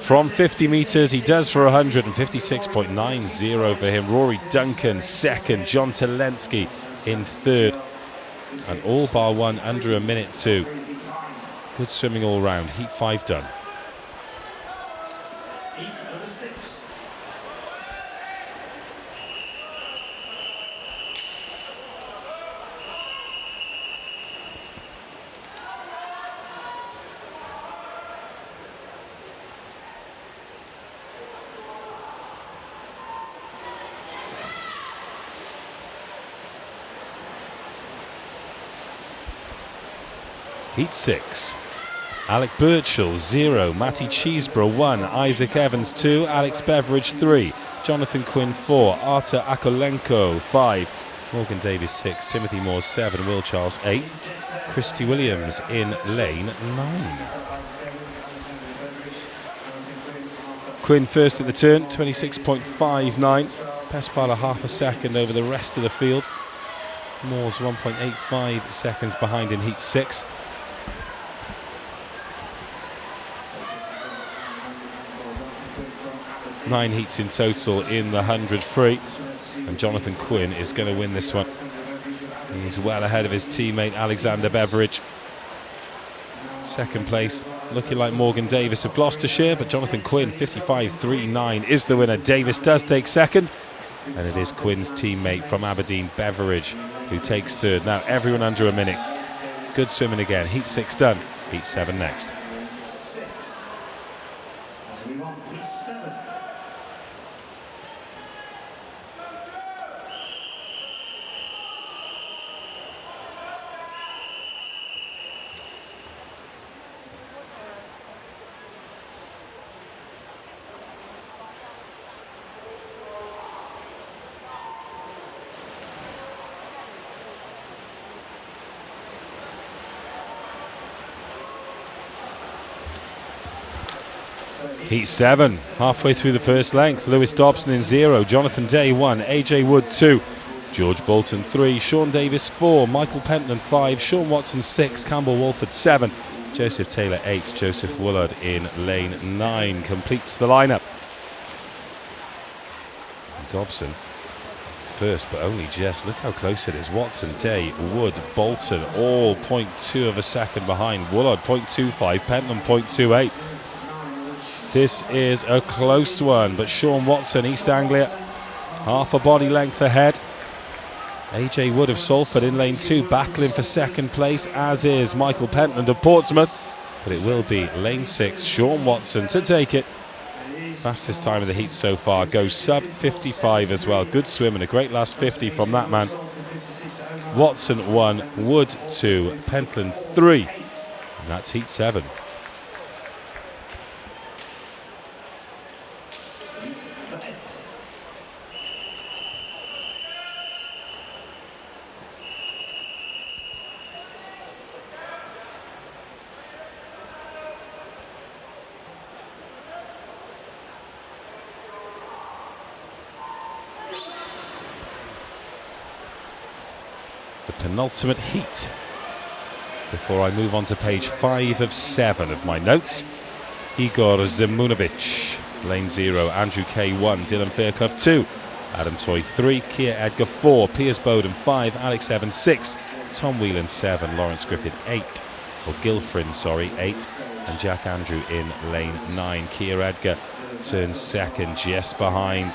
from 50 metres. He does for 156.90 for him. Rory Duncan second, John Talensky in third, and all bar one under a minute 2. Good swimming all round. Heat 5 done. Heat number 6. Heat 6. Alec Birchall 0, Matty Cheeseborough 1, Isaac Evans 2, Alex Beveridge 3, Jonathan Quinn 4, Artur Akolenko 5, Morgan Davis 6, Timothy Moore 7, Will Charles 8, Christy Williams in lane 9. Quinn first at the turn, 26.59, Pespala half a second over the rest of the field. Moore's 1.85 seconds behind in heat 6. Nine heats in total in the 100 free, and Jonathan Quinn is going to win this one. He's well ahead of his teammate Alexander Beveridge. Second place looking like Morgan Davis of Gloucestershire, but Jonathan Quinn 55.39 is the winner. Davis does take second, and it is Quinn's teammate from Aberdeen, Beveridge, who takes third. Now everyone under a minute. Good swimming again. Heat 6 done. Heat 7 next. As we want heat 7. Heat 7, halfway through the first length. Lewis Dobson in 0, Jonathan Day 1, AJ Wood 2, George Bolton 3, Sean Davis 4, Michael Pentland 5, Sean Watson 6, Campbell Walford 7, Joseph Taylor 8, Joseph Woolard in lane 9 completes the lineup. Dobson first, but only just. Look how close it is. Watson, Day, Wood, Bolton, all 0.2 of a second behind. Woolard 0.25, Pentland 0.28. This is a close one, but Sean Watson, East Anglia, half a body length ahead. AJ Wood of Salford in lane 2, battling for second place, as is Michael Pentland of Portsmouth. But it will be lane 6, Sean Watson to take it. Fastest time of the heat so far, goes sub 55 as well. Good swim and a great last 50 from that man. Watson 1, Wood 2, Pentland 3. And that's heat 7. Penultimate heat before I move on to page 5 of 7 of my notes. Igor Zimunovic, lane 0, Andrew K 1, Dylan Fairclough 2, Adam Toy 3, Keir Edgar 4, Piers Bowden 5, Alex Evans 6, Tom Whelan 7, Lawrence Griffith 8, or Gilfrin, sorry, 8, and Jack Andrew in lane 9. Keir Edgar turns second, just behind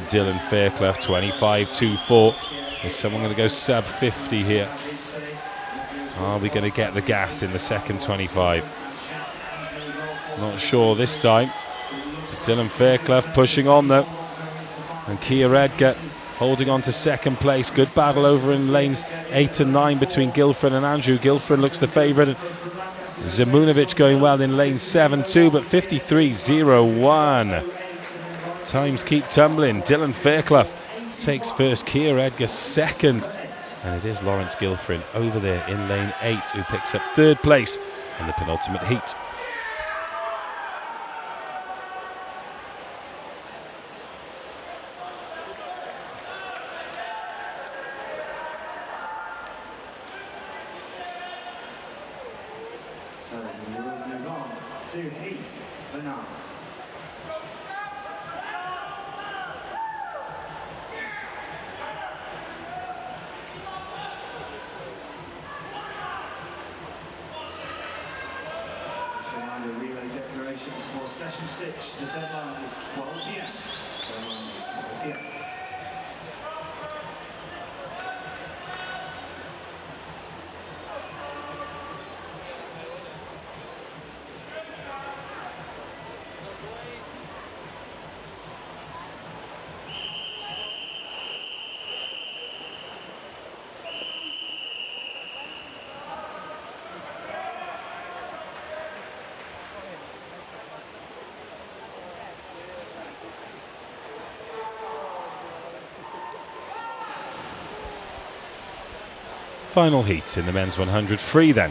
Dylan Fairclough, 25.24. Is someone going to go sub 50 here? Are we going to get the gas in the second 25? Not sure this time. Dylan Fairclough pushing on though. And Keir Edgar holding on to second place. Good battle over in lanes 8 and 9 between Gilfrin and Andrew. Gilfrin looks the favourite. Zimunovic going well in lane 7 too, but 53.01. Times keep tumbling. Dylan Fairclough takes first, Keir Edgar second, and it is Lawrence Gilfrin over there in lane 8 who picks up third place in the penultimate heat. So we will move on to heat 9. Relay declarations for session 6. The deadline is 12 p.m. Deadline is 12 p.m. Final heat in the men's 100 free then.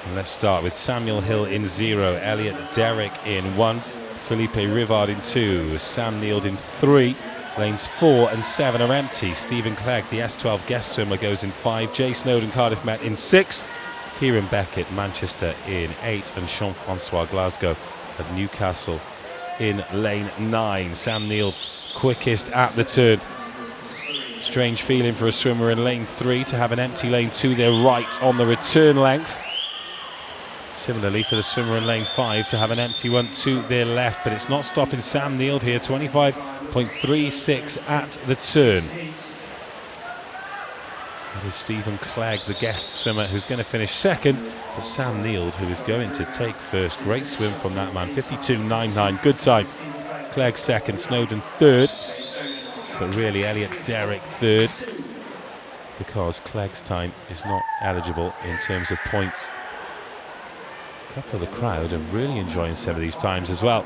And let's start with Samuel Hill in 0, Elliot Derrick in 1, Felipe Rivard in 2, Sam Neild in 3. Lanes 4 and 7 are empty. Stephen Clegg, the S12 guest swimmer, goes in 5. Jay Snowden, Cardiff Met in 6. Kieran Beckett, Manchester in 8. And Jean-Francois Glasgow of Newcastle in lane 9. Sam Neild quickest at the turn. Strange feeling for a swimmer in lane 3 to have an empty lane 2 there right on the return length. Similarly for the swimmer in lane 5 to have an empty one to their left, but it's not stopping Sam Neild here, 25.36 at the turn. That is Stephen Clegg, the guest swimmer, who's going to finish second, but Sam Neild, who is going to take first. Great swim from that man, 52.99, good time. Clegg second, Snowden third, but really Elliot Derrick third, because Clegg's time is not eligible in terms of points. A couple of the crowd are really enjoying some of these times as well.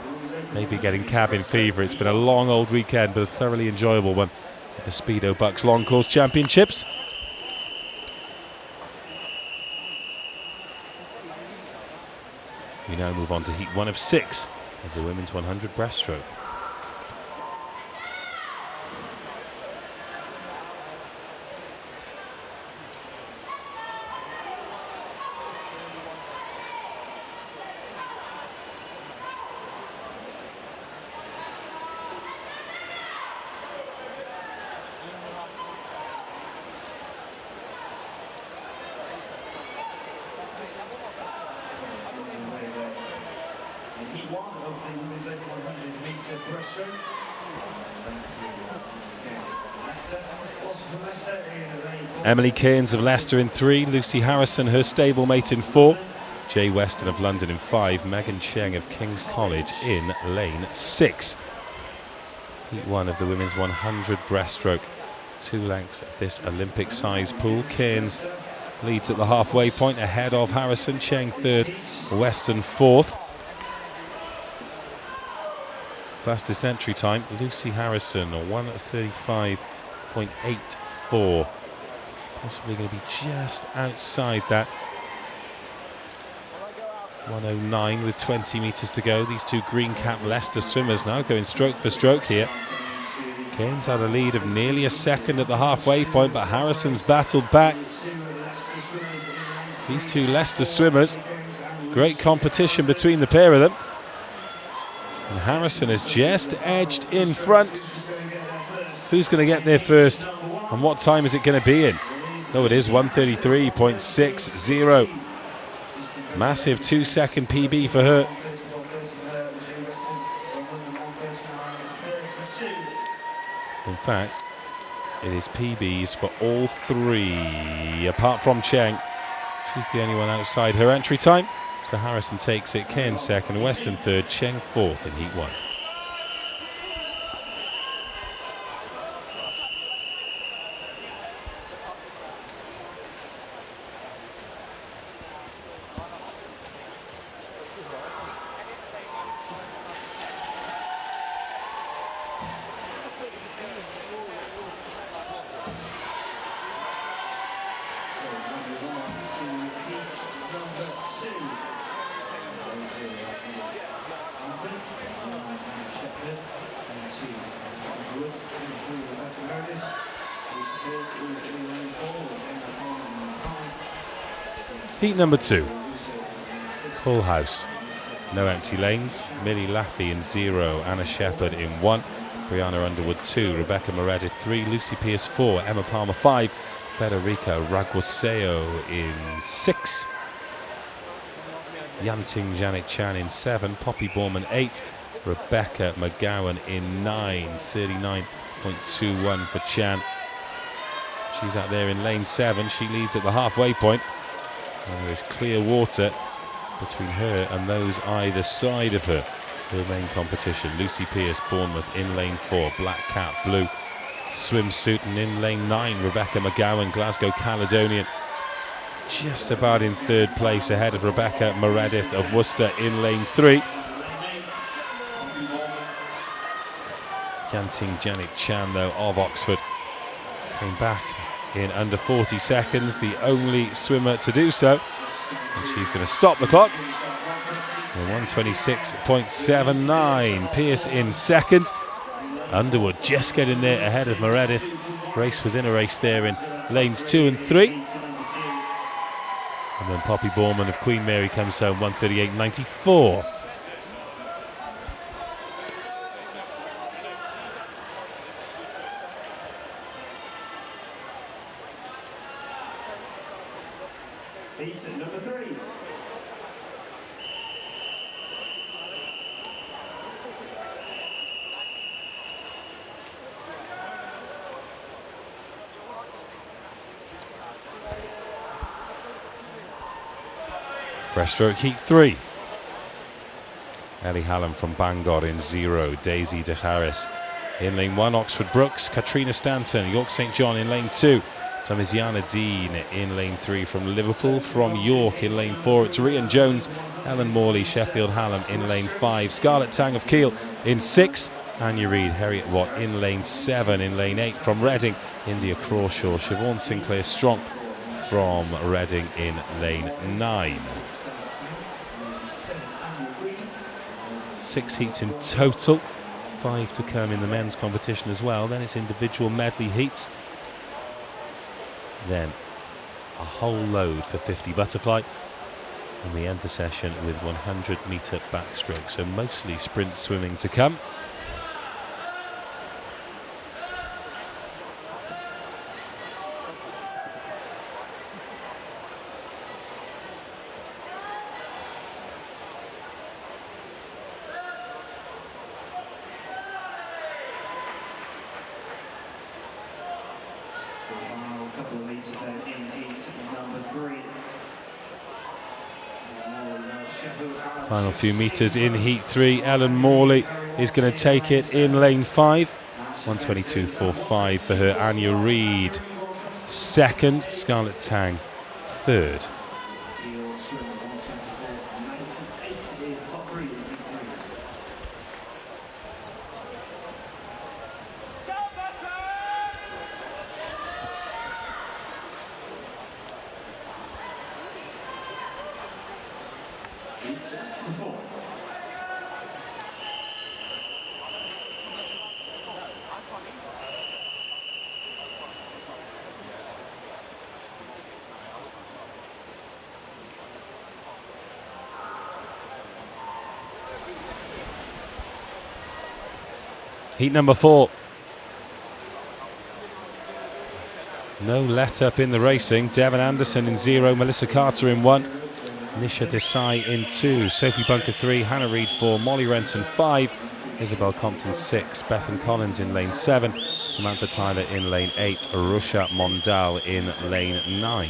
Maybe getting cabin fever. It's been a long old weekend, but a thoroughly enjoyable one at the Speedo BUCS Long Course Championships. We now move on to heat 1 of 6 of the women's 100 breaststroke. Heat 1 of the women's 100-metre breaststroke. Emily Cairns of Leicester in 3, Lucy Harrison, her stablemate, in 4, Jay Weston of London in 5, Megan Cheng of King's College in lane 6. Heat 1 of the women's 100 breaststroke. 2 lengths of this Olympic size pool. Cairns leads at the halfway point ahead of Harrison, Cheng third, Weston fourth. Fastest entry time, Lucy Harrison, a 1:35.84. Possibly going to be just outside that. 1:09 with 20 metres to go. These two green cap Leicester swimmers now going stroke for stroke here. Cairns had a lead of nearly a second at the halfway point, but Harrison's battled back. These two Leicester swimmers, great competition between the pair of them. And Harrison has just edged in front. Who's going to get there first? And what time is it going to be in? No, it is 1:33.60. Massive 2-second PB for her. In fact, it is PBs for all 3, apart from Cheng. She's the only one outside her entry time. So Harrison takes it, Cairns second, Weston third, Cheng fourth in heat 1. Heat number 2, full house, no empty lanes. Millie Laffey in 0, Anna Shepherd in 1, Brianna Underwood 2, Rebecca Meredith 3, Lucy Pearce 4, Emma Palmer 5, Federica Raguaseo in 6, Yanting Janet Chan in 7, Poppy Borman 8, Rebecca McGowan in 9, 39.21 for Chan. She's out there in lane 7, she leads at the halfway point. And there is clear water between her and those either side of her. Her main competition, Lucy Pearce, Bournemouth in lane 4, black cap, blue swimsuit, and in lane 9, Rebecca McGowan, Glasgow Caledonian, just about in 3rd place ahead of Rebecca Meredith of Worcester in lane 3. Yanting Janet Chan, though, of Oxford, came back in under 40 seconds, the only swimmer to do so. And she's going to stop the clock. 1:26.79. Pearce in 2nd. Underwood just getting there ahead of Meredith. Race within a race there in lanes 2 and 3. And then Poppy Borman of Queen Mary comes home 1:38.94. Heat number 3. Breaststroke heat 3. Ellie Hallam from Bangor in 0. Daisy De Harris in lane 1. Oxford Brooks. Katrina Stanton, York St John in lane 2. Thomaziana Dean in lane 3 from Liverpool. From York in lane 4, it's Rian Jones. Ellen Morley, Sheffield Hallam in lane 5. Scarlett Tang of Kiel in 6. Anya Reid, Harriet Watt in lane 7. In lane 8 from Reading, India Crawshaw. Siobhan Sinclair Stronk from Reading in lane 9. 6 heats in total. 5 to come in the men's competition as well. Then it's individual medley heats. Then a whole load for 50 butterfly. And we end the session with 100-metre backstroke. So mostly sprint swimming to come. Couple of metres then in heat number 3. Final few metres in heat 3. Ellen Morley is going to take it in lane 5. 1:22.45 for her. Anya Reid second. Scarlett Tang third. Heat number 4. No let up in the racing. Devon Anderson in 0, Melissa Carter in 1, Nisha Desai in 2, Sophie Bunker 3, Hannah Reid 4, Molly Renton 5, Isabel Compton 6, Bethan Collins in lane 7, Samantha Tyler in lane 8, Rusha Mondal in lane 9.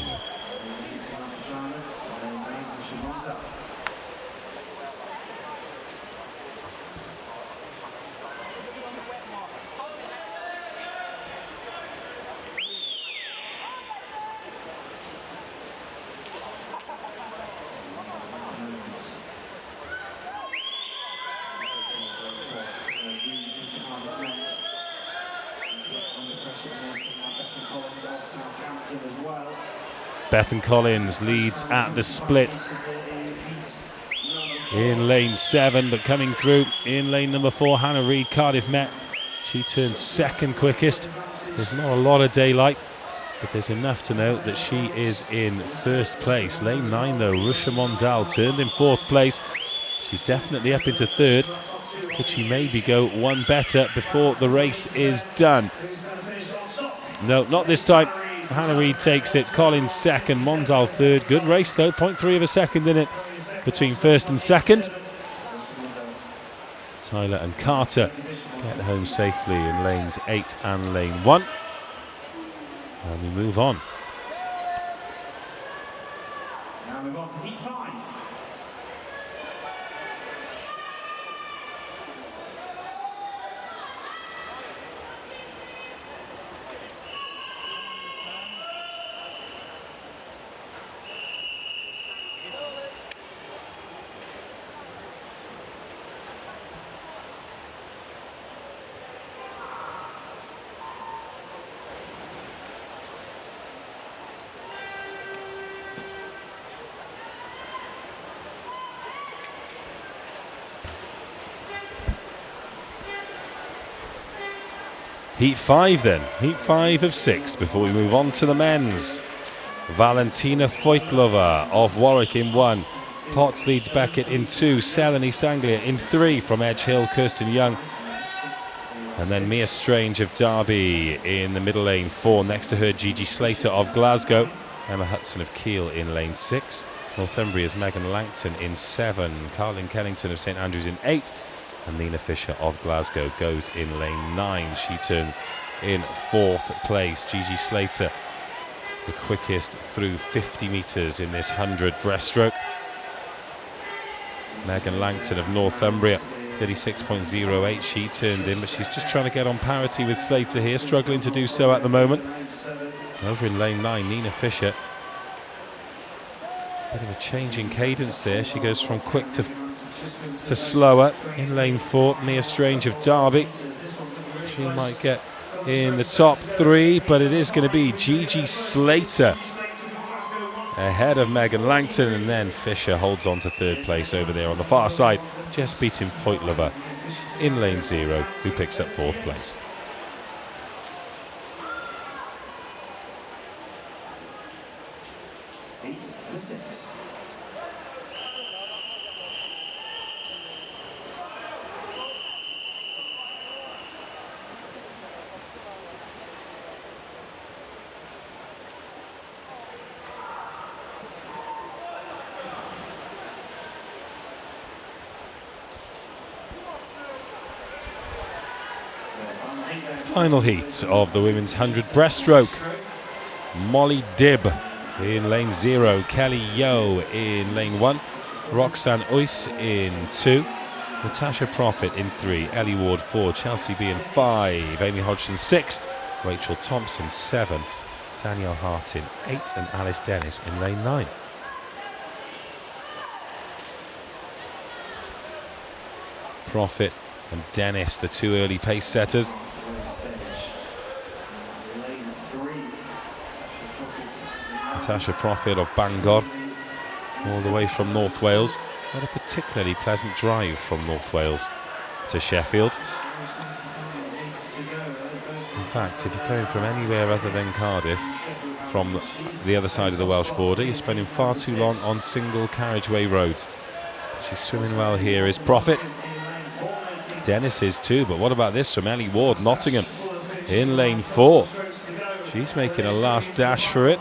Bethan Collins leads at the split in lane 7, but coming through in lane number 4, Hannah Reid, Cardiff Met. She turns second quickest. There's not a lot of daylight, but there's enough to know that she is in first place. Lane 9 though, Rusha Mondal turned in 4th place. She's definitely up into 3rd. Could she maybe go one better before the race is done? No, not this time. Hannah Reid takes it, Collins second, Mondal 3rd. Good race though, 0.3 of a second in it between 1st and 2nd. Tyler and Carter get home safely in lanes 8 and lane 1. And we move on. Now move on to heat 5. Heat 5 then, heat 5 of 6 before we move on to the men's. Valentina Foitlova of Warwick in 1, Potts leads Beckett in 2, Selene East Anglia in 3 from Edge Hill, Kirsten Young. And then Mia Strange of Derby in the middle lane 4, next to her Gigi Slater of Glasgow, Emma Hudson of Kiel in lane 6, Northumbria's Megan Langton in 7, Carlin Kennington of St Andrews in 8, and Nina Fisher of Glasgow goes in lane 9. She turns in 4th place. Gigi Slater, the quickest through 50 metres in this 100 breaststroke. Megan Langton of Northumbria, 36.08 she turned in, but she's just trying to get on parity with Slater here, struggling to do so at the moment. Over in lane 9, Nina Fisher. Bit of a change in cadence there. She goes from quick to slower. In lane 4, Mia Strange of Derby. She might get in the top 3, but it is going to be Gigi Slater ahead of Megan Langton, and then Fisher holds on to 3rd place over there on the far side, just beating Poitlova in lane 0, who picks up 4th place. Final heat of the women's 100 breaststroke. Molly Dibb in lane 0, Kelly Yo in lane 1, Roxanne Uys in 2, Natasha Profit in 3, Ellie Ward 4, Chelsea B in 5, Amy Hodgson 6, Rachel Thompson 7, Danielle Hart in 8, and Alice Dennis in lane 9. Profit and Dennis, the 2 early pace setters. Natasha Profit of Bangor, all the way from North Wales. Not a particularly pleasant drive from North Wales to Sheffield. In fact, if you're coming from anywhere other than Cardiff, from the other side of the Welsh border, you're spending far too long on single carriageway roads. She's swimming well here is Profit. Dennis is too, but what about this from Ellie Ward, Nottingham, in lane 4. She's making a last dash for it.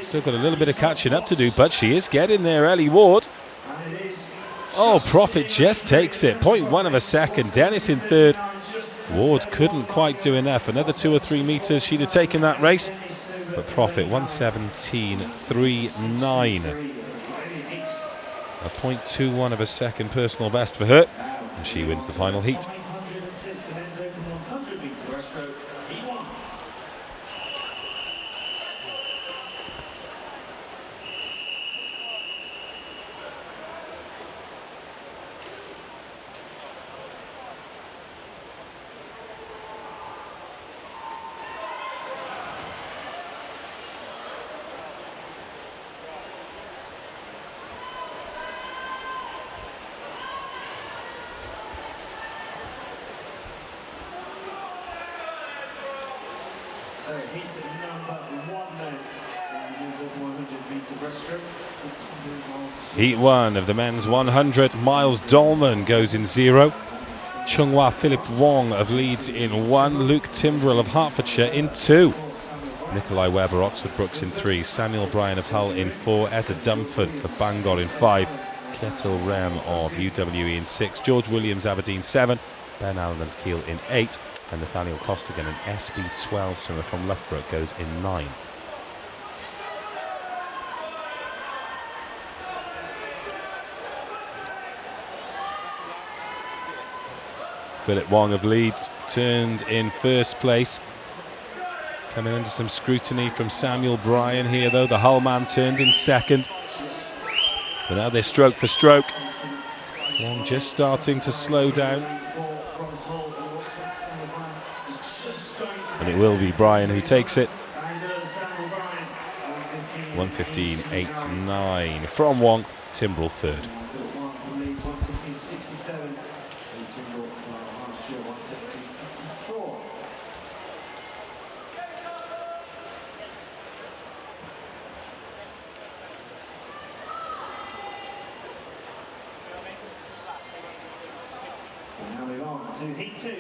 Still got a little bit of catching up to do, but she is getting there, Ellie Ward. Oh, Profit just takes it, 0.1 of a second. Dennis in 3rd. Ward couldn't quite do enough. Another 2 or 3 metres, she'd have taken that race. But Profit, 1:17.39. A 0.21 of a second personal best for her, and she wins the final heat. So heat number 1 then, men's 100 metre breaststroke. Heat 1 of the men's 100. Miles Dolman goes in 0. Chunghwa Philip Wong of Leeds in 1. Luke Timbrell of Hertfordshire in 2. Nikolai Webber, Oxford Brooks in 3. Samuel Bryan of Hull in 4. Etta Dumford of Bangor in 5. Ketil Rem of UWE in 6. George Williams, Aberdeen 7. Ben Allen of Kiel in 8. And Nathaniel Costigan, an SB12 swimmer from Loughborough, goes in 9. Philip Wong of Leeds turned in 1st place. Coming under some scrutiny from Samuel Bryan here, though. The Hull man turned in 2nd. But now they're stroke for stroke. Wong just starting to slow down. And it will be Bryan who takes it. 1:15.89 from Wong. Timbrell 3rd. Now move on to heat 2.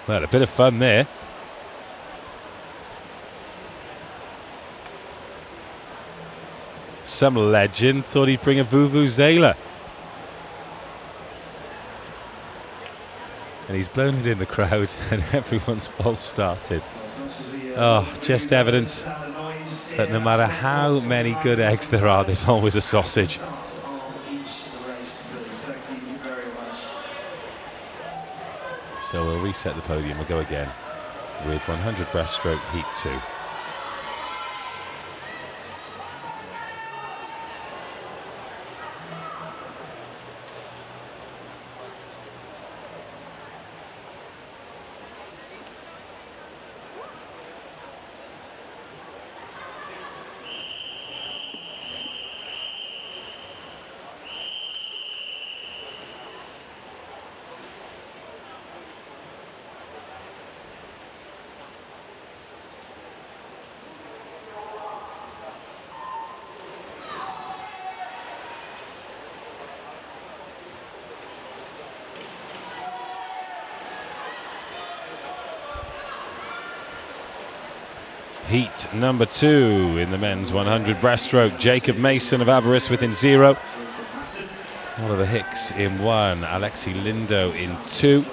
Well, a bit of fun there. Some legend thought he'd bring a vuvuzela. And he's blown it in the crowd and everyone's false started. Oh, just evidence that no matter how many good eggs there are, there's always a sausage. So we'll reset the podium, we'll go again with 100 breaststroke, heat 2. Heat number 2 in the men's 100 breaststroke. Jacob Mason of Aberystwyth in 0. Oliver Hicks in 1. Alexi Lindo in 2.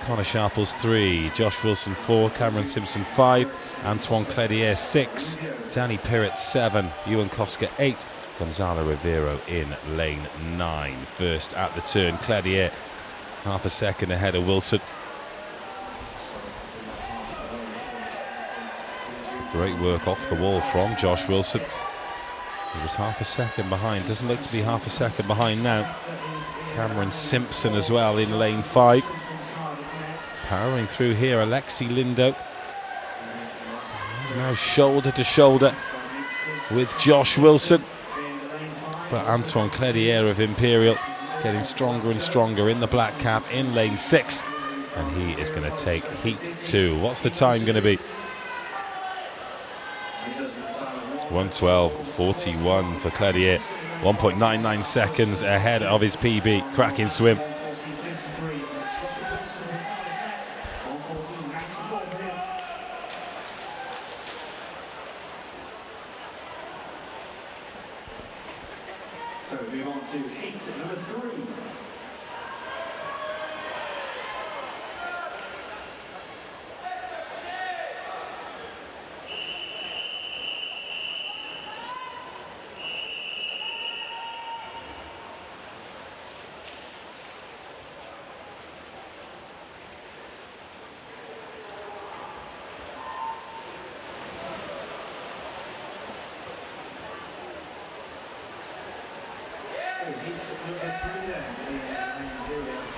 Connor Sharples 3. Josh Wilson 4. Cameron Simpson 5. Antoine Cledier 6. Danny Pirrett 7. Ewan Koska 8. Gonzalo Rivero in lane 9. First at the turn, Cledier half a second ahead of Wilson. Great work off the wall from Josh Wilson. He was half a second behind. Doesn't look to be half a second behind now. Cameron Simpson as well in lane 5. Powering through here, Alexi Lindo. He's now shoulder to shoulder with Josh Wilson. But Antoine Cledier of Imperial getting stronger and stronger in the black cap in lane 6. And he is going to take heat 2. What's the time going to be? 1:12.41 for Cledier, 1.99 seconds ahead of his PB. Cracking swim. So we move on to heat number 3.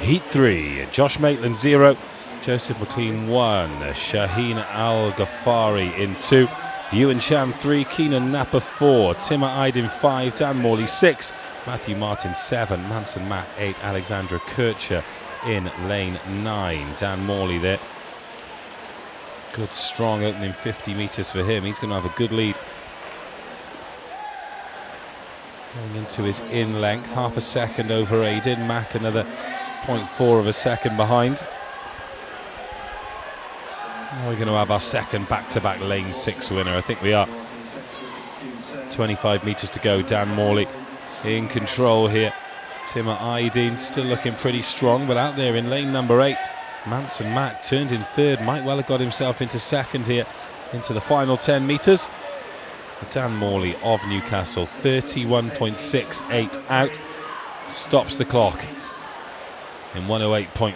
Heat 3, Josh Maitland 0, Joseph McLean 1, Shaheen Al Ghaffari in 2, Ewan Chan 3, Keenan Napa 4, Timur Aydin 5, Dan Morley 6, Matthew Martin 7, Manson Matt 8, Alexandra Kircher in lane 9. Dan Morley there. Good strong opening 50 metres for him. He's going to have a good lead. Going into his in length, half a second over Aiden. Mack another 0.4 of a second behind. Now we're going to have our second back-to-back lane 6 winner. I think we are. 25 metres to go. Dan Morley in control here. Timur Aydin still looking pretty strong, but out there in lane number 8. Manson Mack turned in 3rd. Might well have got himself into 2nd here, into the final 10 metres. Dan Morley of Newcastle, 31.68 out, stops the clock in 108.14.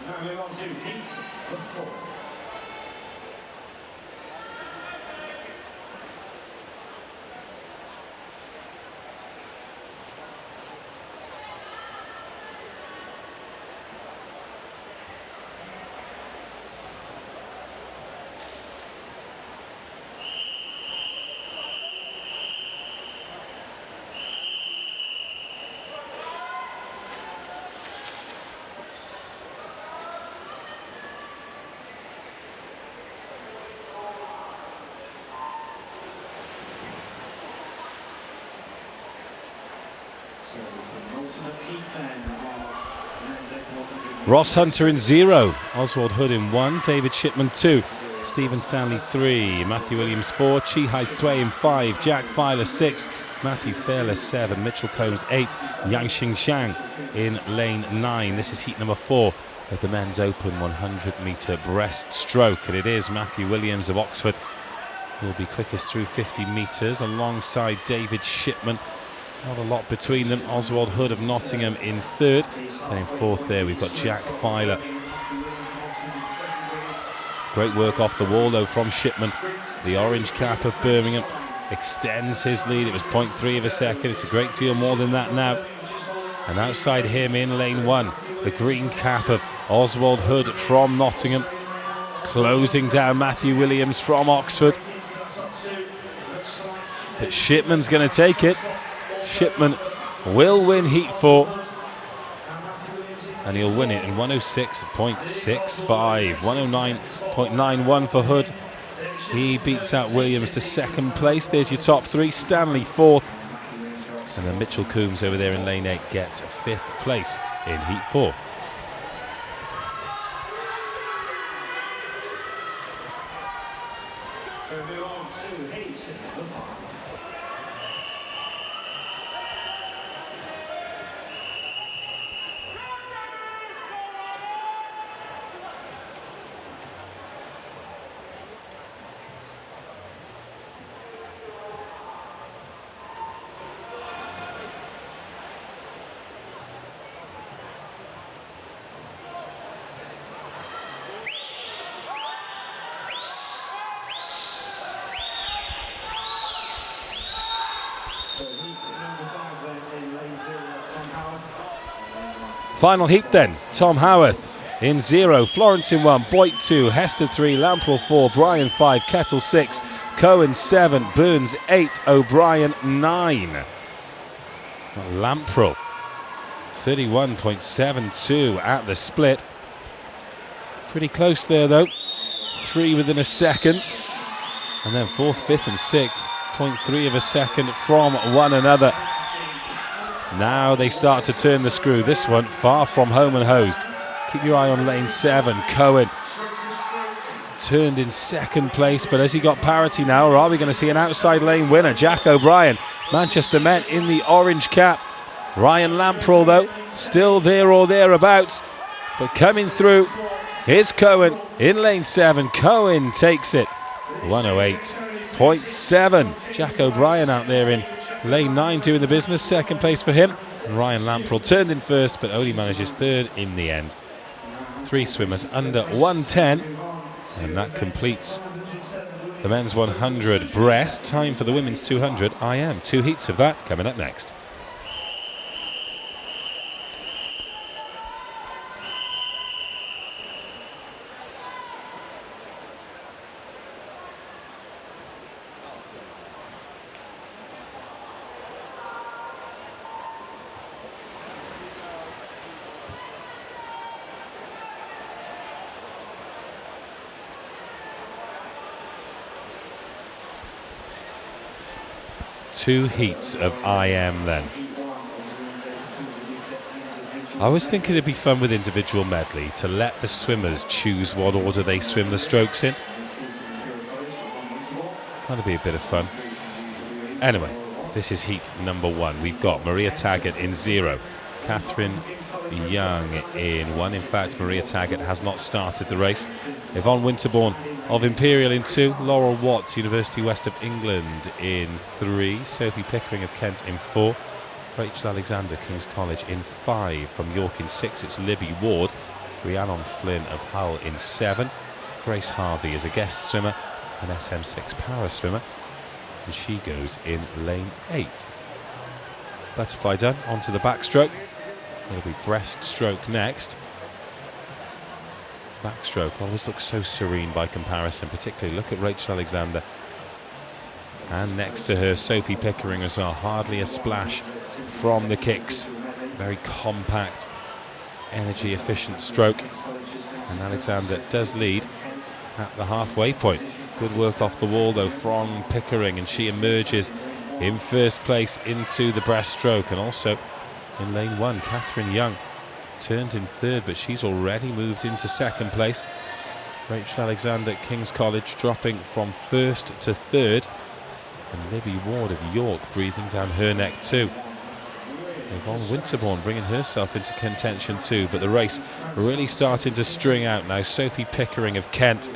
Now we move on to heat 4. Ross Hunter in 0, Oswald Hood in 1, David Shipman 2, Stephen Stanley 3, Matthew Williams 4, Chi Hai Tsui in 5, Jack Filer 6, Matthew Fairless 7, Mitchell Combs 8, Yang Xing Shang in lane 9. This is heat number 4 of the men's open 100-metre breaststroke, and it is Matthew Williams of Oxford who will be quickest through 50 metres alongside David Shipman. Not a lot between them. Oswald Hood of Nottingham in 3rd, and in 4th there we've got Jack Filer. Great work off the wall though from Shipman. The orange cap of Birmingham extends his lead. It was 0.3 of a second. It's a great deal more than that now. And outside him in lane 1, the green cap of Oswald Hood from Nottingham, closing down Matthew Williams from Oxford. But Shipman's going to take it. Shipman will win heat 4, and he'll win it in 106.65, 109.91 for Hood. He beats out Williams to 2nd place. There's your top 3. Stanley 4th, and then Mitchell Coombs over there in lane 8 gets 5th place in heat 4. So we move on to heat number 5. Final heat then, Tom Howarth in 0, Florence in 1, Boyd 2, Hester 3, Lamprell 4, Bryan 5, Kettle 6, Cohen 7, Burns 8, O'Brien 9. Lamprell 31.72 at the split. Pretty close there though, 3 within a second. And then 4th, 5th and 6th, 0.3 of a second from one another. Now they start to turn the screw. This one far from home and hosed. Keep your eye on lane 7. Cohen turned in 2nd place, but has he got parity now, or are we going to see an outside lane winner? Jack O'Brien, Manchester Met in the orange cap. Ryan Lamprell though, still there or thereabouts, but coming through is Cohen in lane 7. Cohen takes it, 108.7. Jack O'Brien out there in lane 9 doing the business, 2nd place for him. And Ryan Lamprell turned in 1st, but only manages 3rd in the end. 3 swimmers under 110, and that completes the men's 100 breast. Time for the women's 200 IM. 2 heats of that coming up next. Two heats of IM then. I was thinking it'd be fun with individual medley to let the swimmers choose what order they swim the strokes in. That'll be a bit of fun. Anyway, this is heat number 1. We've got Maria Taggart in 0, Catherine Young in 1. In fact, Maria Taggart has not started the race. Yvonne Winterbourne of Imperial in 2, Laurel Watts, University West of England in 3, Sophie Pickering of Kent in 4, Rachel Alexander, King's College in 5, from York in 6 it's Libby Ward, Rhiannon Flynn of Hull in 7, Grace Harvey is a guest swimmer, an SM6 power swimmer, and she goes in lane 8. Butterfly done, onto the backstroke. It'll be breaststroke next. Backstroke always looks so serene by comparison, particularly look at Rachel Alexander. And next to her, Sophie Pickering as well. Hardly a splash from the kicks. Very compact, energy efficient stroke. And Alexander does lead at the halfway point. Good work off the wall though from Pickering, and she emerges in 1st place into the breaststroke, and also in lane 1. Catherine Young turned in third, but she's already moved into second place. Rachel Alexander at King's College dropping from first to third. And Libby Ward of York breathing down her neck too. Yvonne Winterbourne bringing herself into contention too, but the race really starting to string out now. Sophie Pickering of Kent,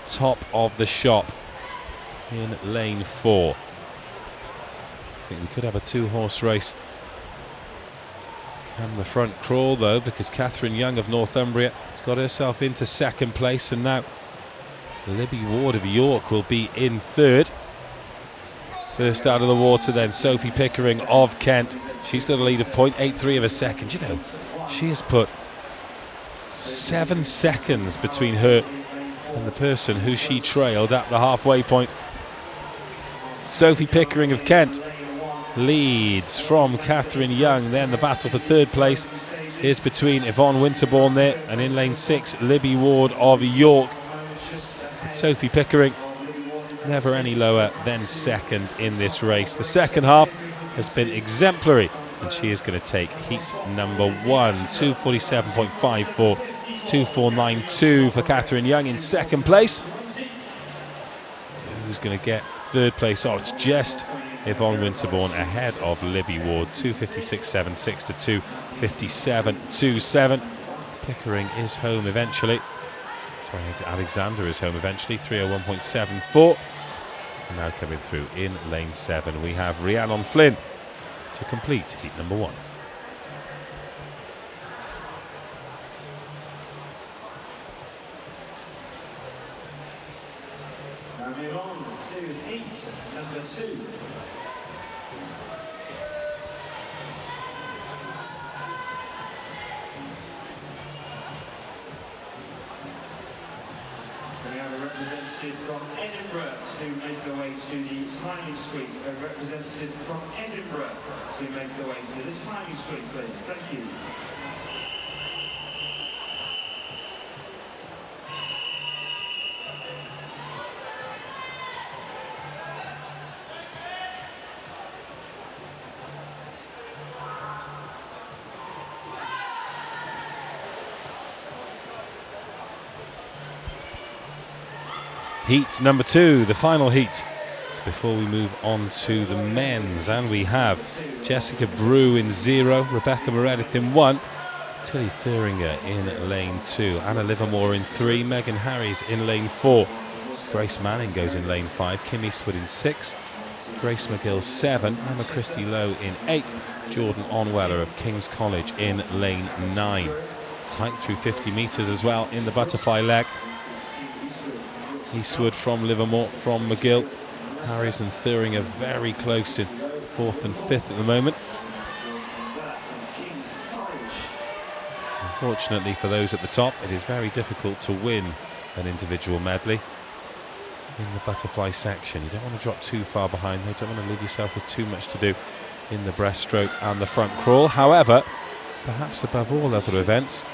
top of the shop in lane 4. I think we could have a 2-horse race. Can the front crawl though, because Catherine Young of Northumbria has got herself into second place, and now Libby Ward of York will be in third. First out of the water then, Sophie Pickering of Kent. She's got a lead of 0.83 of a second. You know, she has put 7 seconds between her and the person who she trailed at the halfway point. Sophie Pickering of Kent leads from Catherine Young. Then the battle for third place is between Yvonne Winterbourne there, and in lane 6, Libby Ward of York. But Sophie Pickering never any lower than second in this race. The second half has been exemplary, and she is going to take heat number 1. 2:47.54. It's 2:4.92 for Catherine Young in second place. Who's going to get third place? Oh, it's just Yvonne Winterbourne ahead of Libby Ward. 2:56.76 to 2:57.27. Pickering is home eventually. Sorry, Alexander is home eventually. 3:01.74. And now coming through in lane 7, we have Rhiannon Flynn to complete heat number 1. Now move on to heat number 2. We have a representative from Edinburgh to make their way to the Smiling Suite. A representative from Edinburgh to make their way to the Smiling Suite, please. Thank you. Heat number 2, the final heat, before we move on to the men's. And we have Jessica Brew in 0, Rebecca Meredith in 1, Tilly Thuringer in lane 2, Anna Livermore in 3, Megan Harries in lane 4, Grace Manning goes in lane 5, Kim Eastwood in 6, Grace McGill 7, Emma Christie Lowe in 8, Jordan Onweller of King's College in lane 9. Tight through 50 metres as well in the butterfly leg. Eastwood from Livermore, from McGill. Harries and Thuringer very close in 4th and 5th at the moment. Unfortunately for those at the top, it is very difficult to win an individual medley in the butterfly section. You don't want to drop too far behind, you don't want to leave yourself with too much to do in the breaststroke and the front crawl. However, perhaps above all other events,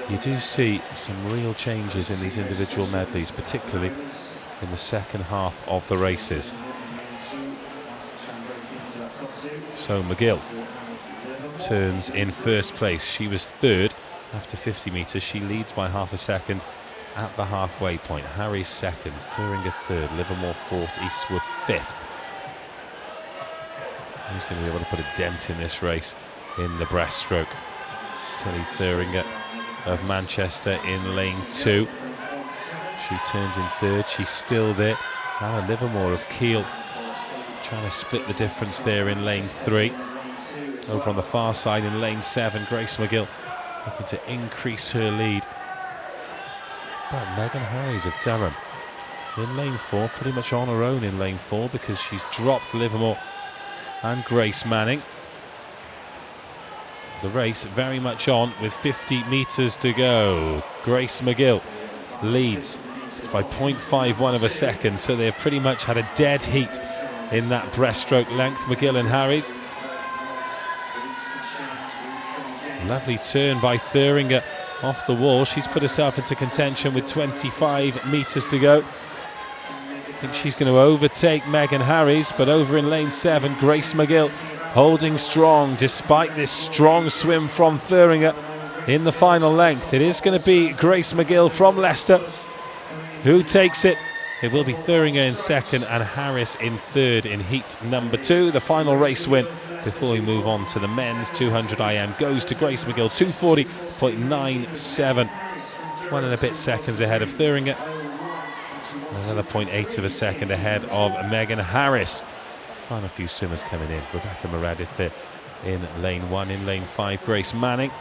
you do see some real changes in these individual medleys, particularly in the second half of the races. So McGill turns in first place. She was third after 50 metres. She leads by half a second at the halfway point. Harry's second, Thuringer third, Livermore fourth, Eastwood fifth. Who's going to be able to put a dent in this race in the breaststroke? Tilly Thuringer of Manchester in lane 2. She turns in third, she's still there. Anna Livermore of Kiel trying to split the difference there in lane 3. Over on the far side in lane 7, Grace McGill looking to increase her lead. But Megan Harries of Durham in lane 4, pretty much on her own in lane 4 because she's dropped Livermore and Grace Manning. The race very much on with 50 metres to go. Grace McGill leads. It's by 0.51 of a second, so they've pretty much had a dead heat in that breaststroke length, McGill and Harries. Lovely turn by Thuringer off the wall. She's put herself into contention with 25 metres to go. I think she's going to overtake Megan Harris, but over in lane 7, Grace McGill holding strong despite this strong swim from Thuringer in the final length. It is going to be Grace McGill from Leicester who takes it. It will be Thuringer in second and Harris in third in heat number 2. The final race win before we move on to the men's 200 IM goes to Grace McGill, 240.97. 1 and a bit seconds ahead of Thuringer. Another 0.8 of a second ahead of Megan Harris. Final few swimmers coming in. Rebecca Meredith there in lane 1. In lane 5, Grace Manning.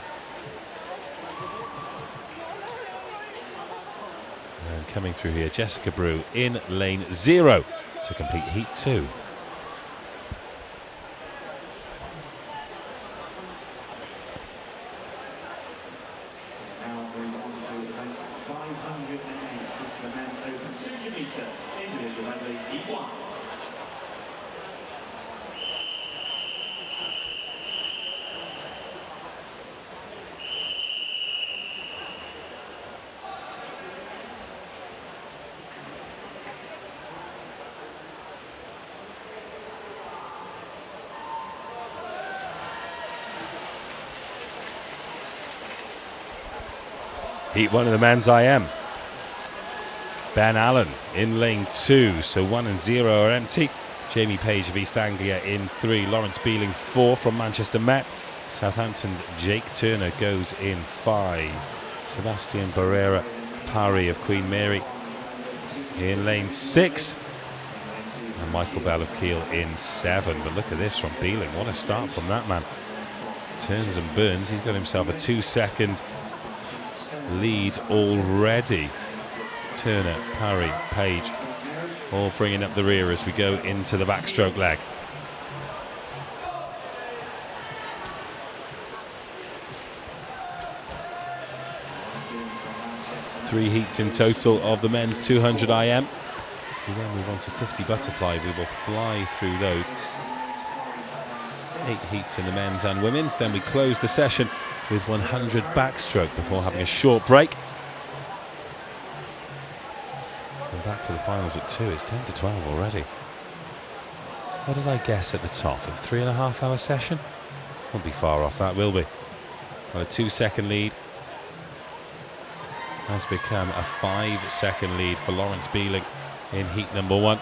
And coming through here, Jessica Brew in lane 0 to complete heat 2. Heat 1 of the men's IM. Ben Allen in lane 2, so 1 and 0 are empty. Jamie Page of East Anglia in 3. Lawrence Beeling 4 from Manchester Met. Southampton's Jake Turner goes in 5. Sebastian Barrera Parry of Queen Mary in lane 6. And Michael Bell of Kiel in 7. But look at this from Beeling. What a start from that man. Turns and burns. He's got himself a 2-second lead already. Turner, Parry, Page all bringing up the rear as we go into the backstroke leg. Three heats in total of the men's 200 IM. We then move on to 50 butterfly. We will fly through those. 8 heats in the men's and women's. Then we close the session with 100 backstroke before having a short break. And back for the finals at 2. It's 10 to 12 already. What did I guess at the top? A 3.5 hour session? Won't be far off that, will we? Well, a 2-second lead has become a 5-second lead for Lawrence Beeling in heat number 1.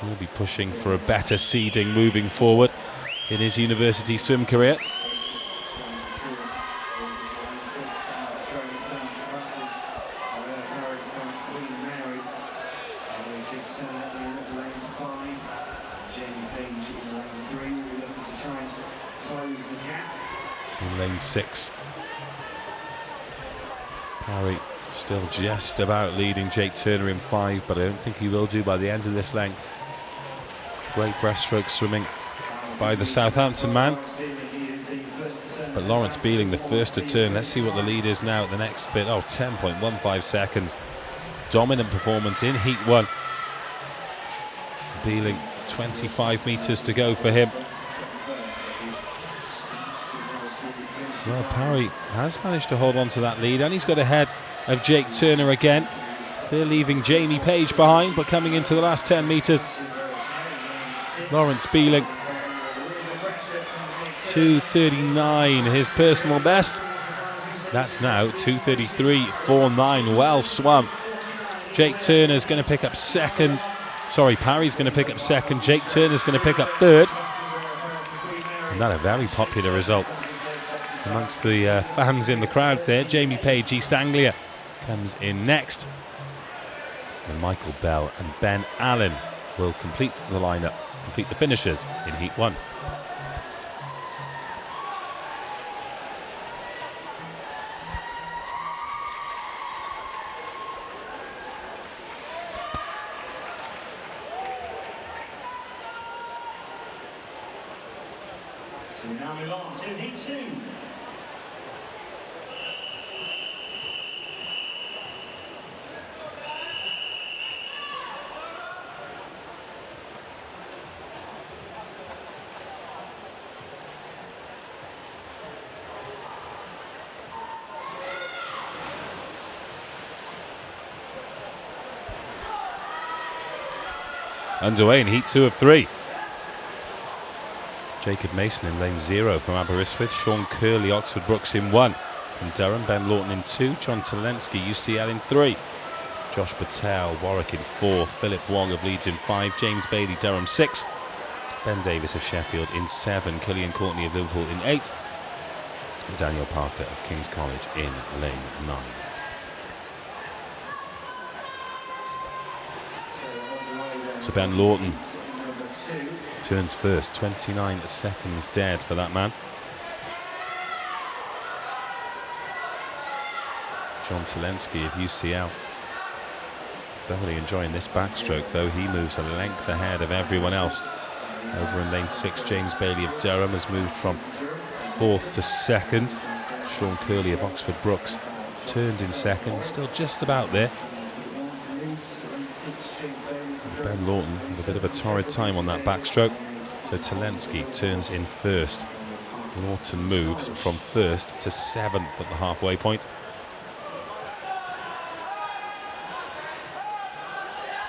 He'll be pushing for a better seeding moving forward in his university swim career. In lane 6, Parry still just about leading Jake Turner in 5, but I don't think he will do by the end of this length. Great breaststroke swimming by the Southampton man. But Lawrence Beeling the first to turn. Let's see what the lead is now at the next bit. Oh, 10.15 seconds. Dominant performance in heat 1. Beeling, 25 metres to go for him. Well, Parry has managed to hold on to that lead, and he's got ahead of Jake Turner again. They're leaving Jamie Page behind, but coming into the last 10 metres, Lawrence Beeling, 2:39, his personal best. That's now 2:33.49. Well swum. Jake Turner's going to pick up second. Sorry, Parry's going to pick up second. Jake Turner's going to pick up third. And that's a very popular result amongst the fans in the crowd there. Jamie Page, East Anglia, comes in next. And Michael Bell and Ben Allen will complete the lineup, complete the finishers in heat 1. So we now move on to heat 2. underway in heat 2 of 3. Jacob Mason in lane 0 from Aberystwyth. Sean Curley, Oxford Brookes in 1. From Durham, Ben Lawton in 2. John Talensky, UCL in 3. Josh Patel, Warwick in 4. Philip Wong of Leeds in 5. James Bailey, Durham 6. Ben Davis of Sheffield in 7. Cillian Courtney of Liverpool in 8. And Daniel Parker of King's College in lane 9. So Ben Lawton turns first. 29 seconds dead for that man. John Talensky of UCL. Thoroughly enjoying this backstroke, though. He moves a length ahead of everyone else. Over in lane 6, James Bailey of Durham has moved from 4th to 2nd. Sean Curley of Oxford Brookes turned in 2nd, still just about there. And Ben Lawton with a bit of a torrid time on that backstroke. So Talensky turns in 1st. Lawton moves from 1st to 7th at the halfway point.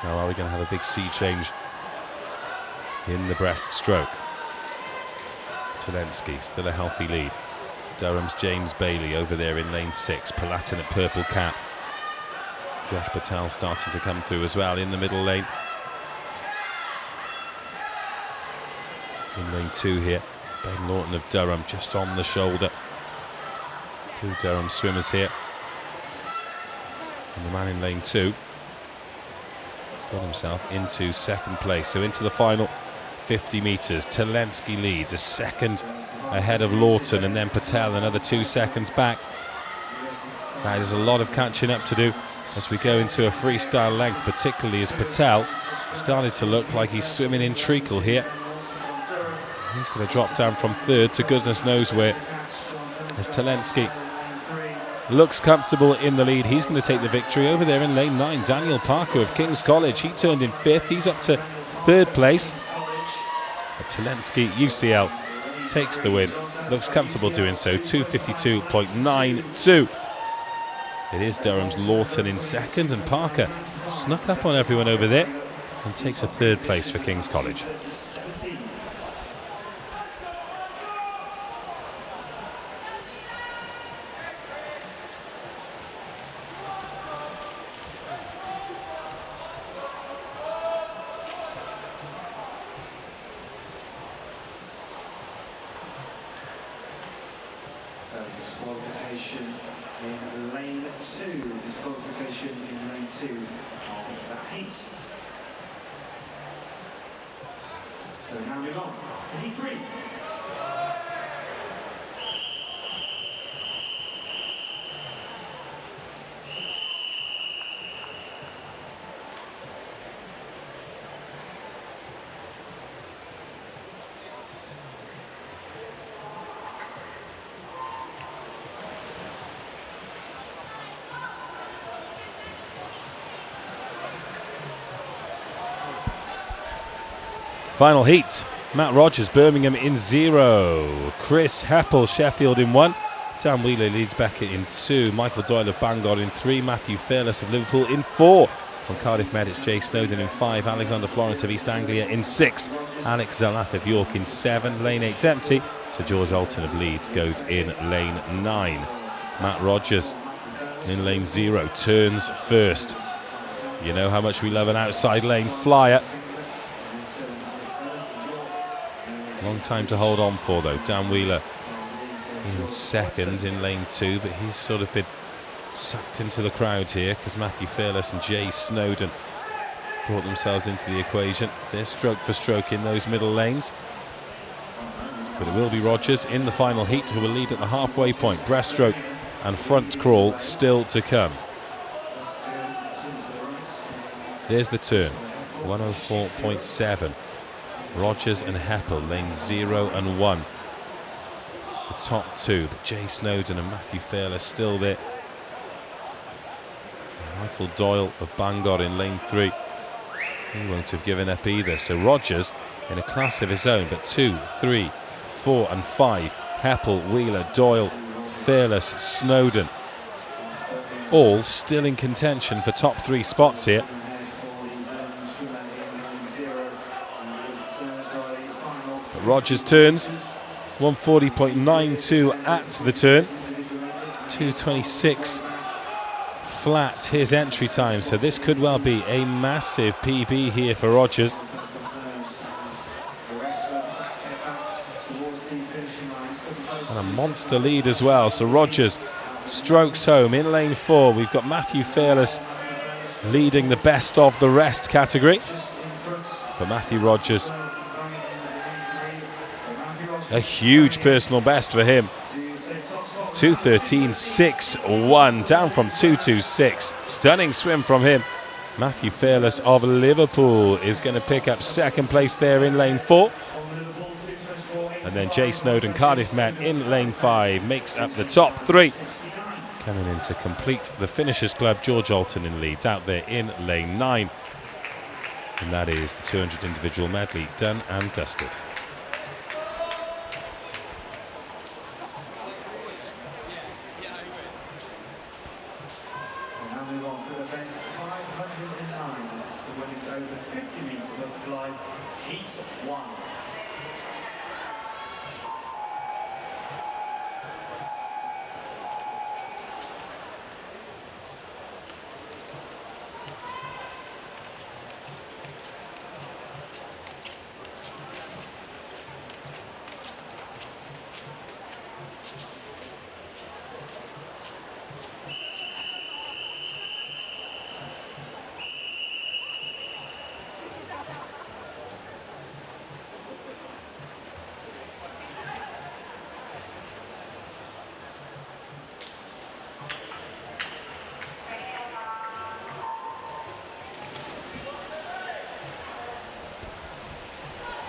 Now are we going to have a big sea change in the breaststroke? Talensky, still a healthy lead. Durham's James Bailey over there in lane 6. Palatin at purple cap. Josh Patel starting to come through as well in the middle lane. In lane 2 here, Ben Lawton of Durham just on the shoulder. 2 Durham swimmers here. And the man in lane 2 has got himself into 2nd place. So into the final 50 metres. Talensky leads a 2nd ahead of Lawton, and then Patel another 2 seconds back. That is a lot of catching up to do as we go into a freestyle length, particularly as Patel started to look like he's swimming in treacle here. He's going to drop down from 3rd to goodness knows where, as Talensky looks comfortable in the lead. He's going to take the victory over there in lane 9. Daniel Parker of King's College, he turned in 5th. He's up to 3rd place. But Talensky, UCL, takes the win. Looks comfortable doing so. 2:52.92. It is Durham's Lawton in 2nd, and Parker snuck up on everyone over there and takes a 3rd place for King's College. Disqualification in lane 2. Disqualification in lane 2 of that heat. So now move on to heat 3. Final heat. Matt Rogers, Birmingham in 0. Chris Heppel, Sheffield in 1. Dan Wheeler leads Beckett in 2. Michael Doyle of Bangor in 3. Matthew Fairless of Liverpool in 4. From Cardiff Med, it's Jay Snowden in 5. Alexander Florence of East Anglia in 6. Alex Zalath of York in 7. Lane 8's empty. So George Alton of Leeds goes in lane 9. Matt Rogers in lane 0 turns first. You know how much we love an outside lane flyer. Long time to hold on for though. Dan Wheeler in 2nd in lane 2, but he's sort of been sucked into the crowd here because Matthew Fairless and Jay Snowden brought themselves into the equation. They're stroke for stroke in those middle lanes. But it will be Rogers in the final heat who will lead at the halfway point. Breaststroke and front crawl still to come. There's the turn. 104.7. Rogers and Heppel, lanes 0 and 1. The top 2, but Jay Snowden and Matthew Fairless still there. Michael Doyle of Bangor in lane 3. He won't have given up either. So Rogers in a class of his own, but 2, 3, 4 and 5. Heppel, Wheeler, Doyle, Fairless, Snowden. All still in contention for top 3 spots here. Rogers turns, 140.92 at the turn, 226 flat his entry time, so this could well be a massive PB here for Rogers. And a monster lead as well, so Rogers strokes home in lane 4. We've got Matthew Fearless leading the best of the rest category, but Matthew Rogers, a huge personal best for him, 2:13.61, down from 2:26. Stunning swim from him. Matthew Fearless of Liverpool is going to pick up second place there in lane 4. And then Jay Snowden, Cardiff Met in lane 5 makes up the top 3. Coming in to complete the Finishers Club, George Alton in leads out there in lane 9. And that is the 200 individual medley done and dusted.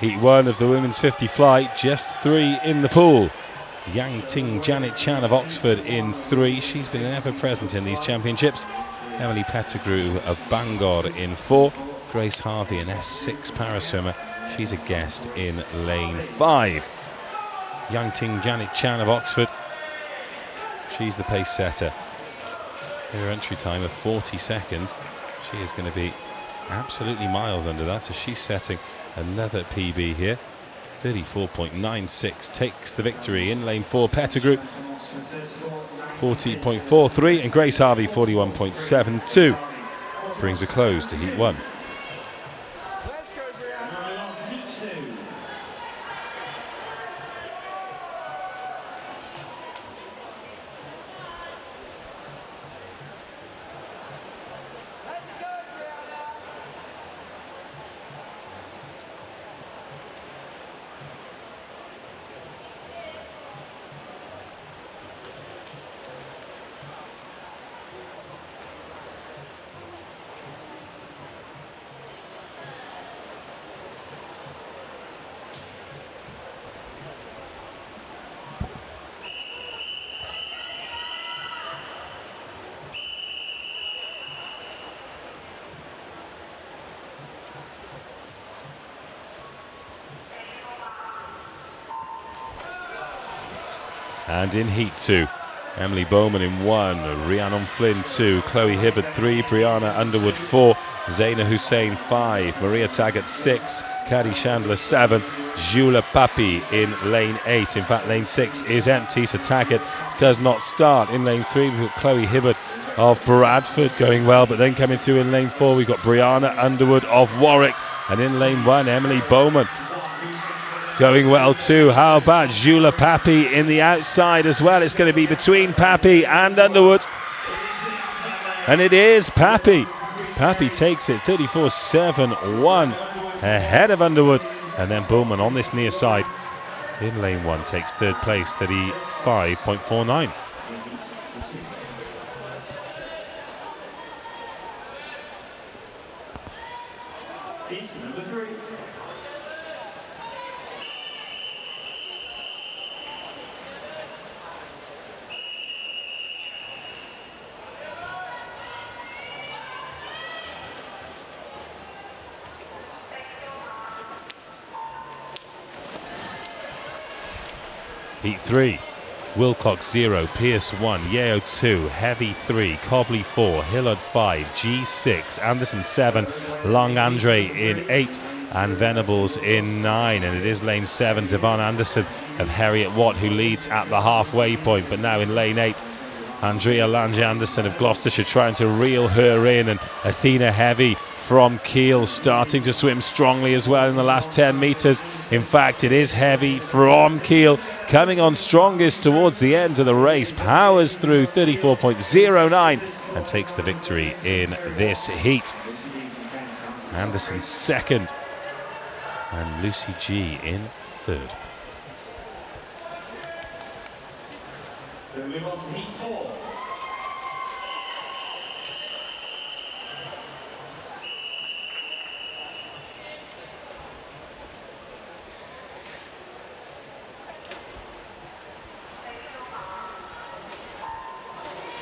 Heat 1 of the women's 50 fly, just 3 in the pool. Yang Ting Janet Chan of Oxford in 3. She's been ever present in these championships. Emily Pettigrew of Bangor in 4. Grace Harvey, an S6 paraswimmer. She's a guest in lane 5. Yang Ting Janet Chan of Oxford. She's the pace setter. Her entry time of 40 seconds. She is going to be absolutely miles under that, so she's setting another PB here. 34.96 takes the victory in lane 4. Pettigrew 40.43 and Grace Harvey 41.72 brings a close to Heat 1. And in Heat 2, Emily Bowman in 1, Rhiannon Flynn 2, Chloe Hibbard 3, Brianna Underwood 4, Zaina Hussein 5, Maria Taggart 6, Caddy Chandler 7, Jula Papi in lane 8. In fact, lane 6 is empty, so Taggart does not start. In lane 3, we've got Chloe Hibbard of Bradford going well, but then coming through in lane 4, we've got Brianna Underwood of Warwick. And in lane 1, Emily Bowman going well too. How about Jula Papi in the outside as well? It's going to be between Papi and Underwood. And it is Papi. Papi takes it 34.71 ahead of Underwood. And then Bowman on this near side in lane 1 takes third place, 35.49. Number 3. Heat 3, Wilcox 0, Pierce 1, Yeo 2, Heavy 3, Cobley 4, Hillard 5, G 6, Anderson 7, Long Andre in 8, and Venables in 9. And it is lane 7, Devon Anderson of Harriet Watt, who leads at the halfway point. But now in lane 8, Andrea Lange Anderson of Gloucestershire trying to reel her in, and Athena Heavy from Kiel starting to swim strongly as well in the last 10 metres. In fact, it is Heavy from Kiel coming on strongest towards the end of the race, powers through 34.09 and takes the victory in this heat. Anderson second and Lucy G in third. Then we move on to heat 4.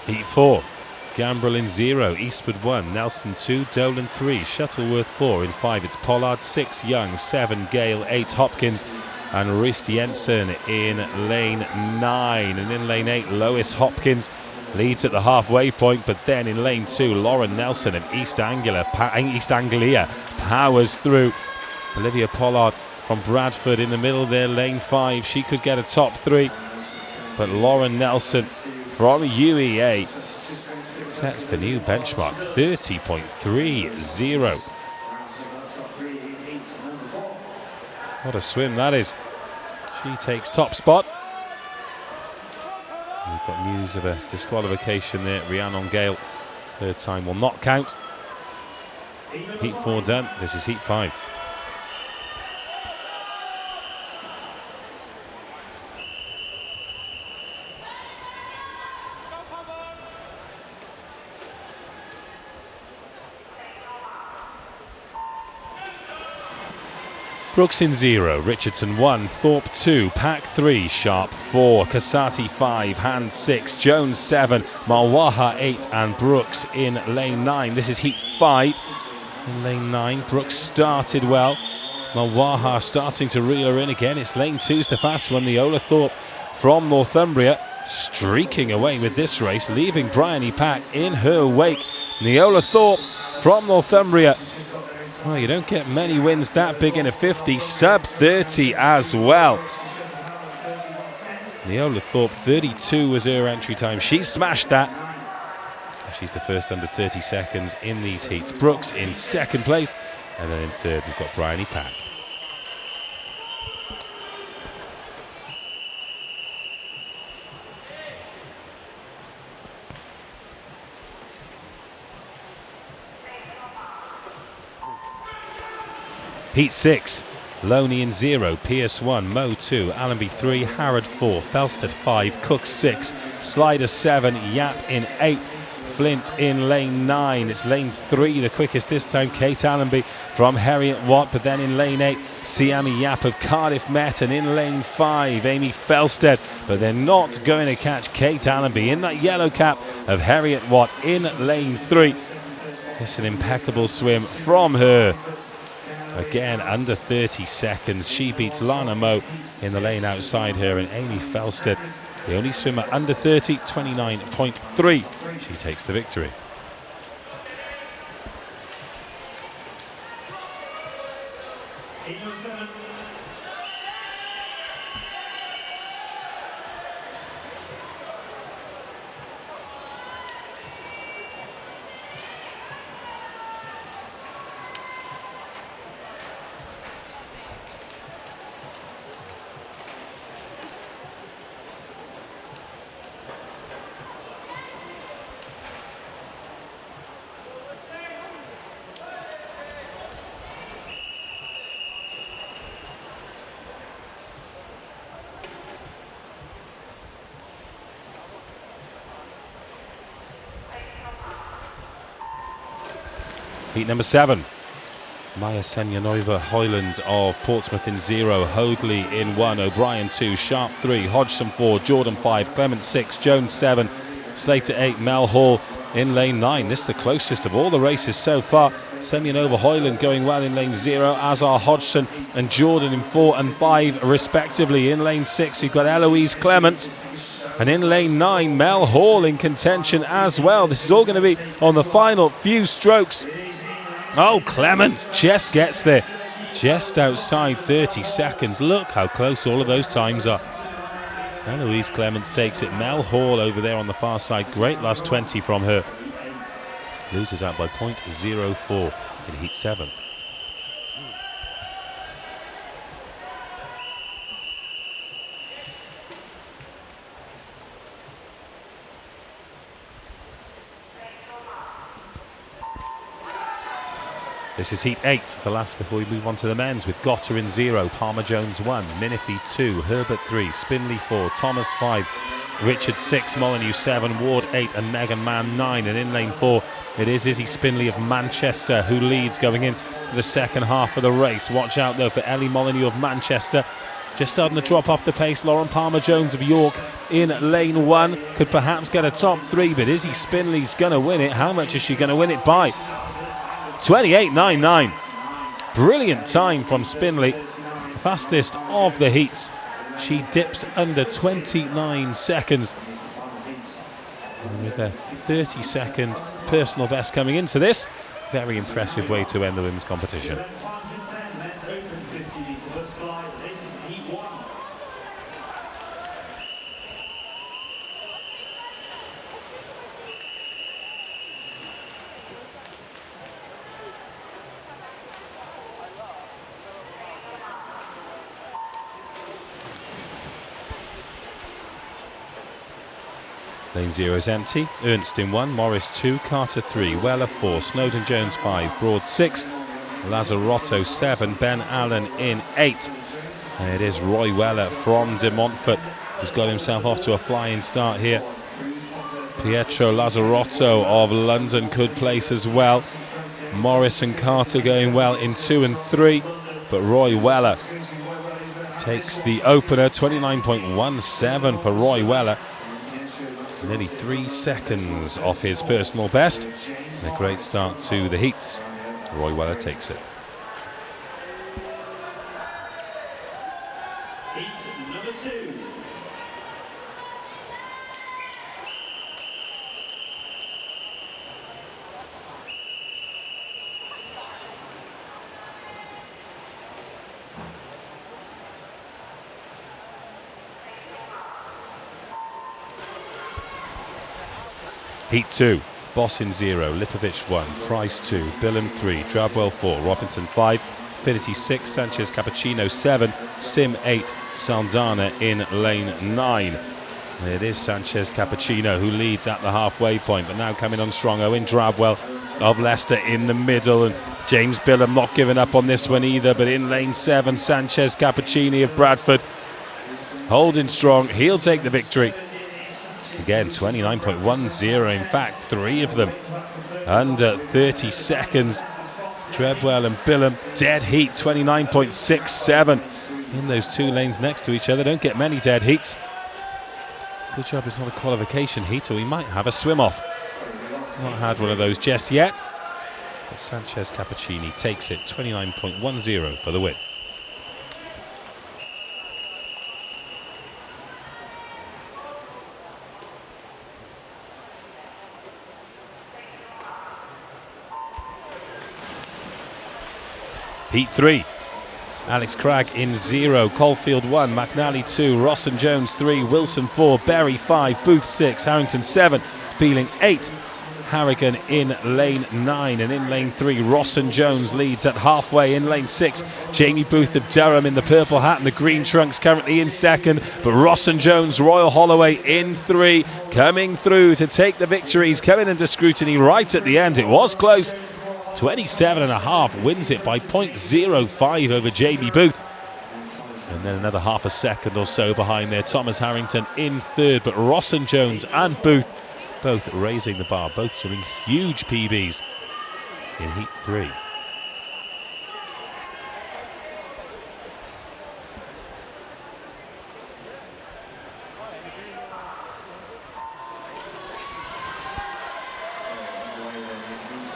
Heat 4, Gambrel in 0, Eastwood 1, Nelson 2, Dolan 3, Shuttleworth 4. In 5 it's Pollard, 6 Young, 7 Gale, 8 Hopkins and Rist Jensen in lane 9. And in lane 8 Lois Hopkins leads at the halfway point, but then in lane 2 Lauren Nelson of East Anglia powers through. Olivia Pollard from Bradford in the middle there, lane 5, she could get a top 3, but Lauren Nelson from UEA sets the new benchmark, 30.30. What a swim that is. She takes top spot. We've got news of a disqualification there. Rhiannon Gale, her time will not count. Heat 4 done. This is Heat 5. Brooks in 0, Richardson 1, Thorpe 2, Pack 3, Sharp 4, Casati 5, Hand 6, Jones 7, Marwaha 8 and Brooks in lane 9. This is Heat 5. In lane 9, Brooks started well. Marwaha starting to reel her in again. It's lane 2's the fast one. Neola Thorpe from Northumbria streaking away with this race, leaving Bryony Pack in her wake. Neola Thorpe from Northumbria. Well, you don't get many wins that big in a 50, sub 30 as well. Neola Thorpe, 32 was her entry time. She smashed that. She's the first under 30 seconds in these heats. Brooks in second place, and then in third we've got Bryony Pack. Heat 6, Loney in 0, Pierce 1, Moe 2, Allenby 3, Harrod 4, Felsted 5, Cook 6, Slider 7, Yap in 8, Flint in lane 9. It's lane 3, the quickest this time, Kate Allenby from Harriet Watt, but then in lane 8, Siami Yap of Cardiff Met, and in lane 5, Amy Felsted, but they're not going to catch Kate Allenby in that yellow cap of Harriet Watt in lane 3. It's an impeccable swim from her. Again, under 30 seconds. She beats Lana Moe in the lane outside her, and Amy Felsted, the only swimmer under 30, 29.3. She takes the victory. Heat number 7, Maya Senyanova Hoyland of Portsmouth in 0, Hoadley in 1, O'Brien 2, Sharp 3, Hodgson 4, Jordan 5, Clement 6, Jones 7, Slater 8, Mel Hall in lane 9. This is the closest of all the races so far. Senyanova Hoyland going well in lane 0, as are Hodgson and Jordan in 4 and 5 respectively. In lane 6 you've got Eloise Clement, and in lane 9 Mel Hall in contention as well. This is all going to be on the final few strokes. Oh, Clement just gets there. just outside 30 seconds. Look how close all of those times are. Eloise Clements takes it. Mel Hall over there on the far side. Great last 20 from her. Loses out by 0.04 in heat 7. This is heat 8, the last before we move on to the men's, with Gotter in 0, Palmer-Jones 1, Minifee 2, Herbert 3, Spinley 4, Thomas 5, Richard 6, Molyneux 7, Ward 8 and Megan Mann 9. And in lane 4 it is Izzy Spinley of Manchester who leads going into the second half of the race. Watch out though for Ellie Molyneux of Manchester. Just starting to drop off the pace. Lauren Palmer-Jones of York in lane 1 could perhaps get a top 3, but Izzy Spinley's going to win it. How much is she going to win it by? 28.99. Brilliant time from Spinley, fastest of the heats. She dips under 29 seconds. And with a 30-second personal best coming into this, very impressive way to end the women's competition. Lane 0 is empty. Ernst in 1, Morris 2, Carter 3, Weller 4, Snowden-Jones 5, Broad 6, Lazzarotto 7, Ben Allen in 8. And it is Roy Weller from De Montfort who's got himself off to a flying start here. Pietro Lazzarotto of London could place as well. Morris and Carter going well in 2 and 3, but Roy Weller takes the opener. 29.17 for Roy Weller. Nearly 3 seconds off his personal best. And a great start to the heats. Roy Weller takes it. Heat number 2. Heat 2, Boss in 0, Lipovich 1, Price 2, Billam 3, Drabwell 4, Robinson 5, Finity 6, Sanchez Cappuccino 7, Sim 8, Saldana in lane 9. And it is Sanchez Cappuccino who leads at the halfway point, but now coming on strong. Owen Drabwell of Leicester in the middle, and James Billam not giving up on this one either, but in lane 7, Sanchez Cappuccini of Bradford holding strong. He'll take the victory. Again, 29.10, in fact, 3 of them under 30 seconds. Trebwell and Billam, dead heat, 29.67. In those 2 lanes next to each other, don't get many dead heats. Good job it's not a qualification heat, or we might have a swim-off. Not had one of those just yet. But Sanchez Cappuccini takes it, 29.10 for the win. Heat 3, Alex Cragg in 0, Caulfield 1, McNally 2, Ross and Jones 3, Wilson 4, Berry 5, Booth 6, Harrington 7, Beeling 8, Harrigan in lane 9, and in lane 3 Ross and Jones leads at halfway. In lane 6 Jamie Booth of Durham in the purple hat and the green trunks currently in 2nd, but Ross and Jones, Royal Holloway in 3, coming through to take the victories, coming into scrutiny right at the end. It was close. 27.5 wins it by 0.05 over Jamie Booth. And then another half a second or so behind there, Thomas Harrington in 3rd, but Ross and Jones and Booth both raising the bar, both swimming huge PBs in Heat 3.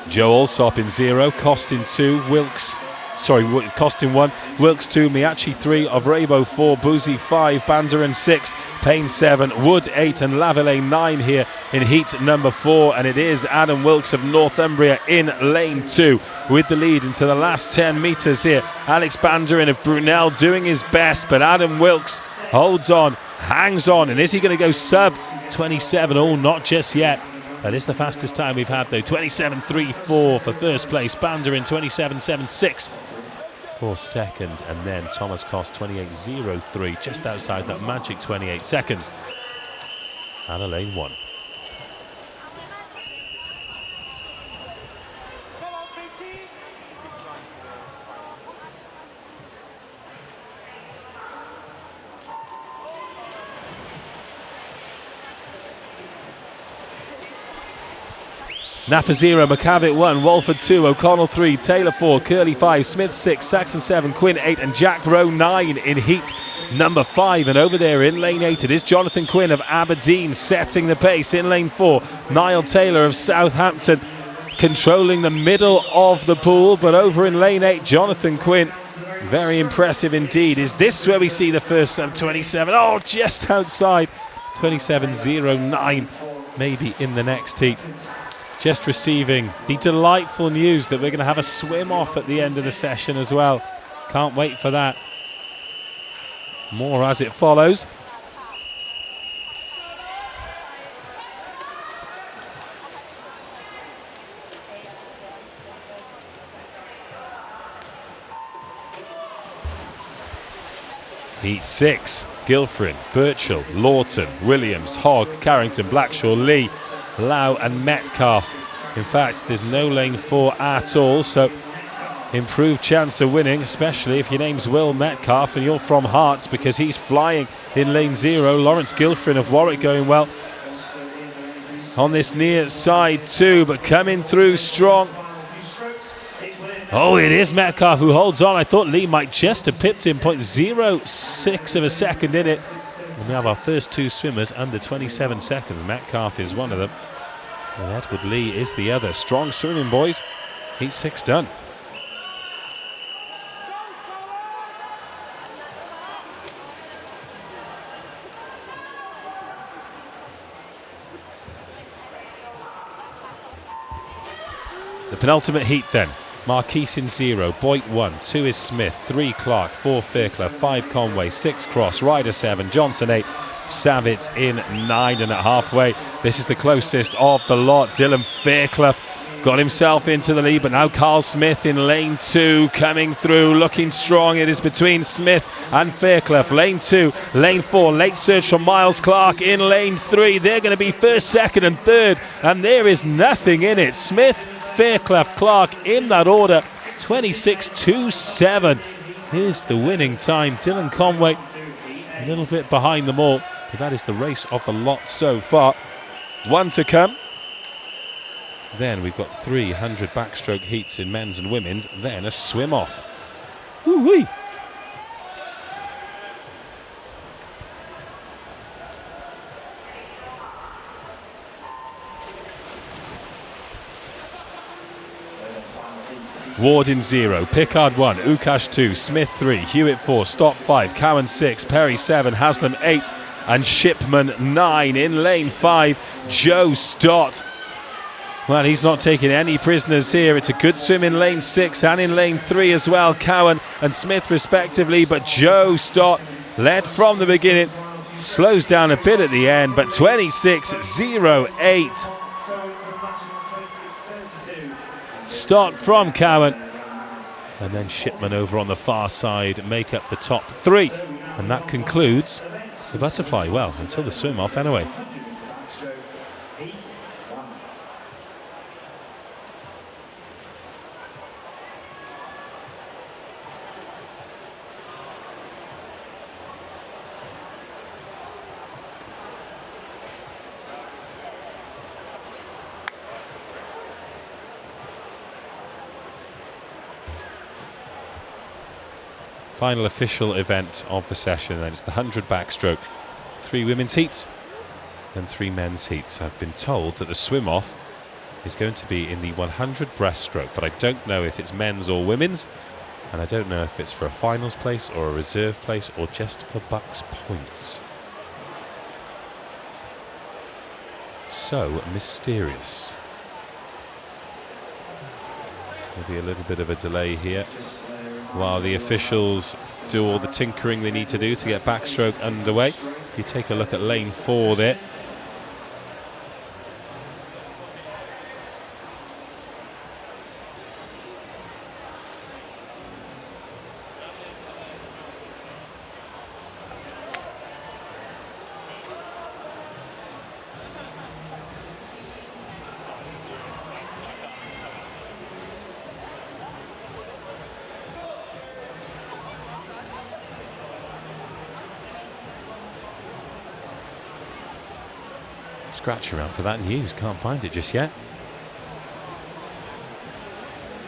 Joe Alsop in 0, Cost in 2, Wilkes Costin 1, Wilkes 2, Miyachi 3, Ovrebo 4, Boozy 5, Banderin 6, Payne 7, Wood 8 and Lavilley 9 here in heat number 4, and it is Adam Wilkes of Northumbria in lane 2 with the lead into the last 10 metres here. Alex Banderin of Brunel doing his best, but Adam Wilkes holds on, hangs on, and is he going to go sub 27? Oh, not just yet. That is the fastest time we've had though. 27.34 for first place. Banderin 27.76 for second, and then Thomas Cost 28.03, just outside that magic 28 seconds. Out of lane 1. Napa 0, McCavitt 1, Walford 2, O'Connell 3, Taylor 4, Curley 5, Smith 6, Saxon 7, Quinn 8 and Jack Rowe 9 in heat number 5. And over there in lane 8 it is Jonathan Quinn of Aberdeen setting the pace. In lane 4, Niall Taylor of Southampton controlling the middle of the pool, but over in lane 8 Jonathan Quinn, very impressive indeed. Is this where we see the first sub 27? Oh, just outside 27.09, maybe in the next heat. Just receiving the delightful news that we're going to have a swim off at the end of the session as well. Can't wait for that. More as it follows. Heat 6, Guilford, Birchall, Lawton, Williams, Hogg, Carrington, Blackshaw, Lee, Lau and Metcalf. In fact, there's no lane 4 at all, so improved chance of winning, especially if your name's Will Metcalf and you're from Hearts, because he's flying in lane 0. Lawrence Guilford of Warwick going well on this near side too, but coming through strong. Oh, it is Metcalf who holds on. I thought Lee might just have pipped him, 0.06 of a second in it. And we have our first 2 swimmers under 27 seconds. Metcalf is one of them, and Edward Lee is the other. Strong swimming, boys. Heat 6 done. The penultimate heat then. Marquise in 0, Boyd 1, 2 is Smith, 3 Clark, 4 Fairclough, 5 Conway, 6 Cross, Ryder 7, Johnson 8, Savitz in 9, and at halfway this is the closest of the lot. Dylan Fairclough got himself into the lead, but now Carl Smith in lane 2 coming through, looking strong. It is between Smith and Fairclough. Lane 2, lane 4, late surge from Miles Clark in lane 3. They're going to be first, second and third, and there is nothing in it. Smith, Fairclough, Clark in that order. 26.27 is the winning time. Dylan Conway a little bit behind them all, but that is the race of the lot so far. 1 to come. Then we've got 300 backstroke heats in men's and women's, then a swim off. Woo-wee. Ward in 0, Pickard 1, Ukash 2, Smith 3, Hewitt 4, Stott 5, Cowan 6, Perry 7, Haslam 8 and Shipman 9 in lane 5. Joe Stott, well, he's not taking any prisoners here. It's a good swim in lane 6 and in lane 3 as well, Cowan and Smith respectively, but Joe Stott led from the beginning, slows down a bit at the end, but 26.08. Stott from Cowan, and then Shipman over on the far side make up the top 3, and that concludes the butterfly. Well, until the swim off anyway. Final official event of the session, and it's the 100 backstroke. 3 women's heats and 3 men's heats. I've been told that the swim off is going to be in the 100 breaststroke, but I don't know if it's men's or women's. And I don't know if it's for a finals place or a reserve place or just for BUCS points. So mysterious. Maybe a little bit of a delay here while the officials do all the tinkering they need to do to get backstroke underway. If you take a look at lane 4 there, scratch around for that news, can't find it just yet.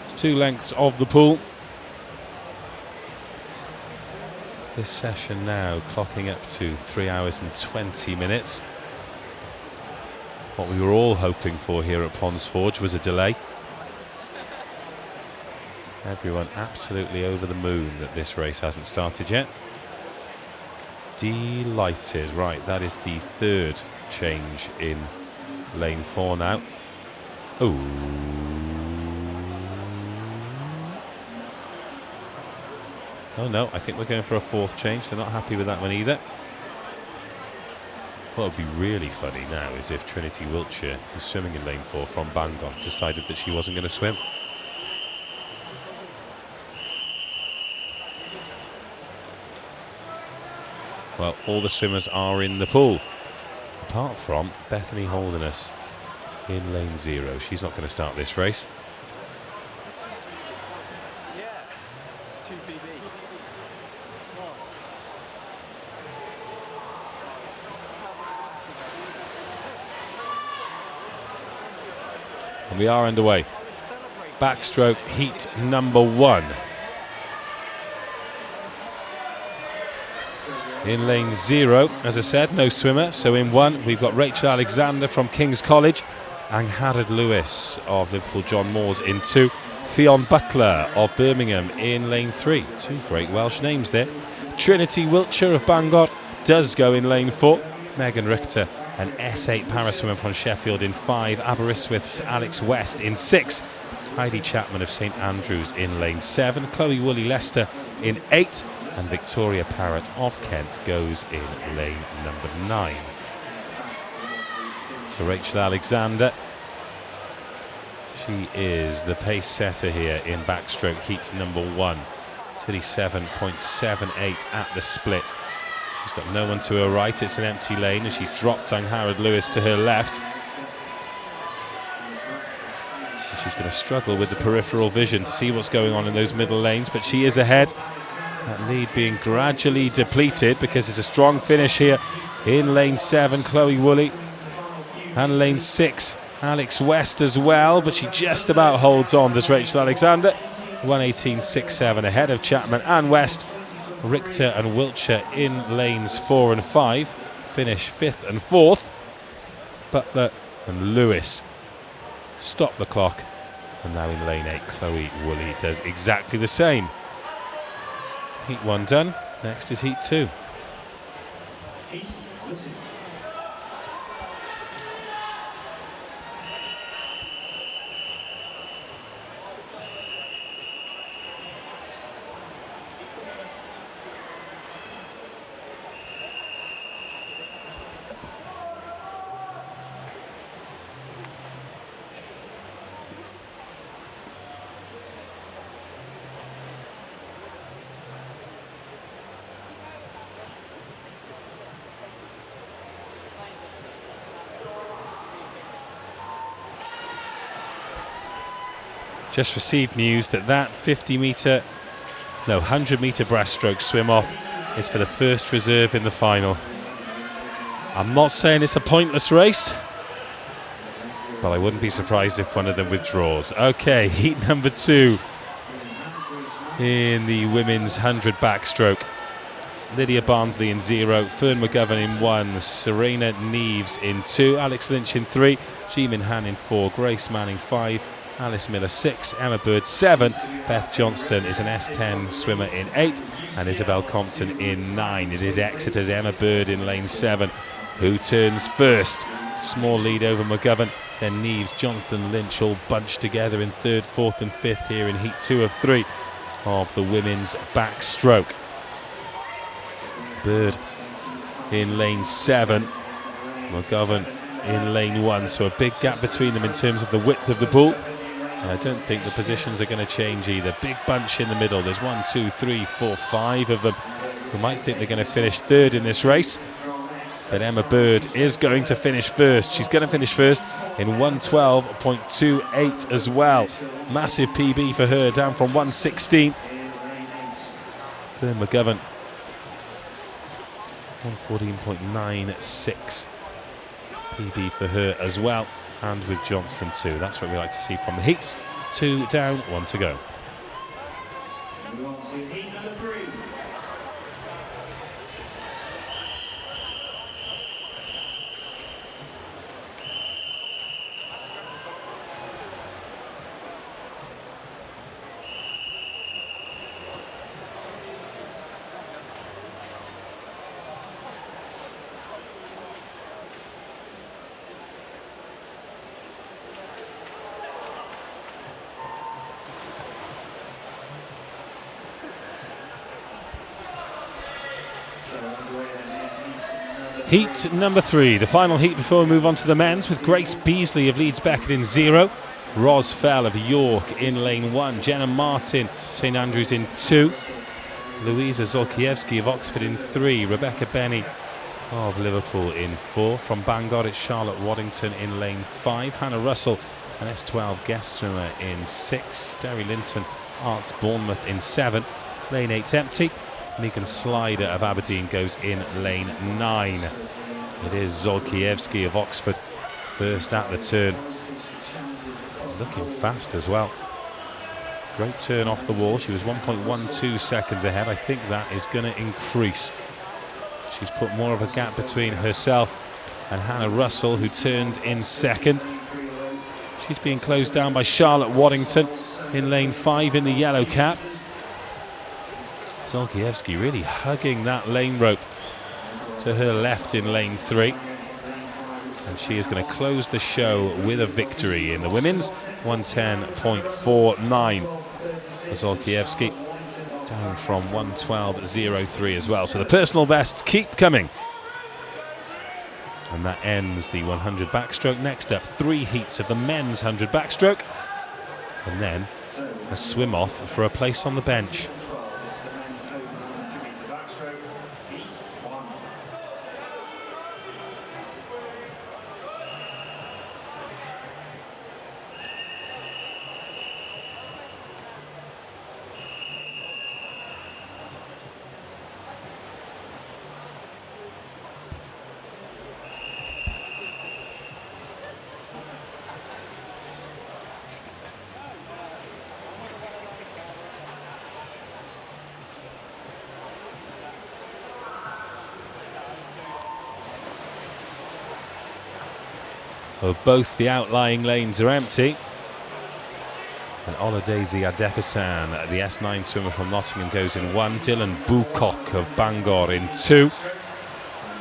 It's 2 lengths of the pool. This session now clocking up to 3 hours and 20 minutes. What we were all hoping for here at Ponds Forge was a delay. Everyone absolutely over the moon that this race hasn't started yet. Delighted. Right, that is the 3rd change in lane 4 now. Oh. Oh no, I think we're going for a 4th change. They're not happy with that one either. What would be really funny now is if Trinity Wiltshire, who's swimming in lane 4 from Bangor, decided that she wasn't going to swim. Well, all the swimmers are in the pool, apart from Bethany Holderness in lane 0. She's not going to start this race. Yeah, 2 PBs. And we are underway. Backstroke heat number 1. In lane 0, as I said, no swimmer. So in 1, we've got Rachel Alexander from King's College, Angharad Lewis of Liverpool John Moores in 2, Fionn Butler of Birmingham in lane 3. 2 great Welsh names there. Trinity Wiltshire of Bangor does go in lane 4. Megan Richter, an S8 paraswimmer from Sheffield in 5. Aberystwyth's Alex West in 6. Heidi Chapman of St Andrews in lane 7. Chloe Woolley-Lester in 8. And Victoria Parrott of Kent goes in lane number 9. So Rachel Alexander, she is the pace setter here in backstroke heat number 1. 37.78 at the split. She's got no one to her right, it's an empty lane, and she's dropped Angharad Lewis to her left. And she's going to struggle with the peripheral vision to see what's going on in those middle lanes, but she is ahead. That lead being gradually depleted because there's a strong finish here in lane 7, Chloe Woolley, and lane 6, Alex West as well, but she just about holds on. There's Rachel Alexander, 1:18.67 ahead of Chapman and West. Richter and Wiltshire in lanes 4 and 5 finish 5th and 4th. Butler and Lewis stop the clock, and now in lane 8, Chloe Woolley does exactly the same. Heat 1 done, next is Heat 2. Just received news that 100 metre breaststroke swim off is for the first reserve in the final. I'm not saying it's a pointless race, but I wouldn't be surprised if one of them withdraws. Okay, heat number 2 in the women's 100 backstroke. Lydia Barnsley in 0, Fern McGovern in 1, Serena Neves in 2, Alex Lynch in 3, Jimin Han in 4, Grace Manning 5, Alice Miller 6, Emma Bird 7, Beth Johnston is an S10 swimmer in 8, and Isabel Compton in 9. It is Exeter's Emma Bird in lane 7 who turns first. Small lead over McGovern, then Neves, Johnston, Lynch all bunched together in 3rd, 4th and 5th here in heat 2 of 3 of the women's backstroke. Bird in lane 7, McGovern in lane 1, so a big gap between them in terms of the width of the pool. And I don't think the positions are going to change either. Big bunch in the middle. There's 1, 2, 3, 4, 5 of them who might think they're going to finish 3rd in this race. But Emma Bird is going to finish first. She's going to finish first in 1:12.28 as well. Massive PB for her, down from 1:16. Fern McGovern, 1:14.96 PB for her as well. And with Johnston too. That's what we like to see from the heats. 2 down, 1 to go. Move on to heat number 3. Heat number 3, the final heat before we move on to the men's, with Grace Beasley of Leeds Beckett in 0, Ros Fell of York in lane 1, Jenna Martin, St Andrews in 2, Louisa Zolkiewski of Oxford in 3, Rebecca Benny of Liverpool in 4. From Bangor, it's Charlotte Waddington in lane 5, Hannah Russell, an S12 guest swimmer in 6, Derry Linton, Arts Bournemouth in 7, lane 8's empty. Megan Slider of Aberdeen goes in lane 9. It is Zolkiewski of Oxford first at the turn. Looking fast as well. Great turn off the wall. She was 1.12 seconds ahead. I think that is going to increase. She's put more of a gap between herself and Hannah Russell, who turned in second. She's being closed down by Charlotte Waddington in lane 5 in the yellow cap. Zolkiewski really hugging that lane rope to her left in lane 3. And she is going to close the show with a victory in the women's 1:10.49. Zolkiewski down from 1:12.03 as well. So the personal bests keep coming. And that ends the 100 backstroke. Next up, 3 heats of the men's 100 backstroke. And then a swim off for a place on the bench. Well, both the outlying lanes are empty. And Oladaisi Adefisan, the S9 swimmer from Nottingham, goes in 1. Dylan Bucock of Bangor in 2.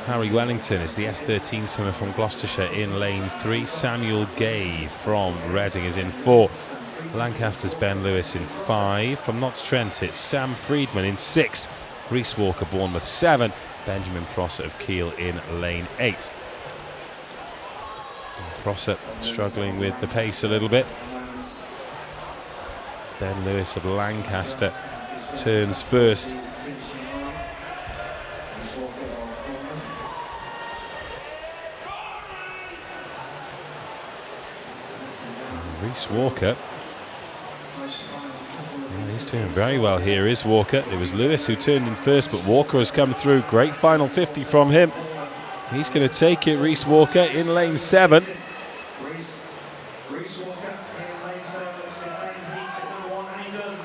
Harry Wellington is the S13 swimmer from Gloucestershire in lane 3. Samuel Gay from Reading is in 4. Lancaster's Ben Lewis in 5. From Notts Trent, it's Sam Friedman in 6. Reese Walker, Bournemouth 7. Benjamin Prosser of Kiel in lane 8. Prosser struggling with the pace a little bit. Ben Lewis of Lancaster turns first. And Reese Walker, he's doing very well here, is Walker. It was Lewis who turned in first, but Walker has come through. Great final 50 from him. He's going to take it, Reese Walker, in lane 7.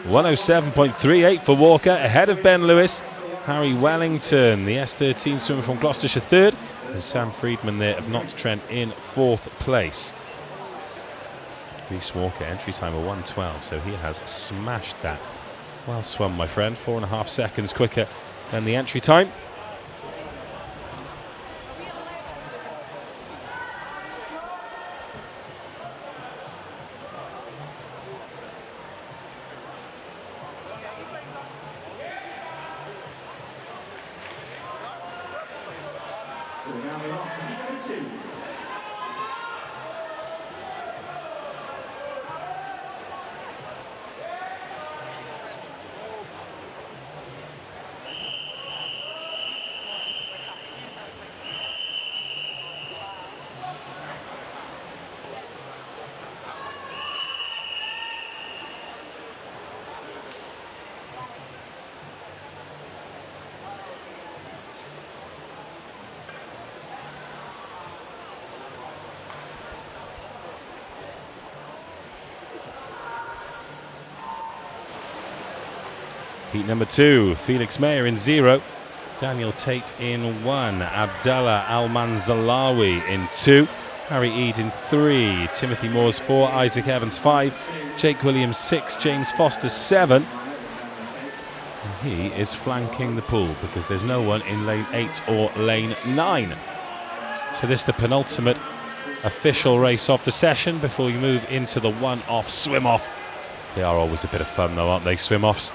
1:07.38 for Walker, ahead of Ben Lewis. Harry Wellington, the S13 swimmer from Gloucestershire, 3rd, and Sam Friedman there of Notts Trent in 4th place. Reece Walker, entry time of 1:12, so he has smashed that. Well swum, my friend. 4.5 seconds quicker than the entry time. So we now move on to heat number 2. Heat number 2, Felix Mayer in 0, Daniel Tate in 1, Abdallah Al-Manzalawi in 2, Harry Eade in 3, Timothy Moores 4, Isaac Evans 5, Jake Williams 6, James Foster 7. And he is flanking the pool because there's no one in lane 8 or lane 9. So this is the penultimate official race of the session before you move into the one-off swim-off. They are always a bit of fun though, aren't they, swim-offs?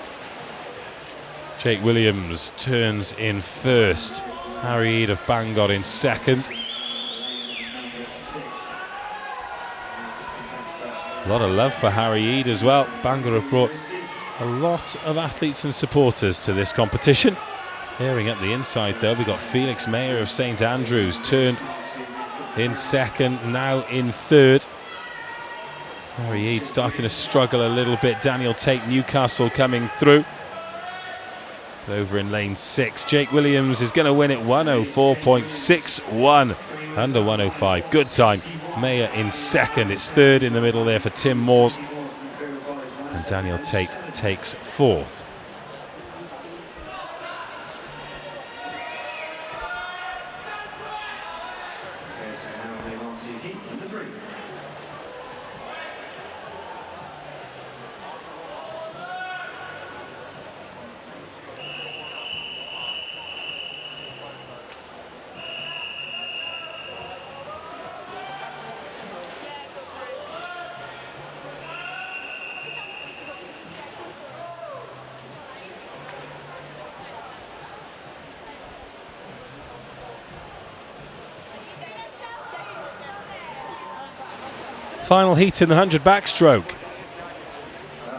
Jake Williams turns in first. Harry Eade of Bangor in second. A lot of love for Harry Eade as well. Bangor have brought a lot of athletes and supporters to this competition. Hearing up the inside though, we've got Felix Mayer of St Andrews turned in second, now in third. Harry Eade starting to struggle a little bit. Daniel Tate, Newcastle coming through. Over in lane 6, Jake Williams is going to win it 104.61, under 105. Good time. Mayer in second. It's third in the middle there for Tim Moores. And Daniel Tate takes fourth. Okay, so now we move on to heat number 3. Final heat in the 100 backstroke.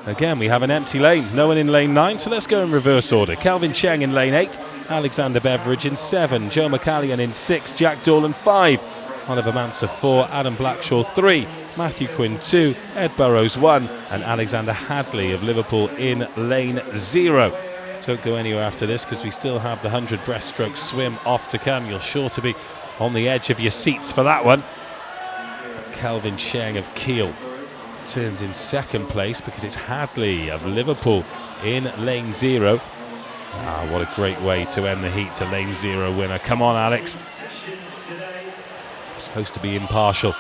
Again, we have an empty lane. No one in lane 9, so let's go in reverse order. Kelvin Cheng in lane 8, Alexander Beveridge in 7, Joe McCallion in 6, Jack Dorland 5, Oliver Manser 4, Adam Blackshaw 3, Matthew Quinn 2, Ed Burrows 1, and Alexander Hadley of Liverpool in lane 0. Don't go anywhere after this because we still have the 100 breaststroke swim off to come. You're sure to be on the edge of your seats for that one. Kelvin Cheng of Kiel turns in second place because it's Hadley of Liverpool in lane 0. What a great way to end the heat, a lane 0 winner. Come on, Alex. Supposed to be impartial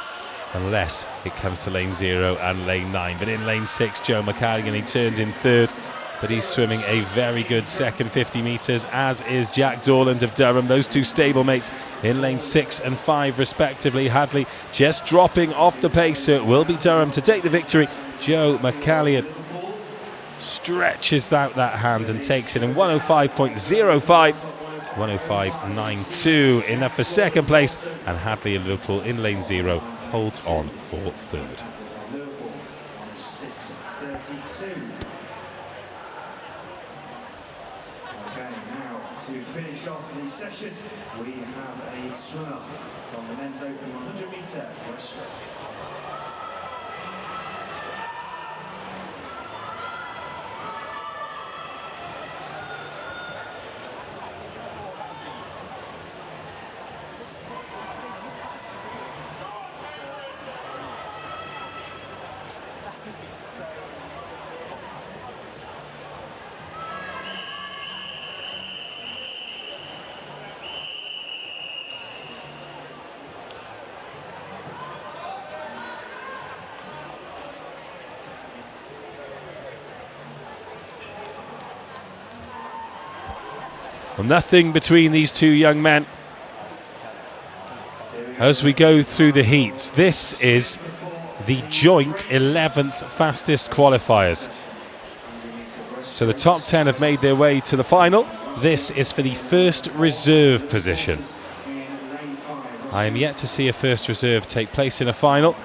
unless it comes to lane 0 and lane 9. But in lane 6, Joe McCalligan, he turned in third, but he's swimming a very good second 50 metres, as is Jack Dorland of Durham. Those two stablemates in lane 6 and 5 respectively. Hadley just dropping off the pace, so it will be Durham to take the victory. Joe McCallion stretches out that hand and takes it in 105.05, 105.92, enough for second place, and Hadley of Liverpool in lane 0 holds on for third. Liverpool on 6:32. Okay, now to finish off the session, we have a swim-off from the men's open 100 metre breaststroke. Nothing between these two young men as we go through the heats. This is the joint 11th fastest qualifiers. So the top 10 have made their way to the final. This is for the first reserve position. I am yet to see a first reserve take place in a final.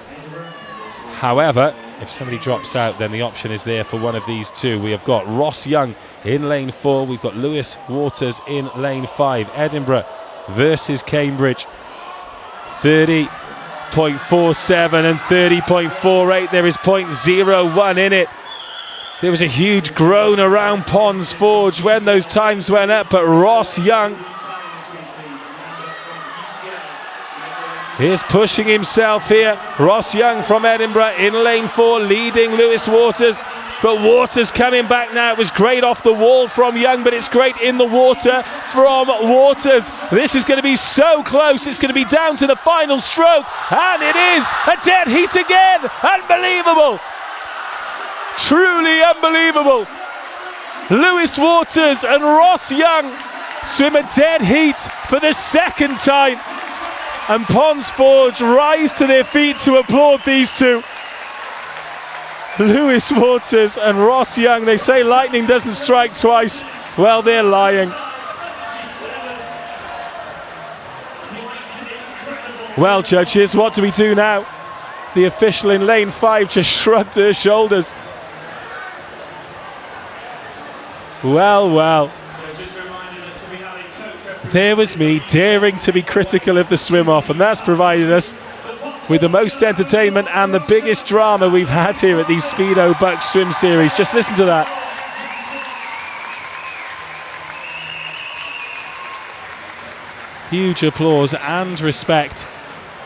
However, if somebody drops out, then the option is there for one of these two. We have got Ross Young in lane 4. We've got Lewis Waters in lane 5. Edinburgh versus Cambridge. 30.47 and 30.48. There is 0.01 in it. There was a huge groan around Ponds Forge when those times went up, but Ross Young is pushing himself here. Ross Young from Edinburgh in lane 4, leading Lewis Waters. But Waters coming back now. It was great off the wall from Young, but it's great in the water from Waters. This is going to be so close. It's going to be down to the final stroke. And it is a dead heat again. Unbelievable. Truly unbelievable. Lewis Waters and Ross Young swim a dead heat for the second time. And Ponds Forge rise to their feet to applaud these two. Lewis Waters and Ross Young. They say lightning doesn't strike twice. Well, they're lying. Well, judges, what do we do now? The official in lane 5 just shrugged her shoulders. Well, well. There was me daring to be critical of the swim-off, and that's provided us with the most entertainment and the biggest drama we've had here at the Speedo BUCS Swim Series. Just listen to that. Huge applause and respect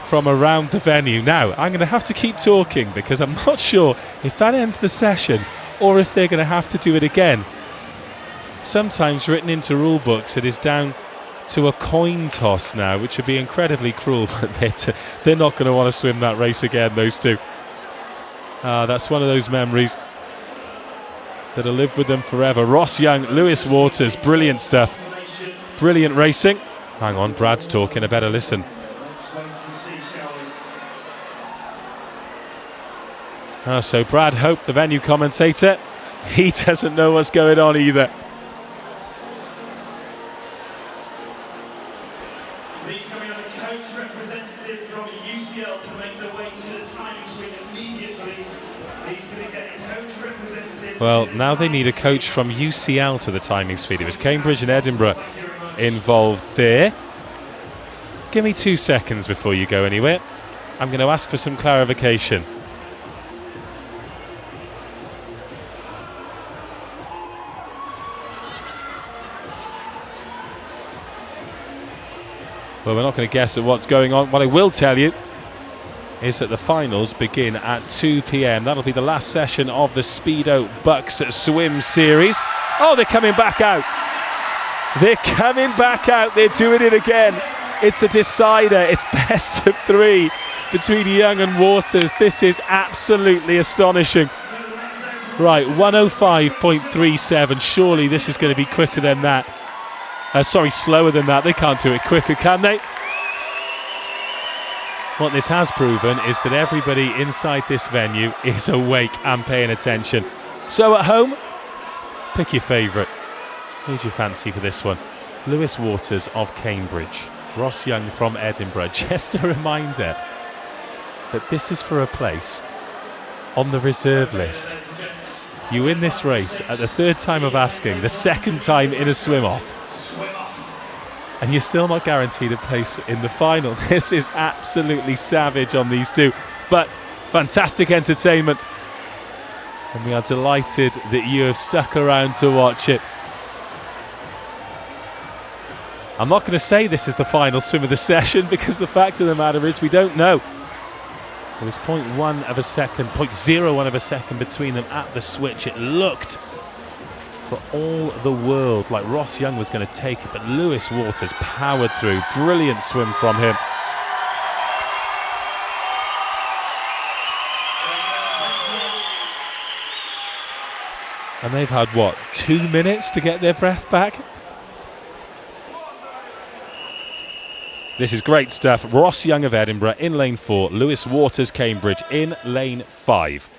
from around the venue. Now, I'm going to have to keep talking because I'm not sure if that ends the session or if they're going to have to do it again. Sometimes written into rule books it is down to a coin toss now, which would be incredibly cruel, but they're not going to want to swim that race again, those two. That's one of those memories that'll live with them forever. Ross Young, Lewis Waters, brilliant stuff. Brilliant racing. Hang on, Brad's talking, I better listen. So Brad Hope, the venue commentator, he doesn't know what's going on either. Please coming on the coach representative from UCL to make the way to the timing swing immediately, please. Please can we get a coach representative? Well, now they need a coach from UCL to the timing speed. It was Cambridge and Edinburgh involved there. Give me 2 seconds before you go anywhere. I'm going to ask for some clarification. Well, we're not going to guess at what's going on. What I will tell you is that the finals begin at 2 p.m. That'll be the last session of the Speedo BUCS Swim Series. Oh, they're coming back out. They're coming back out. They're doing it again. It's a decider. It's best of 3 between Young and Waters. This is absolutely astonishing. Right, 105.37. Surely this is going to be quicker than that. Slower than that. They can't do it quicker, can they? What this has proven is that everybody inside this venue is awake and paying attention. So at home, pick your favourite. Who'd you fancy for this one? Lewis Waters of Cambridge, Ross Young from Edinburgh. Just a reminder that this is for a place on the reserve list. You win this race at the 3rd time of asking, the 2nd time in a swim-off, and you're still not guaranteed a place in the final. This is absolutely savage on these two, but fantastic entertainment. And we are delighted that you have stuck around to watch it. I'm not going to say this is the final swim of the session because the fact of the matter is we don't know. There was 0.1 of a second, 0.01 of a second between them at the switch. It looked for all the world like Ross Young was going to take it, but Lewis Waters powered through. Brilliant swim from him. And they've had, what, 2 minutes to get their breath back? This is great stuff. Ross Young of Edinburgh in lane 4, Lewis Waters, Cambridge in lane 5.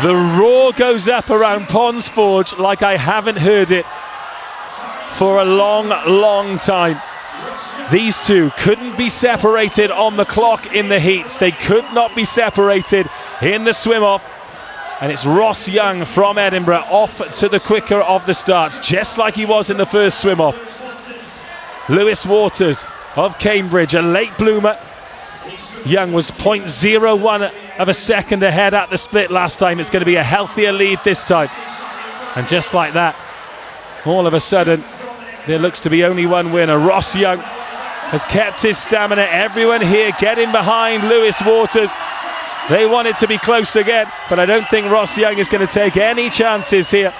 The roar goes up around Ponds Forge like I haven't heard it for a long, long time. These two couldn't be separated on the clock in the heats. They could not be separated in the swim-off. And it's Ross Young from Edinburgh off to the quicker of the starts, just like he was in the first swim-off. Lewis Waters of Cambridge, a late bloomer. Young was 0.01 of a second ahead at the split last time. It's going to be a healthier lead this time. And just like that, all of a sudden, there looks to be only one winner. Ross Young has kept his stamina. Everyone here getting behind Lewis Waters. They want it to be close again, but I don't think Ross Young is going to take any chances here.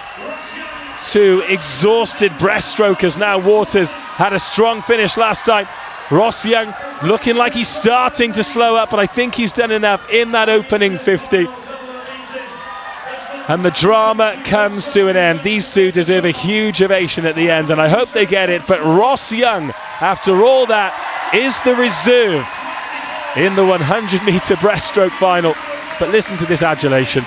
Two exhausted breaststrokers now. Waters had a strong finish last time. Ross Young looking like he's starting to slow up, but I think he's done enough in that opening 50. And the drama comes to an end. These two deserve a huge ovation at the end, and I hope they get it. But Ross Young, after all that, is the reserve in the 100-metre breaststroke final. But listen to this adulation.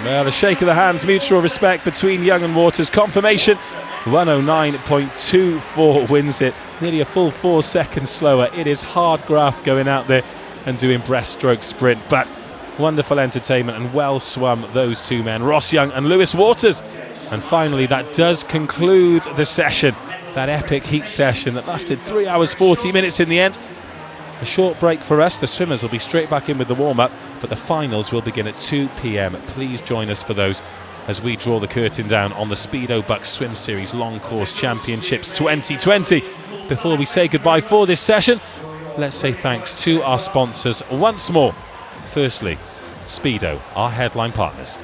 Well, a shake of the hands, mutual respect between Young and Waters. Confirmation, 109.24 wins it. Nearly a full 4 seconds slower. It is hard graft going out there and doing breaststroke sprint, but wonderful entertainment and well swum, those two men, Ross Young and Lewis Waters. And finally, that does conclude the session, that epic heat session that lasted 3 hours 40 minutes in the end. A short break for us. The swimmers will be straight back in with the warm-up, but the finals will begin at 2 p.m. Please join us for those as we draw the curtain down on the Speedo BUCS Swim Series Long Course Championships 2020. Before we say goodbye for this session, let's say thanks to our sponsors once more. Firstly, Speedo, our headline partners.